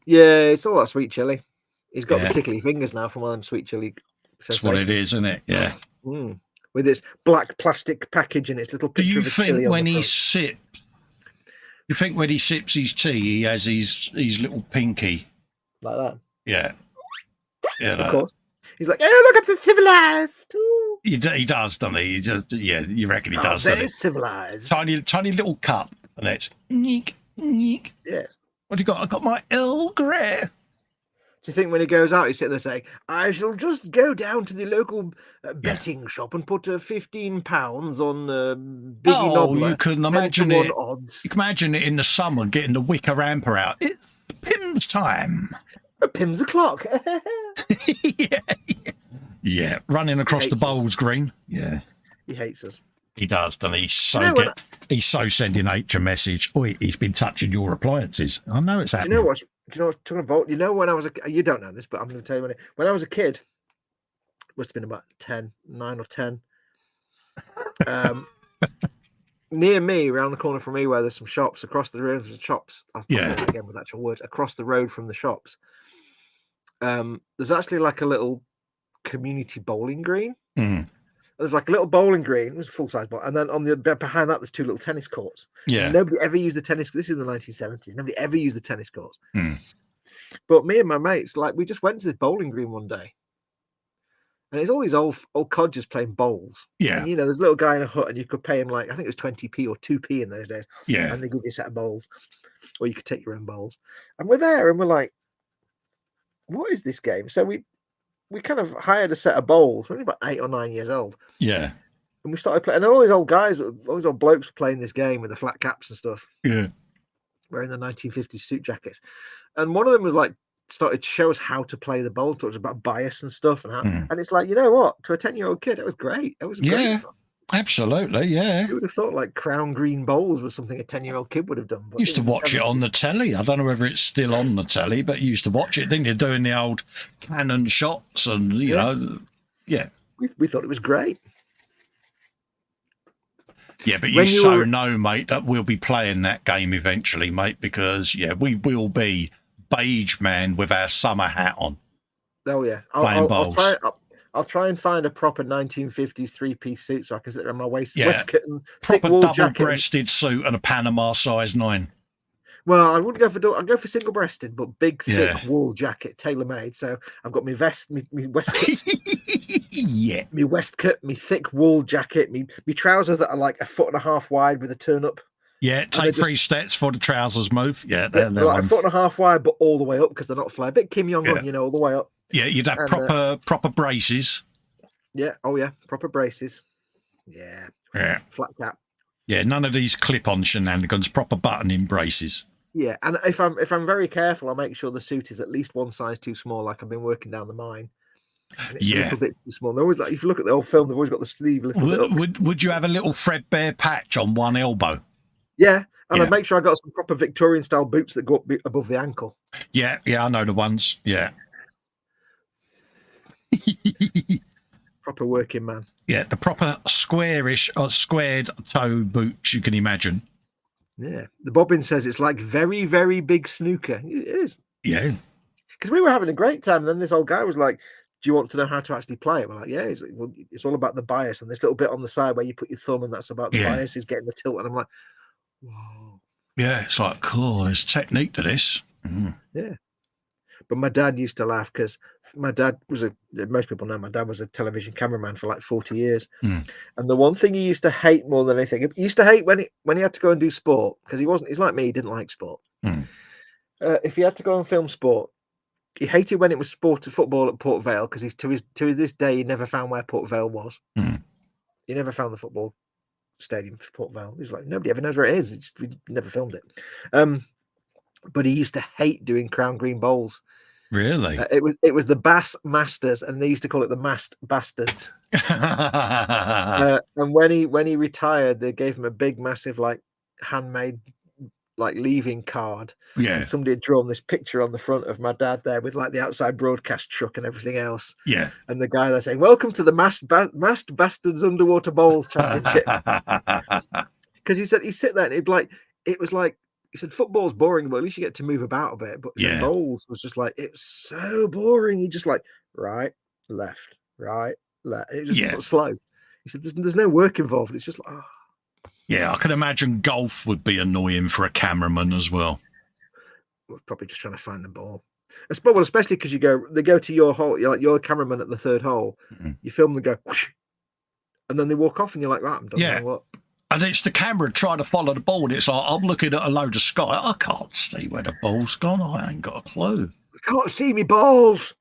Yeah, it's all that sweet chili. He's got
Yeah.
the tickly fingers now from all them sweet chili.
That's what it is, isn't it? Yeah.
With its black plastic package and its little
Do
picture
you
of a chili
think
on
when
the
he
front.
sips, you think when he sips his tea, he has his little pinky?
Like that.
Yeah. Yeah.
Of course. He's like, oh, look, I'm so civilized. Ooh.
He does, doesn't he? He just, yeah, you reckon he does, doesn't
Very
he?
civilized.
Tiny little cup, and it's neek.
Yes.
What do you got? I got my Earl Grey.
Do you think when he goes out, he's sitting there saying, I shall just go down to the local betting shop and put £15 on Biggie Nobbler.
You can imagine it.
Odds.
You can imagine it in the summer getting the wicker hamper out. It's Pim's time.
Pim's o'clock.
Yeah, running across the bowls green. Yeah.
He hates us.
He does, doesn't he? He's so sending H a message. Oh, he's been touching your appliances. I know it's happening.
Do you know what talking about? You know, when I was you don't know this, but I'm going to tell you when I was a kid, must have been about 9 or 10. Near me, around the corner from me, where there's some shops across the road from the shops. Again with actual words, across the road from the shops. There's actually like a little community bowling green. There's like a little bowling green. It was a full-size ball, and then on the behind that, there's 2 little tennis courts.
Yeah.
Nobody ever used the tennis. This is in the 1970s. Nobody ever used the tennis courts. But me and my mates, like, we just went to this bowling green one day, and it's all these old codgers playing bowls.
Yeah.
And, you know, there's a little guy in a hut, and you could pay him like, I think it was 20p or 2p in those days.
Yeah.
And they give you a set of bowls, or you could take your own bowls. And we're there, and we're like, what is this game? So we kind of hired a set of bowls. We're only about 8 or 9 years old.
Yeah.
And we started playing. And all these old guys, all these old blokes were playing this game with the flat caps and stuff.
Yeah.
Wearing the 1950s suit jackets. And one of them was like, started to show us how to play the bowl, talks about bias and stuff. And it's like, you know what? To a 10-year-old kid, it was great. It was great fun.
Absolutely, yeah.
You would have thought like crown green bowls was something a 10-year-old kid would have done. But
Used to watch it on the telly. I don't know whether it's still on the telly, but you used to watch it, didn't you? Doing the old cannon shots and, you know, yeah.
We thought it was great.
Yeah, but you know, mate, that we'll be playing that game eventually, mate, because, yeah, we will be beige man with our summer hat on.
Oh, yeah. I'll try and find a proper 1950s 3-piece suit so I can sit there in my waistcoat and
proper
wool
double-breasted suit and a Panama size 9.
Well, I wouldn't go for I'd go for single-breasted, but big, thick wool jacket, tailor-made. So I've got my vest, my waistcoat, my waistcoat, my thick wool jacket, my trousers that are like 1.5 foot wide with a turn-up.
Yeah, take 3 steps for the trousers move. Yeah, they're
like 1.5 foot wide, but all the way up because they're not flared. Bit Kim Jong-un, you know, all the way up.
Yeah, you'd have proper braces.
Yeah, proper braces. Yeah. Flat cap.
Yeah, none of these clip-on shenanigans. Proper button-in braces.
Yeah, and if I'm very careful, I'll make sure the suit is at least one size too small. Like I've been working down the mine. And it's a little bit too small. They're always like, if you look at the old film, they've always got the sleeve a little bit up.
Would you have a little threadbare patch on one elbow?
Yeah, and I'd make sure I got some proper Victorian-style boots that go up above the ankle.
Yeah, I know the ones. Yeah.
Proper working man.
Yeah, the proper squarish or squared toe boots you can imagine.
Yeah, the bobbin says it's like very, very big snooker. It is.
Yeah.
Because we were having a great time, and then this old guy was like, do you want to know how to actually play it? We're like, yeah. It's like, well, it's all about the bias, and this little bit on the side where you put your thumb, and that's about the bias is getting the tilt. And I'm like, whoa.
Yeah, it's like, cool, there's technique to this.
Yeah. But my dad used to laugh because my dad was most people know my dad was a television cameraman for like 40 years. And the one thing he used to hate more than anything, he used to hate when he had to go and do sport, because he's like me, he didn't like sport. If he had to go and film sport, he hated when it was football at Port Vale, because to this day he never found where Port Vale was. He never found the football stadium for Port Vale. He's like, nobody ever knows where it is. We never filmed it. But he used to hate doing crown green bowls.
Really?
It was the Bass Masters, and they used to call it the Mast Bastards. And when he retired, they gave him a big, massive, like handmade like leaving card,
Yeah.
and somebody had drawn this picture on the front of my dad there with like the outside broadcast truck and everything else.
Yeah.
And the guy there saying, "Welcome to the Masked Bastards Underwater Bowls Championship." Because he said he'd sit there and it'd like, it was like, he said football's boring, but at least you get to move about a bit. But he said bowls was just like, it's so boring. You just like right, left, right, left. It just slow. He said there's no work involved. It's just like, oh.
Yeah, I can imagine golf would be annoying for a cameraman as well.
We're probably just trying to find the ball. Well, especially because they go to your hole, you're like your cameraman at the third hole, you film them go whoosh, and then they walk off and you're like, right, I'm done. Know what.
And it's the camera trying to follow the ball, and it's like, I'm looking at a load of sky. I can't see where the ball's gone. I ain't got a clue.
I can't see me balls.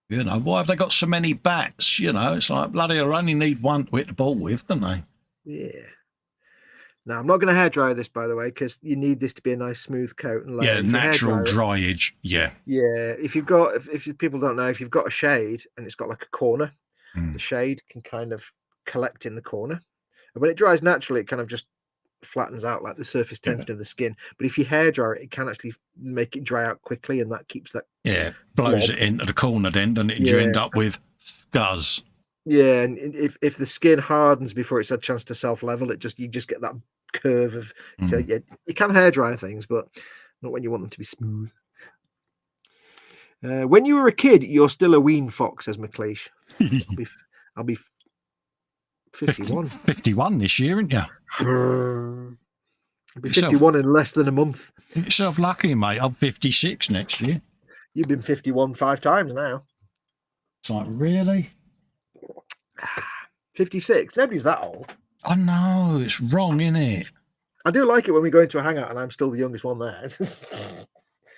You know, why have they got so many bats? You know, it's like, bloody, they only need one to hit the ball with, don't they?
Yeah. Now, I'm not going to hairdryer this, by the way, because you need this to be a nice smooth coat. And
natural dryage. Yeah.
Yeah. If people don't know, if you've got a shade and it's got like a corner, the shade can kind of collect in the corner. And when it dries naturally, it kind of just flattens out like the surface tension of the skin. But if you hairdryer it, it can actually make it dry out quickly, and that keeps that. Yeah,
blows it into the corner then, and you end up with scuzz.
Yeah, and if the skin hardens before it's had a chance to self-level, you just get that curve of. So yeah, you can hairdryer things, but not when you want them to be smooth. When you were a kid, you're still a ween fox, says McLeish. I'll be 51.
51 this year, aren't you?
I'll be 51 in less than a month.
You're yourself lucky, mate. I'm 56 next year.
You've been 51 5 times now.
It's like, really?
56? Nobody's that old.
I know. It's wrong, isn't it?
I do like it when we go into a hangout and I'm still the youngest one there.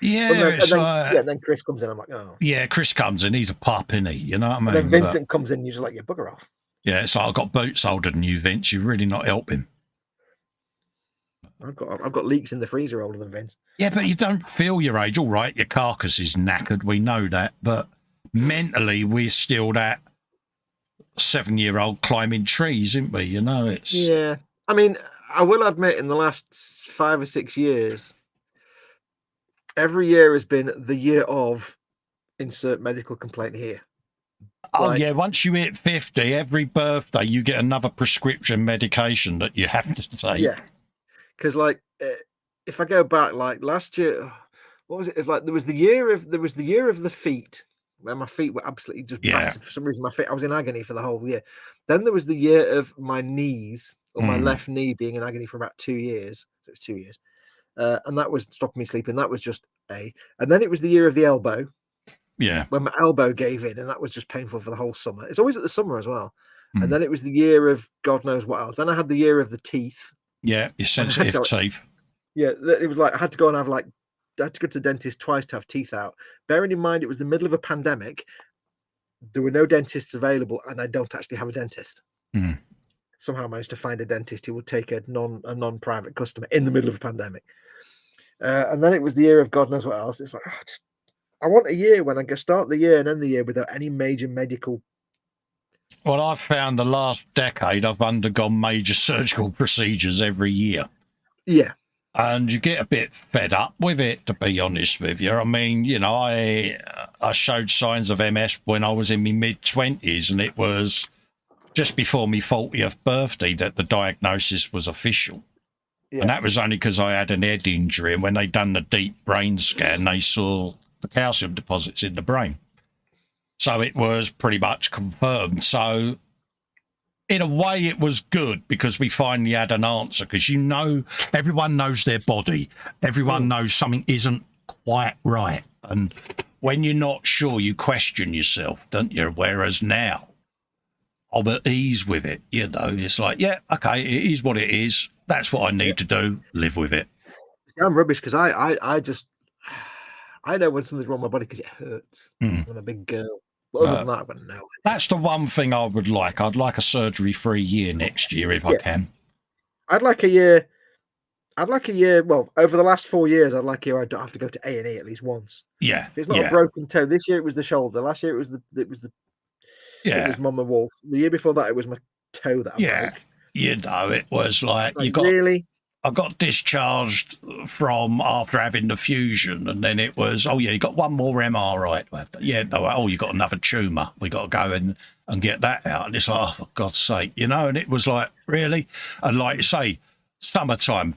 Yeah,
then Chris comes in. I'm like, oh.
Yeah, Chris comes in. He's a pup, isn't he? You know what I mean?
And then Vincent comes in and you're just like, yeah, bugger off.
Yeah, it's like, I've got boots older than you, Vince. You're really not helping.
I've got leaks in the freezer older than Vince.
Yeah, but you don't feel your age. All right, your carcass is knackered. We know that. But mentally, we're still that 7-year-old climbing trees, isn't we? You know, it's...
Yeah. I mean, I will admit, in the last 5 or 6 years, every year has been the year of insert medical complaint here.
Oh, yeah, once you hit 50, every birthday, you get another prescription medication that you have to take.
Yeah. Because, like, if I go back, like, last year, what was it? It's like there was the year of the feet, where my feet were absolutely just battered. For some reason, I was in agony for the whole year. Then there was the year of my knees, or my left knee being in agony for about 2 years. So it was 2 years. And that was stopping me sleeping. That was just And then it was the year of the elbow.
Yeah.
When my elbow gave in, and that was just painful for the whole summer. It's always at the summer as well. And then it was the year of God knows what else. Then I had the year of the teeth.
Yeah, your sensitive teeth.
Yeah, it was like I had to go and I had to go to the dentist twice to have teeth out. Bearing in mind it was the middle of a pandemic, there were no dentists available, and I don't actually have a dentist. Somehow I managed to find a dentist who would take a non-private customer in the middle of a pandemic. And then it was the year of God knows what else. It's like, I want a year when I can start the year and end the year without any major medical.
Well, I've found the last decade I've undergone major surgical procedures every year.
Yeah.
And you get a bit fed up with it, to be honest with you. I mean, you know, I showed signs of MS when I was in my mid-20s, and it was just before my 40th birthday that the diagnosis was official. Yeah. And that was only because I had an head injury, and when they done the deep brain scan, they saw the calcium deposits in the brain. So it was pretty much confirmed. So in a way, it was good because we finally had an answer, because, you know, everyone knows their body. Everyone knows something isn't quite right. And when you're not sure, you question yourself, don't you? Whereas now, I'm at ease with it. You know, it's like, yeah, okay, it is what it is. That's what I need to do. Live with it.
I'm rubbish because I know when something's wrong with my body because it hurts. I'm a big girl. But other than that, I've got no idea.
That's the one thing I would like. I'd like a surgery-free year next year if I can.
I'd like a year. Well, over the last 4 years, I'd like a year I don't have to go to A&E at least once.
Yeah.
If it's not a broken toe. This year it was the shoulder. Last year it was the Mama Wolf. The year before that it was my toe that I broke.
You know, it was like
really.
I got discharged from after having the fusion, and then it was, oh yeah, you got one more MRI. Yeah, no, oh, you got another tumour. We got to go in and get that out. And it's like, oh, for God's sake, you know. And it was like, really? And like you say, summertime.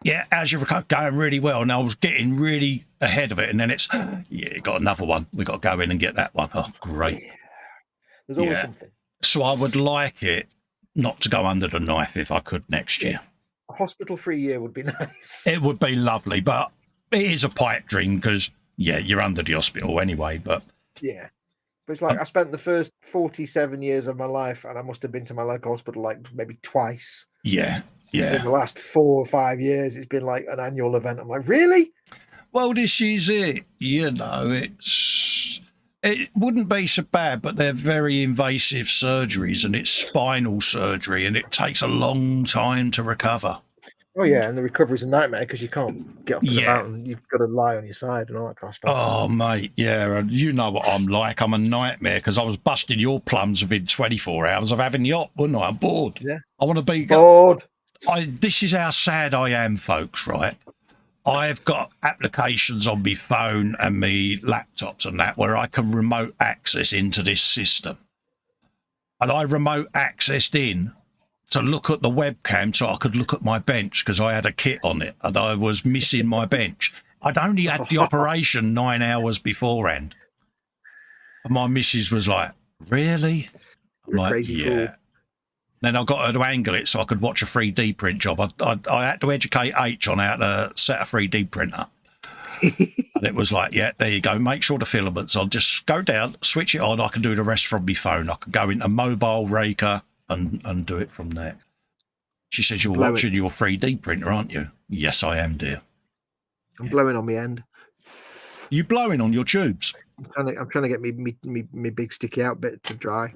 Yeah, how's your recovery? Going really well. And I was getting really ahead of it. And then it's, yeah, got another one. We got to go in and get that one. Oh, great.
There's always something.
So I would like it not to go under the knife if I could next year.
A hospital-free year would be nice.
It would be lovely, but it is a pipe dream because, yeah, you're under the hospital anyway. But
yeah, but it's like I spent the first 47 years of my life, and I must have been to my local hospital like maybe twice.
Yeah.
In the last 4 or 5 years, it's been like an annual event. I'm like, really?
Well, this is it. You know, it wouldn't be so bad, but they're very invasive surgeries, and it's spinal surgery, and it takes a long time to recover.
Oh, yeah, and the recovery's a nightmare because you can't get up and about, and you've got to lie on your side and all that kind of stuff.
Oh, mate, yeah, and you know what I'm like. I'm a nightmare because I was busting your plums within 24 hours of having the op, wasn't I? I'm bored.
Yeah.
I want to be
bored.
This is how sad I am, folks, right? I've got applications on my phone and my laptops and that where I can remote access into this system. And I remote accessed in to look at the webcam so I could look at my bench because I had a kit on it and I was missing my bench. I'd only had the operation 9 hours beforehand. And my missus was like, really? I'm like,
crazy
yeah.
fool.
Then I got her to angle it so I could watch a 3D print job. I had to educate H on how to set a 3D printer. And it was like, yeah, there you go. Make sure the filaments on. Just go down, switch it on. I can do the rest from my phone. I can go into mobile raker and do it from there. She says, you're watching your 3D printer, aren't you? Yes, I am, dear.
I'm blowing on my end.
You blowing on your tubes?
I'm trying to get me big sticky out bit to dry.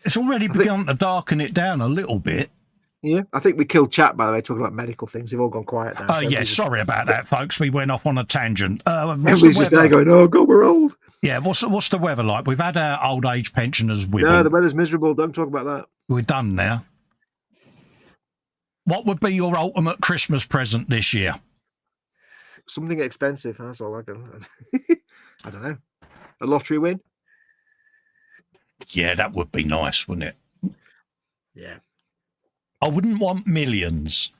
It's already begun to darken it down a little bit.
Yeah, I think we killed chat, by the way, talking about medical things. They've all gone quiet now.
Oh, yeah, sorry about that, folks. We went off on a tangent.
Everybody's just there going, oh, God, we're old.
Yeah, what's the weather like? We've had our old age pensioners with
No, the weather's miserable. Don't talk about that.
We're done now. What would be your ultimate Christmas present this year?
Something expensive. That's all I can. I don't know. A lottery win?
Yeah, that would be nice, wouldn't it?
Yeah.
I wouldn't want millions.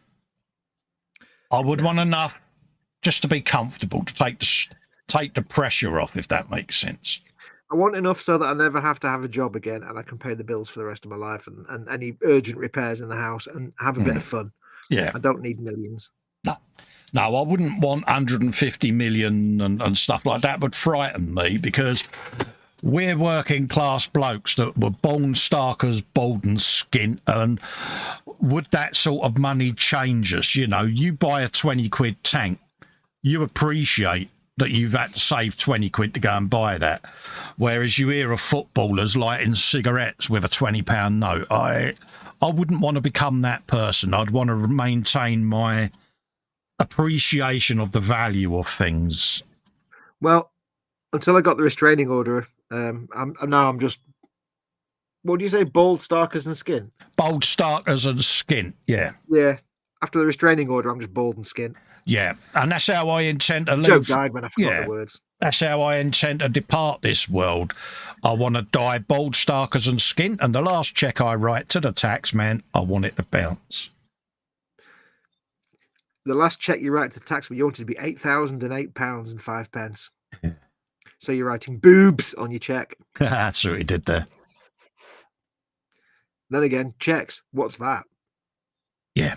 I would want enough just to be comfortable, to take the pressure off, if that makes sense.
I want enough so that I never have to have a job again and I can pay the bills for the rest of my life and any urgent repairs in the house and have a bit of fun.
Yeah.
I don't need millions.
No, I wouldn't want 150 million and stuff like that. Would frighten me because we're working class blokes that were born stark as bald and skint, and would that sort of money change us? You know, you buy a 20 quid tank, you appreciate that you've had to save 20 quid to go and buy that. Whereas you hear of footballers lighting cigarettes with a £20 note. I wouldn't want to become that person. I'd want to maintain my appreciation of the value of things.
Well, until I got the restraining order, I'm just, what do you say, bold, starkers and skin?
Bold, starkers and skin, yeah.
Yeah. After the restraining order, I'm just bold and skin.
Yeah, and that's how I intend to
Joe
live.
died when I forgot the words.
That's how I intend to depart this world. I want to die bold, starkers and skin, and the last cheque I write to the tax man, I want it to bounce.
The last cheque you write to the tax man, you want it to be £8,008.05.
Yeah.
So you're writing boobs on your cheque.
That's what he did there.
Then again, checks. What's that?
Yeah.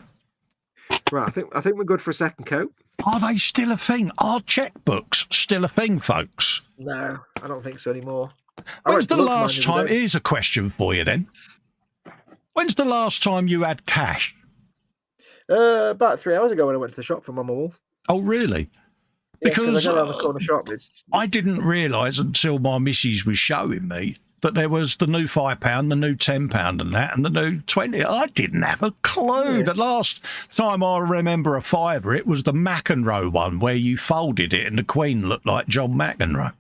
Right, I think we're good for a second coat.
Are they still a thing? Are checkbooks still a thing, folks?
No, I don't think so anymore.
When's the last time? Here's a question for you then. When's the last time you had cash?
About 3 hours ago when I went to the shop for Mama Wolf.
Oh, really?
Yeah,
because
I go around the corner shop.
I didn't realise until my missus was showing me that there was the new £5, the new £10 and that, and the new 20. I didn't have a clue. Yeah. The last time I remember a fiver, it was the McEnroe one where you folded it and the Queen looked like John McEnroe.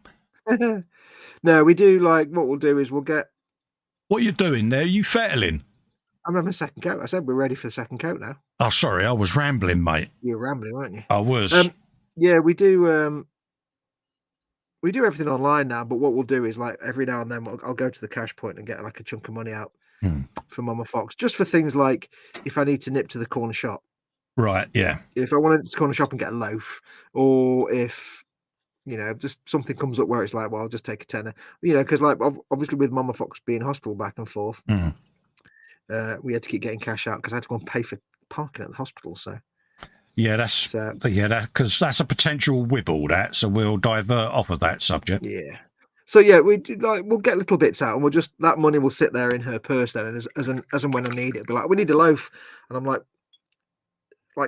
No, we do like, what we'll do is we'll get...
What are you doing there? Are you fettling?
I'm having a second coat. I said we're ready for the second coat now.
Oh, sorry, I was rambling, mate.
You were rambling, weren't you?
I was.
Yeah, we do. We do everything online now, but what we'll do is like every now and then I'll go to the cash point and get like a chunk of money out for Mama Fox, just for things like if I need to nip to the corner shop.
Right, yeah.
If I want to nip to the corner shop and get a loaf, or if, you know, just something comes up where it's like, well, I'll just take a tenner, you know, because like obviously with Mama Fox being in hospital back and forth, we had to keep getting cash out because I had to go and pay for parking at the hospital. So
yeah, because that's a potential wibble. That, so we'll divert off of that subject.
Yeah. So yeah, we'll get little bits out, and that money will sit there in her purse then, and as and when I need it, it'll be like, we need a loaf, and I'm like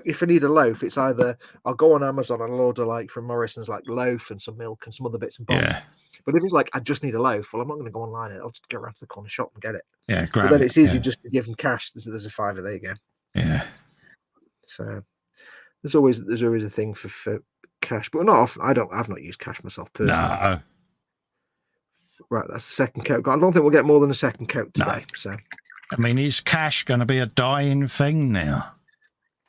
if I need a loaf, it's either I'll go on Amazon and I'll order like from Morrison's like loaf and some milk and some other bits and bobs.
Yeah.
But if it's like I just need a loaf, well, I'm not going to go online. I'll just go around to the corner shop and get it.
Yeah,
but then it's easy just to give them cash. There's a £5. There you go.
Yeah.
So there's always a thing for cash, but not often. I've not used cash myself personally.
No.
Right, that's the second coat. I don't think we'll get more than a second coat today. No. So,
I mean, is cash going to be a dying thing now?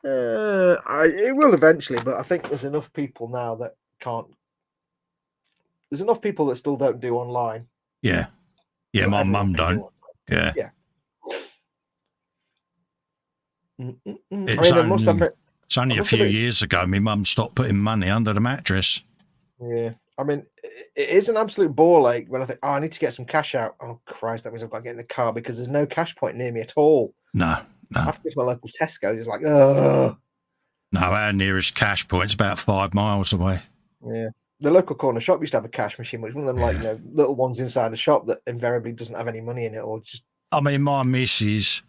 It will eventually, but I think there's enough people now that can't. There's enough people that still don't do online.
Yeah, yeah. My mum don't. Yeah.
Yeah.
It's only a few years ago. My mum stopped putting money under the mattress.
Yeah. I mean, it is an absolute ball ache when I think, I need to get some cash out. Oh, Christ, that means I've got to get in the car because there's no cash point near me at all.
No.
I have to go to my local Tesco. It's like, ugh.
No, our nearest cash point's about 5 miles away.
Yeah. The local corner shop used to have a cash machine, which one of them, like, you know, little ones inside the shop that invariably doesn't have any money in it or just.
I mean, my missus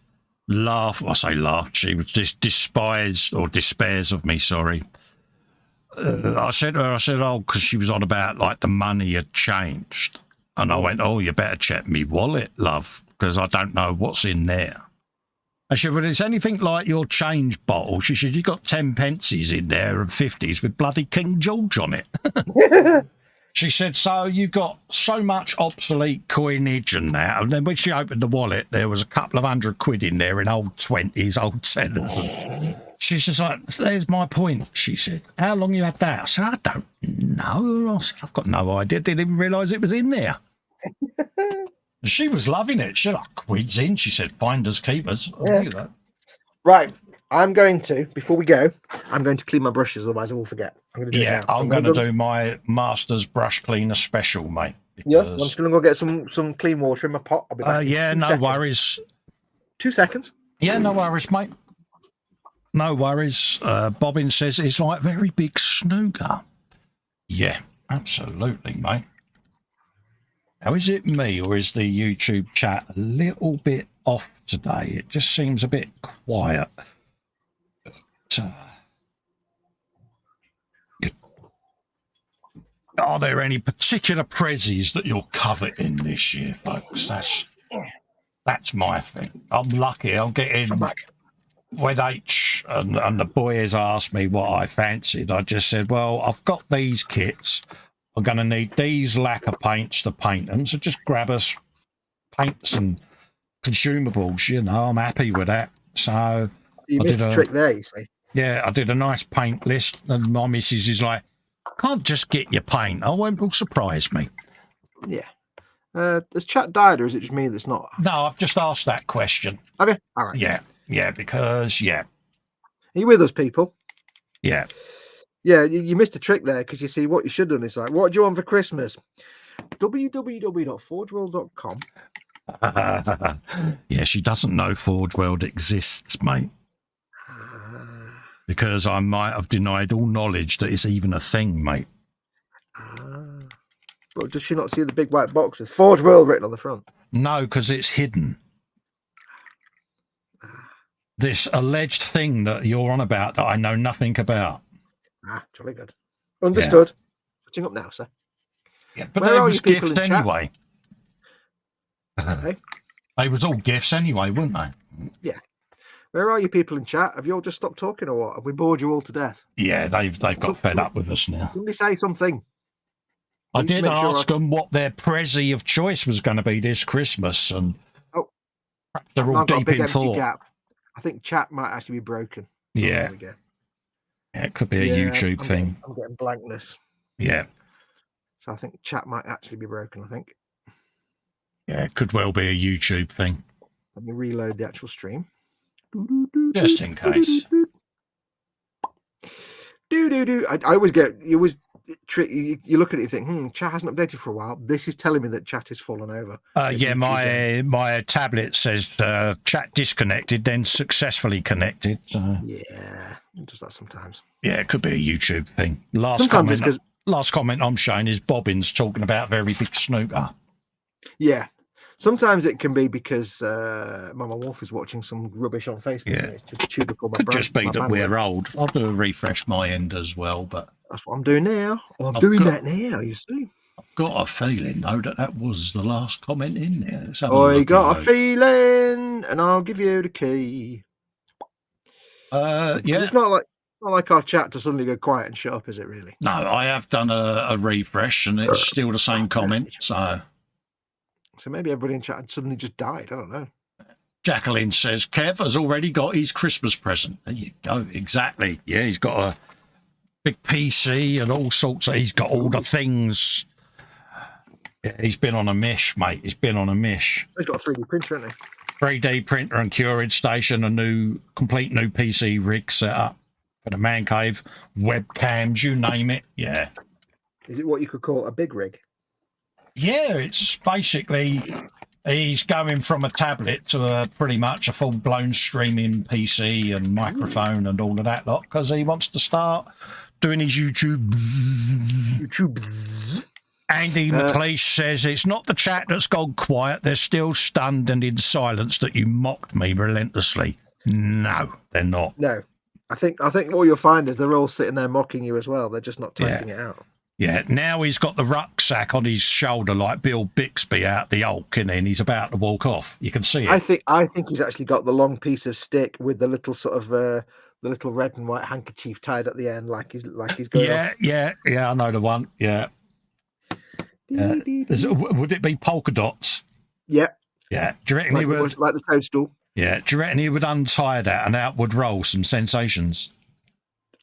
she was just despairs of me, sorry. I said to her, oh, because she was on about like the money had changed. And I went, oh, you better check me wallet, love, because I don't know what's in there. And she said, well, is anything like your change bottle? She said, you got 10 pences in there and 50s with bloody King George on it. She said, so you got so much obsolete coinage and that. And then when she opened the wallet, there was a couple of £100 in there in old 20s, old tenors. She says, like, there's my point, she said. How long you had that? I said, I don't know. I said, I've got no idea. Didn't even realise it was in there. She was loving it. She said, quid's in. She said, finders, keepers. I'll do that.
Right. I'm going to, before we go, I'm going to clean my brushes, otherwise I will forget. I'm going to do it now.
I'm going to do my Master's Brush Cleaner special, mate.
Yes, I'm just going to go get some clean water in my pot. I'll be back in 2 seconds.
Worries.
2 seconds.
Yeah, no worries, mate. No worries. Bobbin says it's like very big snooker. Yeah, absolutely, mate. Now, is it me or is the YouTube chat a little bit off today? It just seems a bit quiet. Are there any particular prezzies that you're coveting this year, folks? That's my thing. I'm lucky. I'm getting when H and the boys asked me what I fancied. I just said, well, I've got these kits. I'm going to need these lacquer paints to paint them. So just grab us paints and consumables. You know, I'm happy with that. So
you missed a trick there, you see.
Yeah, I did a nice paint list, and my missus is like, can't just get your paint. I won't, will surprise me.
Yeah. Has chat died, or is it just me that's not?
No, I've just asked that question.
Have you? All right.
Yeah, because,
Are you with us, people?
Yeah.
Yeah, you missed a trick there, because you see, what you should have done is like, what do you want for Christmas? www.forgeworld.com.
Yeah, she doesn't know Forge World exists, mate. Because I might have denied all knowledge that it's even a thing, mate.
But does she not see the big white box with Forge World written on the front?
No, because it's hidden. This alleged thing that you're on about that I know nothing about.
Jolly good. Understood. Switching up now, sir.
Yeah, but they was gifts anyway.
Hey?
They was all gifts anyway, weren't they?
Yeah. Where are you people in chat? Have you all just stopped talking or what? Have we bored you all to death?
Yeah, they've got fed up with us now.
Somebody say something.
I did ask them what their prezzy of choice was going to be this Christmas, and They're all
I've got a
deep
big
in
empty
thought.
gap. I think chat might actually be broken.
Yeah.
There we go.
Yeah, it could be a YouTube thing.
I'm getting blankness.
Yeah.
So I think chat might actually be broken, I think.
Yeah, it could well be a YouTube thing.
Let me reload the actual stream.
Just in case.
I always get, you look at it, you think, chat hasn't updated for a while. This is telling me that chat is fallen over.
Yeah, my tablet says chat disconnected, then successfully connected. So.
Yeah, it does that sometimes.
Yeah, it could be a YouTube thing. Last comment I'm showing is Bobbins talking about very big snooker.
Yeah. Sometimes it can be because Mama Wolf is watching some rubbish on Facebook.
Yeah.
And it's just chewed up all my
Could just be that we're old. I'll do a refresh my end as well, but
that's what I'm doing now. I'm doing that now, you see.
I've got a feeling though that was the last comment in there.
I got a feeling, and I'll give you the key.
Yeah.
It's not like our chat to suddenly go quiet and shut up, is it really?
No, I have done a refresh and it's still the same comment. So
maybe everybody in chat suddenly just died. I don't know.
Jacqueline says Kev has already got his Christmas present. There you go. Exactly. Yeah, he's got a big PC and all sorts. He's got all the things. Yeah, he's been on a mish, mate. He's been on a mish.
He's got a 3D printer, hasn't he?
3D printer and curing station, complete new PC rig set up for the man cave, webcams, you name it. Yeah.
Is it what you could call a big rig?
Yeah, it's basically he's going from a tablet to pretty much a full-blown streaming PC and microphone and all of that lot because he wants to start doing his YouTube. Andy McLeish says it's not the chat that's gone quiet. They're still stunned and in silence that you mocked me relentlessly. No, they're not.
No, I think what you'll find is they're all sitting there mocking you as well. They're just not typing it out.
Yeah, now he's got the rucksack on his shoulder like Bill Bixby out the Hulk, and he's about to walk off. You can see it.
I think he's actually got the long piece of stick with the little sort of the little red and white handkerchief tied at the end, like he's going.
Yeah. I know the one. Yeah. Would it be polka dots?
Yeah.
Yeah. Do you reckon he would
like the toadstool?
Yeah. Do you reckon he would untie that and out would roll some sensations?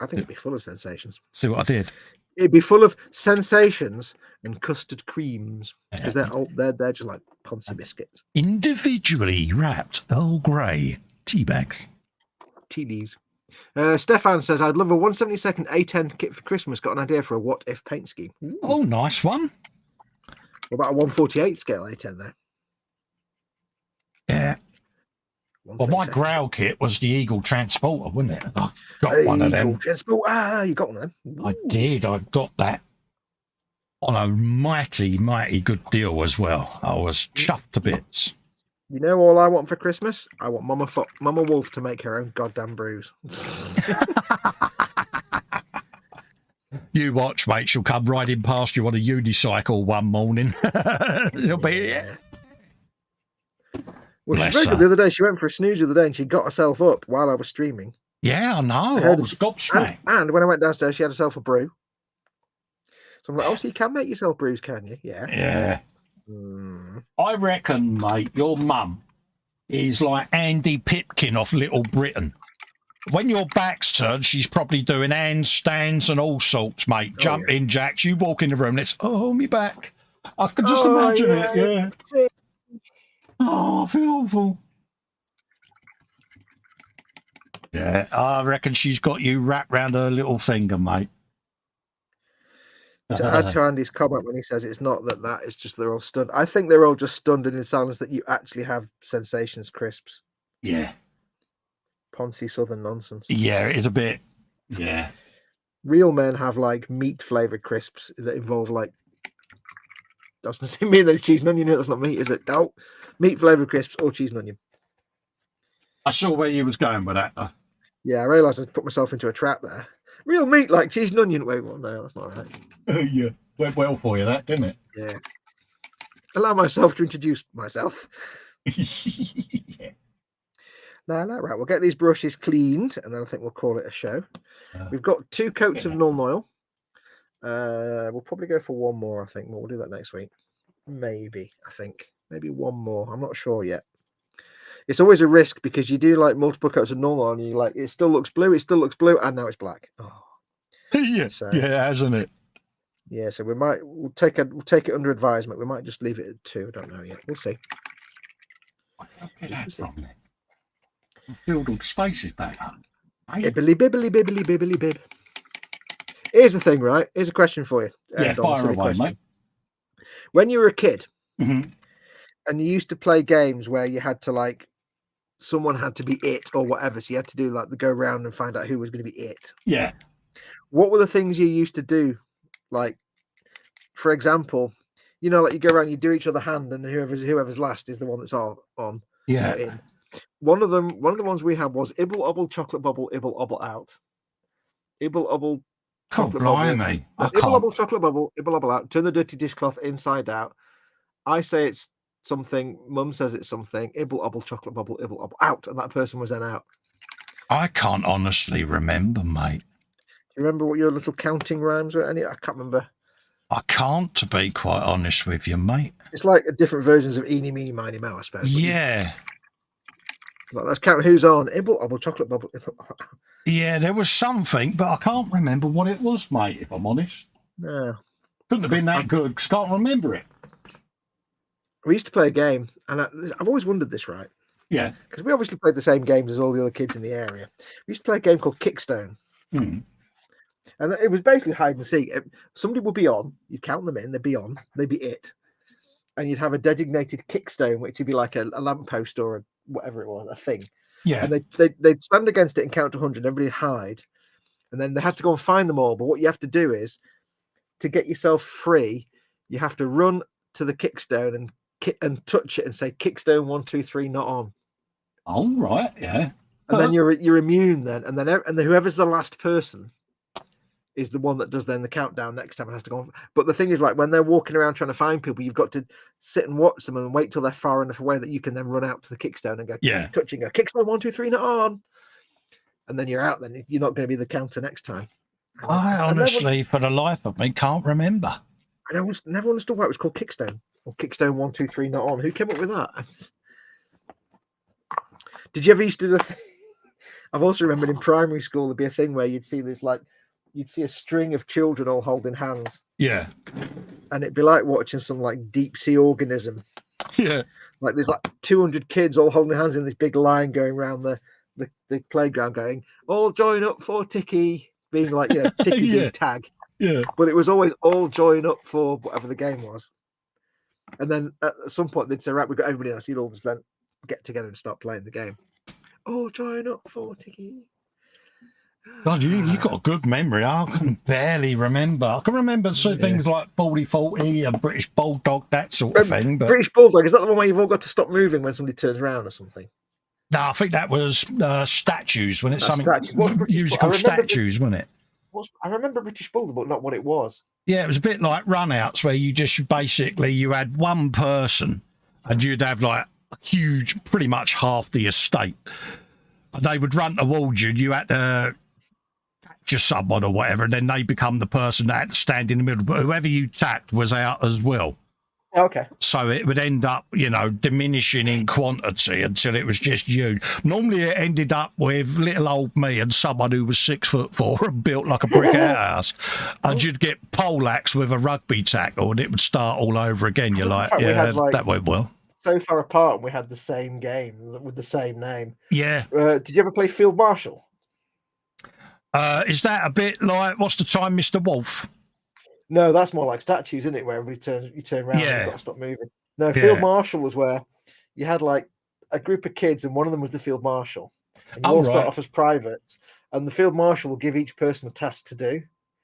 I think it'd be full of sensations.
See what I did?
It'd be full of sensations and custard creams because they're just like Ponzi biscuits.
Individually wrapped Earl Grey tea bags.
Tea leaves. Stefan says, I'd love a 1/72 A10 kit for Christmas. Got an idea for a what if paint scheme. Ooh.
Oh, nice one.
What about a 1/48 scale A10 there?
Yeah. Well, my growl kit was the Eagle Transporter, wasn't it? I got one of them.
Eagle Transporter. You got one then? Ooh.
I did. I got that on a mighty, mighty good deal as well. I was chuffed to bits.
You know all I want for Christmas? I want Mama Wolf to make her own goddamn brews. You
watch, mate. She'll come riding past you on a unicycle one morning. It'll be...
Well, she very good the other day. She went for a snooze the other day and she got herself up while I was streaming.
Yeah, I know. I was gobsmacked.
And when I went downstairs, she had herself a brew. So I'm like, so you can make yourself brews, can you? Yeah.
Yeah. I reckon, mate, your mum is like Andy Pipkin off Little Britain. When your back's turned, she's probably doing handstands and all sorts, mate. Jumping jacks. You walk in the room, me back. I can just imagine it, yeah. Oh, I feel awful. Yeah, I reckon she's got you wrapped round her little finger, mate.
To add to Andy's comment when he says it's not that, it's just they're all stunned. I think they're all just stunned and in silence that you actually have Sensations crisps.
Yeah.
Poncy Southern nonsense.
Yeah, it is a bit. Yeah.
Real men have like meat flavored crisps that involve like. Doesn't mean there's cheese and onion. That's not meat, is it? No. Meat flavored crisps or cheese and onion.
I saw where you was going with that.
Yeah, I realised I put myself into a trap there. Real meat like cheese and onion. Wait, well, no, that's not right.
Yeah, went well for you, that, didn't it?
Yeah. Allow myself to introduce myself.
Yeah.
No, right. We'll get these brushes cleaned, and then I think we'll call it a show. We've got 2 coats of Null Oil. We'll probably go for one more, I think. We'll do that next week. Maybe, I think. Maybe one more. I'm not sure yet. It's always a risk because you do like multiple coats of normal and you like it still looks blue, and now it's black. Oh.
Yeah,
So,
yeah, hasn't it?
Yeah, so we'll take it under advisement. We might just leave it at 2. I don't know yet. We'll see.
Get that from there. I filled all the spaces back up.
Bibbly bibbly bibbly bibbly bib. Here's the thing, right? Here's a question for you.
Yeah, fire away, mate.
When you were a kid,
Mm-hmm.
and you used to play games where you had to like, someone had to be it or whatever, so you had to do like the go round and find out who was going to be it.
Yeah.
What were the things you used to do? Like, for example, you know, like you go around, you do each other hand, and whoever's last is the one that's on.
Yeah.
In. One of the ones we had was Ibble Obble Chocolate Bubble Ibble Obble Out. Ibble Obble Chocolate Bubble. Ibble Obble Chocolate Bubble Ibble Obble Out. Turn the dirty dishcloth inside out. I say it's something. Mum says it's something. Ibble Obble Chocolate Bubble Ibble Obble Out, and that person was then out.
I can't honestly remember, mate.
Do you remember what your little counting rhymes were? Any? I can't remember.
I can't, to be quite honest with you, mate.
It's like different versions of Eeny, Meeny, Miny, Moe, I suppose.
Yeah.
Like, let's count who's on. Ibble Obble Chocolate Bubble.
Yeah, there was something, but I can't remember what it was, mate, if I'm honest.
No.
Couldn't have been that good because I can't remember it.
We used to play a game, and I've always wondered this, right?
Yeah.
Because we obviously played the same games as all the other kids in the area. We used to play a game called Kickstone.
Mm.
And it was basically hide and seek. Somebody would be on, you'd count them in, they'd be on, they'd be it. And you'd have a designated kickstone, which would be like a lamppost or whatever it was, a thing.
Yeah.
And they'd stand against it and count to 100, everybody hide. And then they had to go and find them all. But what you have to do is, to get yourself free, you have to run to the kickstone and touch it and say, kickstone 1, 2, 3, not on.
Oh, right, yeah.
And then you're immune then. And then whoever's the last person is the one that does then the countdown next time. It has to go on. But the thing is, like, when they're walking around trying to find people, you've got to sit and watch them and wait till they're far enough away that you can then run out to the kickstone and go, touching her, kickstone 1, 2, 3, not on. And then you're out. Then you're not going to be the counter next time.
I honestly, for the life of me, can't remember.
I never understood why it was called kickstone or kickstone 1, 2, 3, not on. Who came up with that? Did you ever used to do the thing? I've also remembered in primary school there'd be a thing where you'd see this, like, you'd see a string of children all holding hands. Yeah. And it'd be like watching some like deep sea organism.
Yeah.
Like there's like 200 kids all holding hands in this big line going around the playground going, all join up for Tiki, being like, you know, Tiki being tag. Yeah. But it was always all join up for whatever the game was. And then at some point they'd say, right, we've got everybody else. You'd all just then get together and start playing the game. All join up for Tiki.
God, you got a good memory. I can barely remember. I can remember things like 40-40 and British Bulldog, that sort of thing. But
British Bulldog, is that the one where you've all got to stop moving when somebody turns around or something?
No, I think that was statues, when it's something musical statues, wasn't it?
I remember British Bulldog, but not what it was. Yeah,
it was a bit like runouts where you just basically, you had one person and you'd have like a huge, pretty much half the estate. And they would run towards you and you had to just someone or whatever, and then they become the person that had to stand in the middle. But whoever you tapped was out as well.
Okay.
So it would end up, you know, diminishing in quantity until it was just you. Normally it ended up with little old me and someone who was 6'4" and built like a brick outhouse. And you'd get poleaxe with a rugby tackle and it would start all over again. You're like, yeah, that went well.
So far apart, and we had the same game with the same name.
Yeah.
Did you ever play Field Marshal?
Is that a bit like What's the Time, Mr. Wolf?
No, that's more like statues, isn't it? Where you turn around and you've got to stop moving. No, Field Marshal was where you had like a group of kids and one of them was the Field Marshal. And you all start off as privates, and the Field Marshal will give each person a task to do.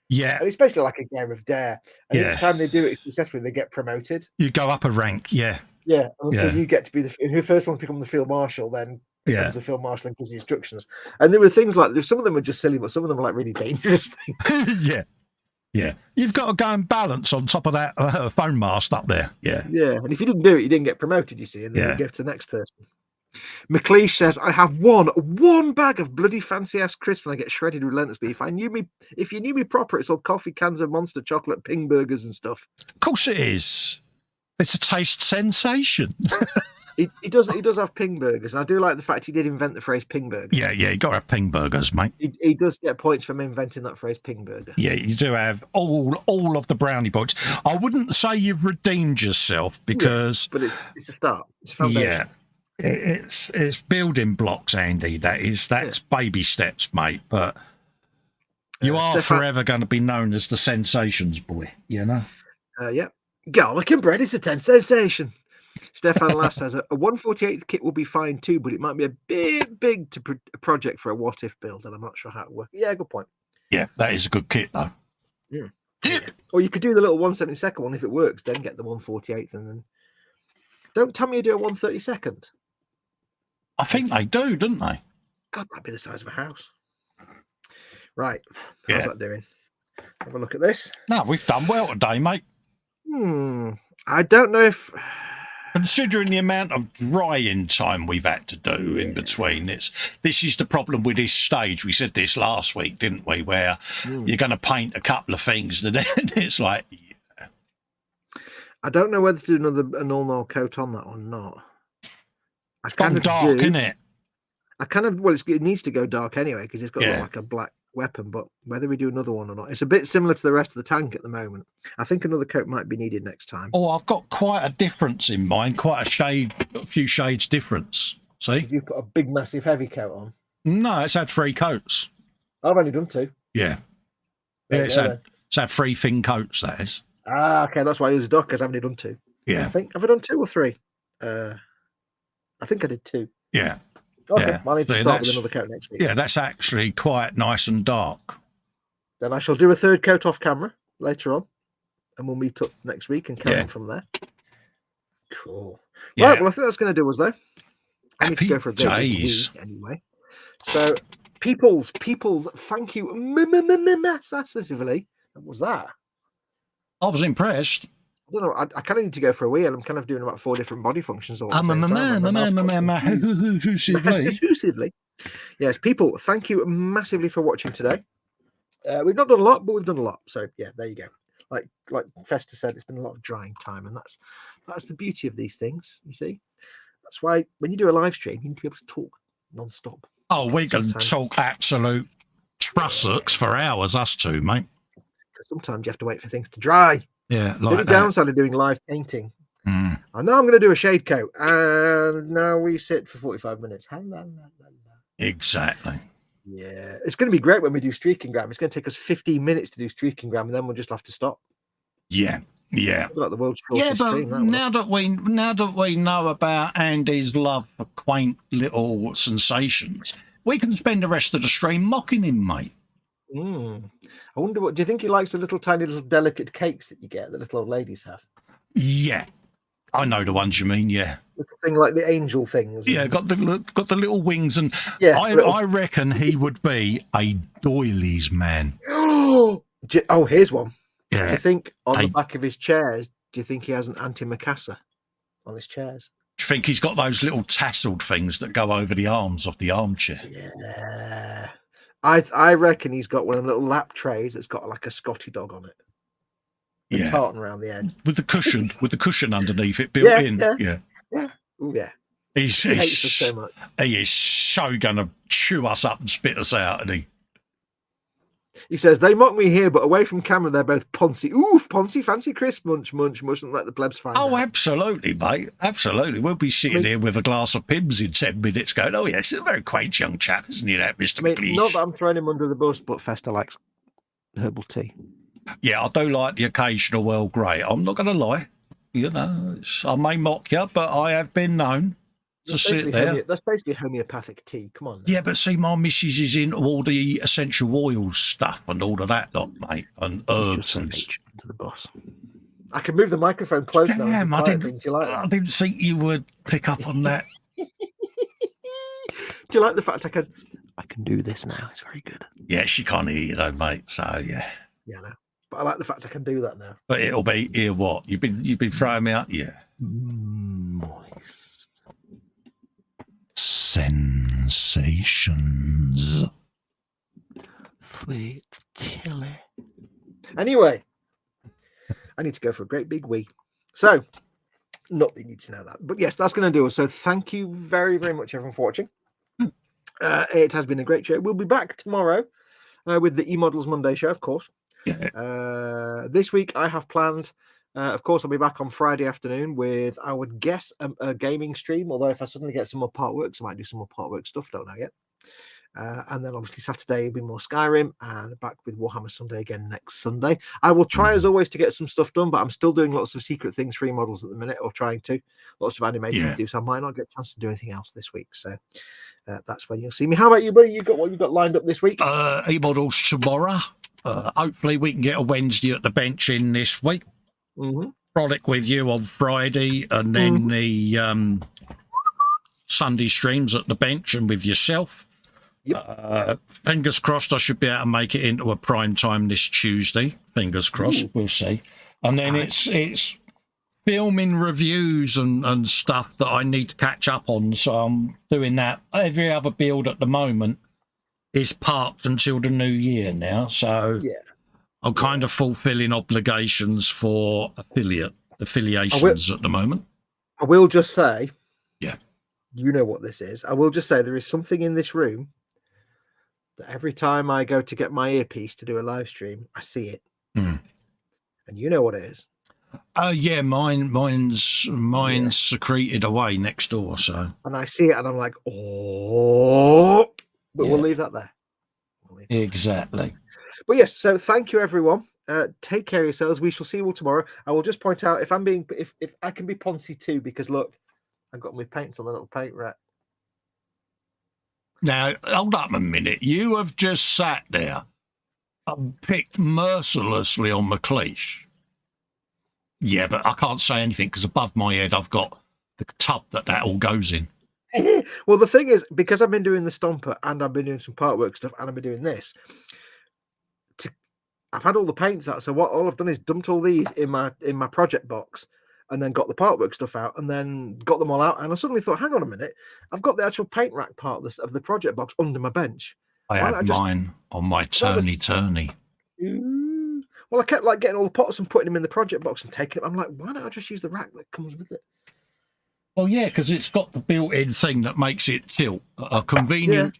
Yeah.
And it's basically like a game of dare. And each time they do it successfully, they get promoted.
You go up a rank,
Yeah, until you get to be who first one to become the Field Marshal, then becomes the Field Marshal and gives the instructions. And there were things like, some of them were just silly, but some of them were like really dangerous things.
Yeah. You've got to go and balance on top of that phone mast up there. Yeah.
And if you didn't do it, you didn't get promoted, you see, and then you give to the next person. McLeish says, I have one bag of bloody fancy ass crisps and I get shredded relentlessly. If you knew me proper, it's all coffee cans of Monster chocolate, ping burgers and stuff.
Of course it is. It's a taste sensation.
He does have ping burgers, and I do like the fact he did invent the phrase ping burger.
Yeah, you got to have ping burgers, mate.
He does get points from inventing that phrase ping burger.
Yeah, you do have all of the brownie points. I wouldn't say you've redeemed yourself because,
but it's a start. It's a foundation.
Yeah, it's building blocks, Andy. That's baby steps, mate. But you are forever going to be known as the sensations boy. You know.
Yeah, garlic and bread is a sensation. Stefan Lass says a 1/48 kit will be fine too, but it might be a bit big to project for a what if build, and I'm not sure how it works. Yeah, good point.
Yeah, that is a good kit though.
Yeah. Or you could do the little 1/72 one if it works, then get the 1/48, and then don't tell me you do a 1/32.
I think they do, don't they?
God, that'd be the size of a house. Right. How's that doing? Have a look at this.
No, we've done well today, mate.
I don't know if...
Considering the amount of drying time we've had to do in between, this is the problem with this stage. We said this last week, didn't we? Where you're going to paint a couple of things, and then it's like,
I don't know whether to do a null coat on that or not.
It's gone dark, isn't it?
I kind of it needs to go dark anyway because it's got like a black weapon. But whether we do another one or not, it's a bit similar to the rest of the tank at the moment. I think another coat might be needed next time.
Oh, I've got quite a difference in mind, quite a few shades difference. See,
you put a big, massive, heavy coat on.
No, it's had 3 coats.
I've only done 2.
Yeah, it's had 3 thin coats. That is.
Ah, okay, that's why I use a duck because I've only done 2.
Yeah,
have I done 2 or 3? I think I did 2.
Yeah.
Okay,
yeah.
I need to start with another coat next week.
Yeah, that's actually quite nice and dark.
Then I shall do a 3rd coat off camera later on, and we'll meet up next week and carry on from there. Cool. Yeah. Right, well, I think that's going to do us, though. I need to go for a bit anyway. So, peoples, thank you massively. What was that?
I was impressed.
I don't know. I kind of need to go for a wee, and I'm kind of doing about 4 different body functions all at the same time. Yes, people, thank you massively for watching today. We've not done a lot, but we've done a lot. So yeah, there you go. Like Festa said, it's been a lot of drying time, and that's the beauty of these things. You see, that's why when you do a live stream, you need to be able to talk non-stop.
Oh, we can talk absolute trussocks for hours, us two, mate.
Sometimes you have to wait for things to dry.
Yeah,
like the downside of doing live painting. I know I'm going to do a shade coat, and now we sit for 45 minutes.
Exactly.
Yeah, it's going to be great when we do streaking gram. It's going to take us 15 minutes to do streaking gram, and then we'll just have to stop.
Yeah.
Like the world's shortest stream.
Now that we know about Andy's love for quaint little sensations, we can spend the rest of the stream mocking him, mate.
I wonder do you think he likes the little tiny little delicate cakes that you get that little old ladies have?
Yeah, I know the ones you mean. Yeah,
little thing like the angel things.
Yeah, got the little wings, and I reckon he would be a doilies man.
Oh, here's one.
Yeah.
Do you think on the back of his chairs? Do you think he has an antimacassar on his chairs?
Do you think he's got those little tasseled things that go over the arms of the armchair?
Yeah. I reckon he's got one of the little lap trays that's got like a Scotty dog on it.
Yeah.
Tartan around the end.
With the cushion underneath it built in.
Yeah. Ooh, yeah.
He
hates us so much.
He is so gonna chew us up and spit us out, isn't he?
He says, they mock me here, but away from camera, they're both Poncy. Oof, Poncy, fancy crisp, munch, and let the plebs find out.
Oh, absolutely, mate. Absolutely. We'll be sitting here with a glass of Pimm's in 10 minutes going, oh, yes, it's a very quaint young chap, isn't he, that Mr. McLeish?
Not that I'm throwing him under the bus, but Festa likes herbal tea.
Yeah, I do like the occasional Earl Grey. I'm not going to lie. You know, I may mock you, but I have been known to sit there.
That's basically homeopathic tea. Come on. Now.
Yeah, but see, my missus is into all the essential oils stuff and all of that lot, mate, and herbs and
to the boss. I can move the microphone close now.
Damn, I didn't think you would pick up on that.
Do you like the fact I can do this now? It's very good.
Yeah, she can't hear you though, mate. So yeah.
Yeah, no. But I like the fact I can do that now.
But it'll be hear what you've been throwing me out. Yeah.
Moist.
Sensations.
Sweet chili. Anyway, I need to go for a great big wee. So, Not that you need to know that. But yes, that's going to do it. So thank you very, very much, everyone, for watching. It has been a great show. We'll be back tomorrow with the E-Models Monday show, of course.
Yeah.
This week I have planned, of course, I'll be back on Friday afternoon with, I would guess, a gaming stream. Although if I suddenly get some more Partworks, I might do some more Partwork stuff. Don't know yet. And then obviously Saturday will be more Skyrim, and back with Warhammer Sunday again next Sunday. I will try as always to get some stuff done, but I'm still doing lots of secret things for E-Models at the minute, or trying to. Lots of animating to do, so I might not get a chance to do anything else this week. So that's when you'll see me. How about you, buddy? What you got lined up this week?
E-Models tomorrow. Hopefully we can get a Wednesday at the bench in this week. Frolic with you on Friday, and then the Sunday streams at the bench and with yourself. Fingers crossed I should be able to make it into a prime time this Tuesday. Fingers crossed. We'll see. And then it's filming reviews and stuff that I need to catch up on, so I'm doing that. Every other build at the moment is parked until the new year now, so I'm kind of fulfilling obligations for affiliations at the moment.
I will just say, you know what this is. I will just say there is something in this room that every time I go to get my earpiece to do a live stream, I see it. And you know what it is.
Yeah, mine's secreted away next door. So,
and I see it, and I'm like, oh, but we'll leave that there.
Exactly.
But yes, so thank you, everyone. Take care of yourselves. We shall see you all tomorrow. I will just point out if I can be Ponzi too, because look, I've got my paints on the little paint rack.
Now, hold up a minute. You have just sat there and picked mercilessly on my cleash. Yeah, but I can't say anything because above my head I've got the tub that all goes in.
Well, the thing is, because I've been doing the Stomper and I've been doing some Partwork stuff and I've been doing this, I've had all the paints out. So all I've done is dumped all these in my project box, and then got the Partwork stuff out, and then got them all out. And I suddenly thought, hang on a minute, I've got the actual paint rack part of the project box under my bench.
I have mine on my turny.
Well, I kept like getting all the pots and putting them in the project box and taking them. I'm like, why don't I just use the rack that comes with it?
Well, yeah, because it's got the built-in thing that makes it tilt. A convenient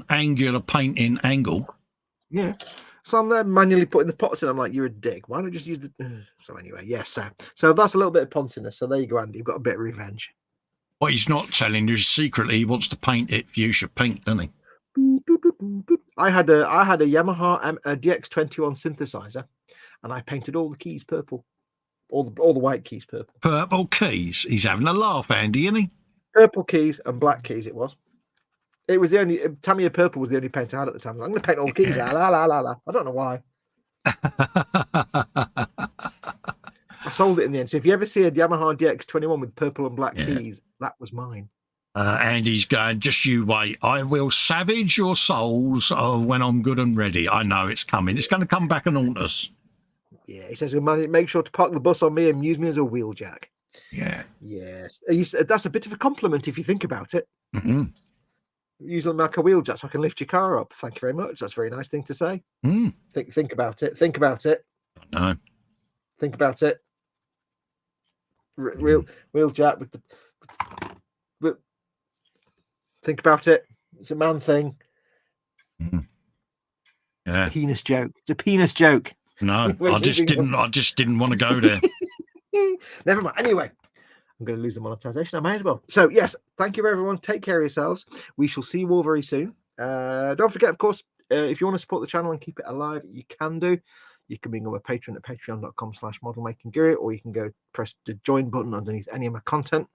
angular painting angle.
Yeah. So I'm there manually putting the pots in. I'm like, you're a dick. Why don't you just use the... So anyway, yes. So that's a little bit of ponciness. So there you go, Andy. You've got a bit of revenge.
What he's not telling you is secretly he wants to paint it fuchsia pink, doesn't he?
I had a Yamaha DX21 synthesizer, and I painted all the keys purple. All the white keys purple.
Purple keys? He's having a laugh, Andy, isn't he?
Purple keys and black keys it was. It was the only... Tamiya Purple was the only paint I had at the time. I'm going to paint all the keys. La, la, la, la. I don't know why. I sold it in the end. So if you ever see a Yamaha DX21 with purple and black keys, that was mine.
Andy's going, just you wait. I will savage your souls when I'm good and ready. I know it's coming. It's going to come back and haunt us. Yeah,
he says, make sure to park the bus on me and use me as a wheeljack.
Yeah.
Yes. That's a bit of a compliment if you think about it. Usually like a wheeljack so I can lift your car up. Thank you very much. That's a very nice thing to say. Think about it. Think about it.
No.
Think about it. Wheeljack with the... Think about it. It's a man thing.
Yeah.
It's a penis joke. It's a penis joke.
No, I just didn't want to go there.
Never mind. Anyway, I'm going to lose the monetization. I might as well. So yes, thank you everyone. Take care of yourselves. We shall see you all very soon. Don't forget, of course, if you want to support the channel and keep it alive, you can do. You can become a patron at patreon.com/modelmakingguru, or you can go press the join button underneath any of my content.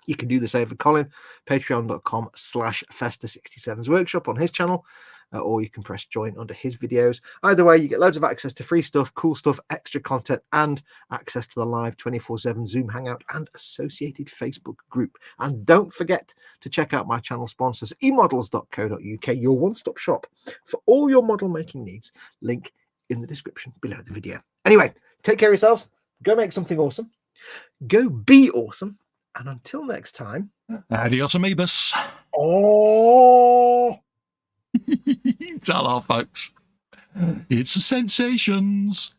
You can do the same for Colin, patreon.com/Festa67's workshop on his channel, or you can press join under his videos. Either way, you get loads of access to free stuff, cool stuff, extra content, and access to the live 24/7 Zoom Hangout and associated Facebook group. And don't forget to check out my channel sponsors, emodels.co.uk, your one-stop shop for all your model making needs. Link in the description below the video. Anyway, take care of yourselves. Go make something awesome. Go be awesome. And until next time,
adios, amibus.
Oh,
ta-ra, folks. It's the sensations.